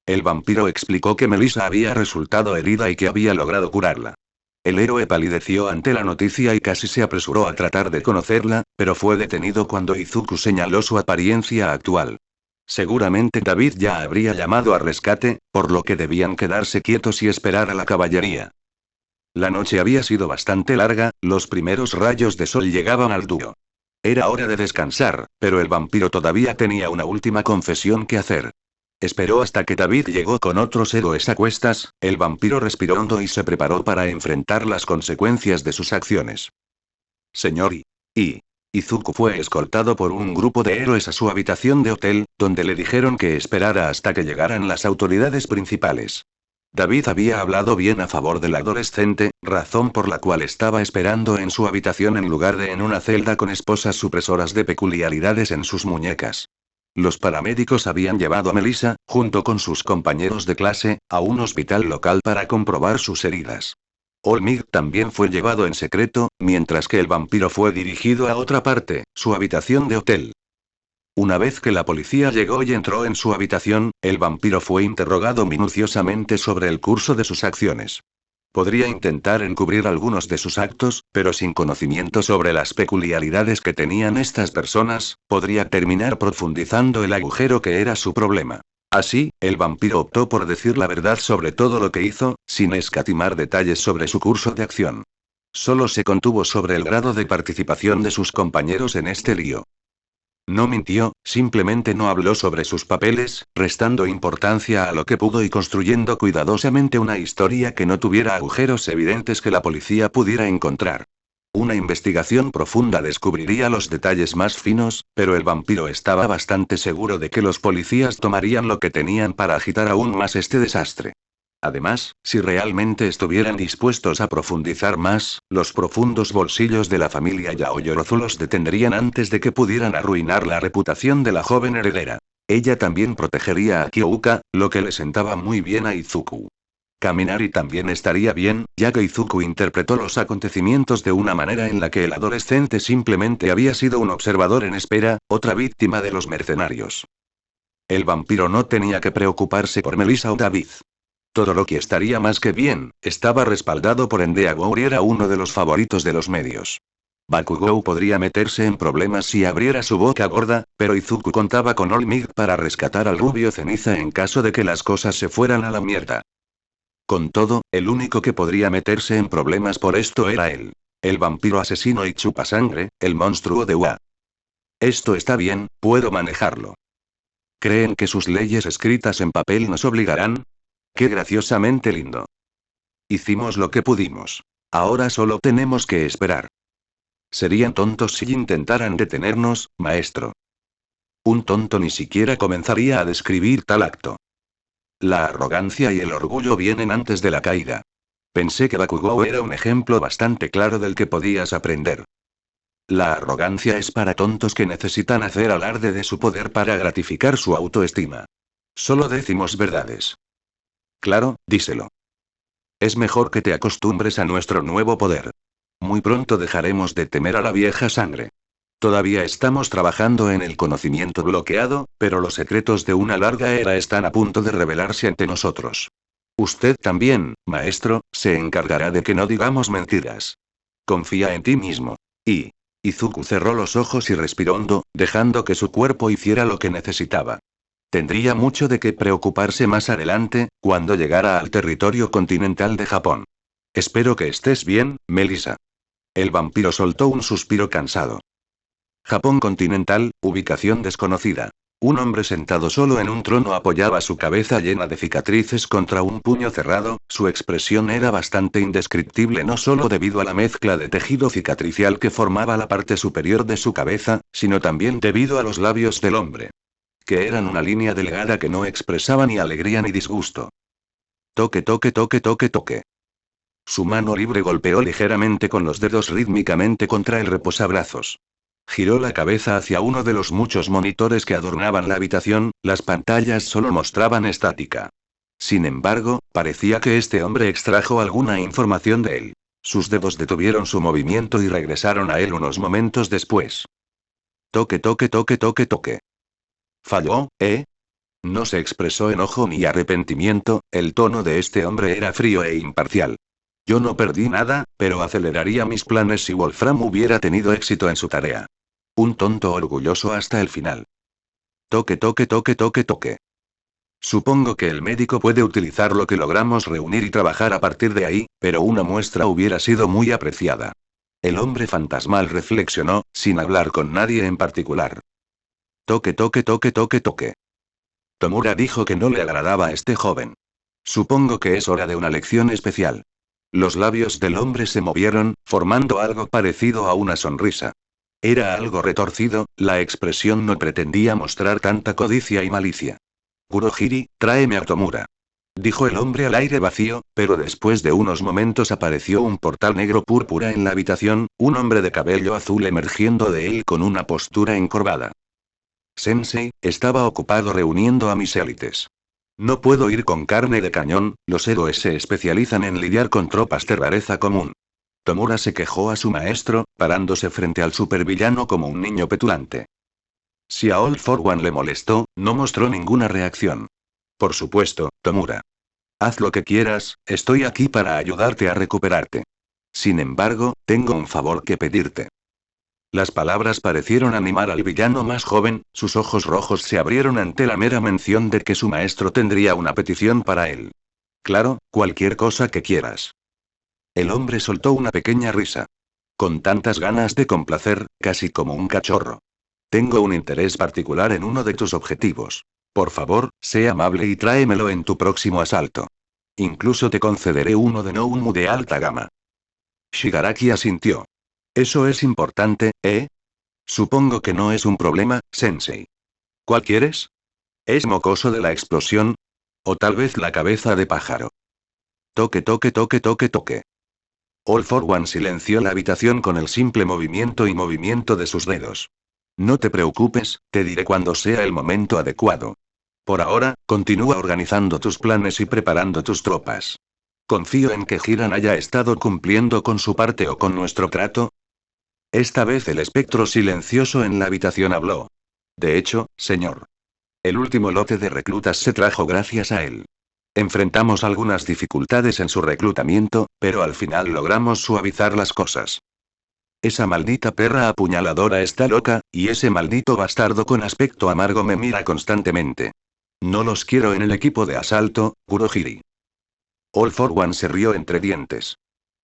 A: El vampiro explicó que Melissa había resultado herida y que había logrado curarla. El héroe palideció ante la noticia y casi se apresuró a tratar de conocerla, pero fue detenido cuando Izuku señaló su apariencia actual. Seguramente David ya habría llamado a rescate, por lo que debían quedarse quietos y esperar a la caballería. La noche había sido bastante larga, los primeros rayos de sol llegaban al dúo. Era hora de descansar, pero el vampiro todavía tenía una última confesión que hacer. Esperó hasta que David llegó con otros héroes a cuestas, el vampiro respiró hondo y se preparó para enfrentar las consecuencias de sus acciones. Señor Izuku fue escoltado por un grupo de héroes a su habitación de hotel, donde le dijeron que esperara hasta que llegaran las autoridades principales. David había hablado bien a favor del adolescente, razón por la cual estaba esperando en su habitación en lugar de en una celda con esposas supresoras de peculiaridades en sus muñecas. Los paramédicos habían llevado a Melissa, junto con sus compañeros de clase, a un hospital local para comprobar sus heridas. Olmig también fue llevado en secreto, mientras que el vampiro fue dirigido a otra parte, su habitación de hotel. Una vez que la policía llegó y entró en su habitación, el vampiro fue interrogado minuciosamente sobre el curso de sus acciones. Podría intentar encubrir algunos de sus actos, pero sin conocimiento sobre las peculiaridades que tenían estas personas, podría terminar profundizando el agujero que era su problema. Así, el vampiro optó por decir la verdad sobre todo lo que hizo, sin escatimar detalles sobre su curso de acción. Solo se contuvo sobre el grado de participación de sus compañeros en este lío. No mintió, simplemente no habló sobre sus papeles, restando importancia a lo que pudo y construyendo cuidadosamente una historia que no tuviera agujeros evidentes que la policía pudiera encontrar. Una investigación profunda descubriría los detalles más finos, pero el vampiro estaba bastante seguro de que los policías tomarían lo que tenían para agitar aún más este desastre. Además, si realmente estuvieran dispuestos a profundizar más, los profundos bolsillos de la familia Yaoyorozu los detendrían antes de que pudieran arruinar la reputación de la joven heredera. Ella también protegería a Kyouka, lo que le sentaba muy bien a Izuku. Kaminari también estaría bien, ya que Izuku interpretó los acontecimientos de una manera en la que el adolescente simplemente había sido un observador en espera, otra víctima de los mercenarios. El vampiro no tenía que preocuparse por Melissa o David. Todoroki estaría más que bien, estaba respaldado por Endeavor y era uno de los favoritos de los medios. Bakugou podría meterse en problemas si abriera su boca gorda, pero Izuku contaba con All Might para rescatar al rubio ceniza en caso de que las cosas se fueran a la mierda. Con todo, el único que podría meterse en problemas por esto era él. El vampiro asesino y chupasangre, el monstruo de Ua. Esto está bien, puedo manejarlo. ¿Creen que sus leyes escritas en papel nos obligarán? ¡Qué graciosamente lindo! Hicimos lo que pudimos. Ahora solo tenemos que esperar. Serían tontos si intentaran detenernos, maestro. Un tonto ni siquiera comenzaría a describir tal acto. La arrogancia y el orgullo vienen antes de la caída. Pensé que Bakugou era un ejemplo bastante claro del que podías aprender. La arrogancia es para tontos que necesitan hacer alarde de su poder para gratificar su autoestima. Solo decimos verdades. Claro, díselo. Es mejor que te acostumbres a nuestro nuevo poder. Muy pronto dejaremos de temer a la vieja sangre. Todavía estamos trabajando en el conocimiento bloqueado, pero los secretos de una larga era están a punto de revelarse ante nosotros. Usted también, maestro, se encargará de que no digamos mentiras. Confía en ti mismo. Izuku cerró los ojos y respiró hondo, dejando que su cuerpo hiciera lo que necesitaba. Tendría mucho de qué preocuparse más adelante, cuando llegara al territorio continental de Japón. Espero que estés bien, Melissa. El vampiro soltó un suspiro cansado. Japón continental, ubicación desconocida. Un hombre sentado solo en un trono apoyaba su cabeza llena de cicatrices contra un puño cerrado, su expresión era bastante indescriptible no solo debido a la mezcla de tejido cicatricial que formaba la parte superior de su cabeza, sino también debido a los labios del hombre. Que eran una línea delgada que no expresaba ni alegría ni disgusto. Toque, toque, toque, toque, toque. Su mano libre golpeó ligeramente con los dedos rítmicamente contra el reposabrazos. Giró la cabeza hacia uno de los muchos monitores que adornaban la habitación, las pantallas solo mostraban estática. Sin embargo, parecía que este hombre extrajo alguna información de él. Sus dedos detuvieron su movimiento y regresaron a él unos momentos después. Toque, toque, toque, toque, toque. ¿Falló, eh? No se expresó enojo ni arrepentimiento, el tono de este hombre era frío e imparcial. Yo no perdí nada, pero aceleraría mis planes si Wolfram hubiera tenido éxito en su tarea. Un tonto orgulloso hasta el final. Toque, toque, toque, toque, toque. Supongo que el médico puede utilizar lo que logramos reunir y trabajar a partir de ahí, pero una muestra hubiera sido muy apreciada. El hombre fantasmal reflexionó, sin hablar con nadie en particular. Toque, toque, toque, toque, toque. Tomura dijo que no le agradaba a este joven. Supongo que es hora de una lección especial. Los labios del hombre se movieron, formando algo parecido a una sonrisa. Era algo retorcido, la expresión no pretendía mostrar tanta codicia y malicia. Kurohiri, tráeme a Tomura. Dijo el hombre al aire vacío, pero después de unos momentos apareció un portal negro púrpura en la habitación, un hombre de cabello azul emergiendo de él con una postura encorvada. Sensei, estaba ocupado reuniendo a mis élites. No puedo ir con carne de cañón, los héroes se especializan en lidiar con tropas de rareza común. Tomura se quejó a su maestro, parándose frente al supervillano como un niño petulante. Si a All for One le molestó, no mostró ninguna reacción. Por supuesto, Tomura. Haz lo que quieras, estoy aquí para ayudarte a recuperarte. Sin embargo, tengo un favor que pedirte. Las palabras parecieron animar al villano más joven, sus ojos rojos se abrieron ante la mera mención de que su maestro tendría una petición para él. Claro, cualquier cosa que quieras. El hombre soltó una pequeña risa. Con tantas ganas de complacer, casi como un cachorro. Tengo un interés particular en uno de tus objetivos. Por favor, sé amable y tráemelo en tu próximo asalto. Incluso te concederé uno de Noumu de alta gama. Shigaraki asintió. Eso es importante, ¿eh? Supongo que no es un problema, Sensei. ¿Cuál quieres? ¿Es mocoso de la explosión? ¿O tal vez la cabeza de pájaro? Toque, toque, toque, toque, toque. All for One silenció la habitación con el simple movimiento y movimiento de sus dedos. No te preocupes, te diré cuando sea el momento adecuado. Por ahora, continúa organizando tus planes y preparando tus tropas. Confío en que Hiran haya estado cumpliendo con su parte o con nuestro trato. Esta vez el espectro silencioso en la habitación habló. De hecho, señor. El último lote de reclutas se trajo gracias a él. Enfrentamos algunas dificultades en su reclutamiento, pero al final logramos suavizar las cosas. Esa maldita perra apuñaladora está loca, y ese maldito bastardo con aspecto amargo me mira constantemente. No los quiero en el equipo de asalto, Kurohiri. All for One se rió entre dientes.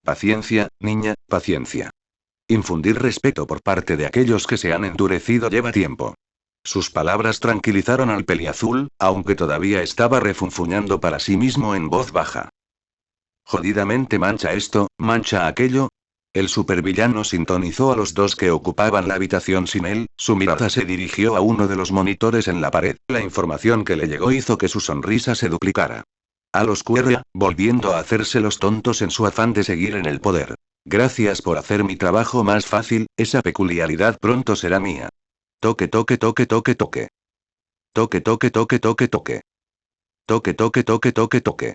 A: Paciencia, niña, paciencia. Infundir respeto por parte de aquellos que se han endurecido lleva tiempo. Sus palabras tranquilizaron al peliazul, aunque todavía estaba refunfuñando para sí mismo en voz baja. Jodidamente mancha esto, mancha aquello. El supervillano sintonizó a los dos que ocupaban la habitación sin él, su mirada se dirigió a uno de los monitores en la pared. La información que le llegó hizo que su sonrisa se duplicara. A los Querria, volviendo a hacerse los tontos en su afán de seguir en el poder. Gracias por hacer mi trabajo más fácil, esa peculiaridad pronto será mía. Toque, toque, toque, toque, toque. Toque, toque, toque, toque, toque. Toque, toque, toque, toque, toque.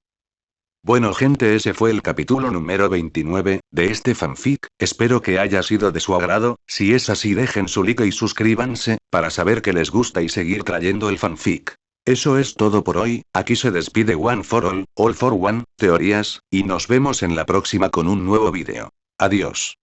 A: Bueno gente, ese fue el capítulo número 29, de este fanfic, espero que haya sido de su agrado, si es así dejen su like y suscríbanse, para saber que les gusta y seguir trayendo el fanfic. Eso es todo por hoy, aquí se despide One for All for One, teorías, y nos vemos en la próxima con un nuevo vídeo. Adiós.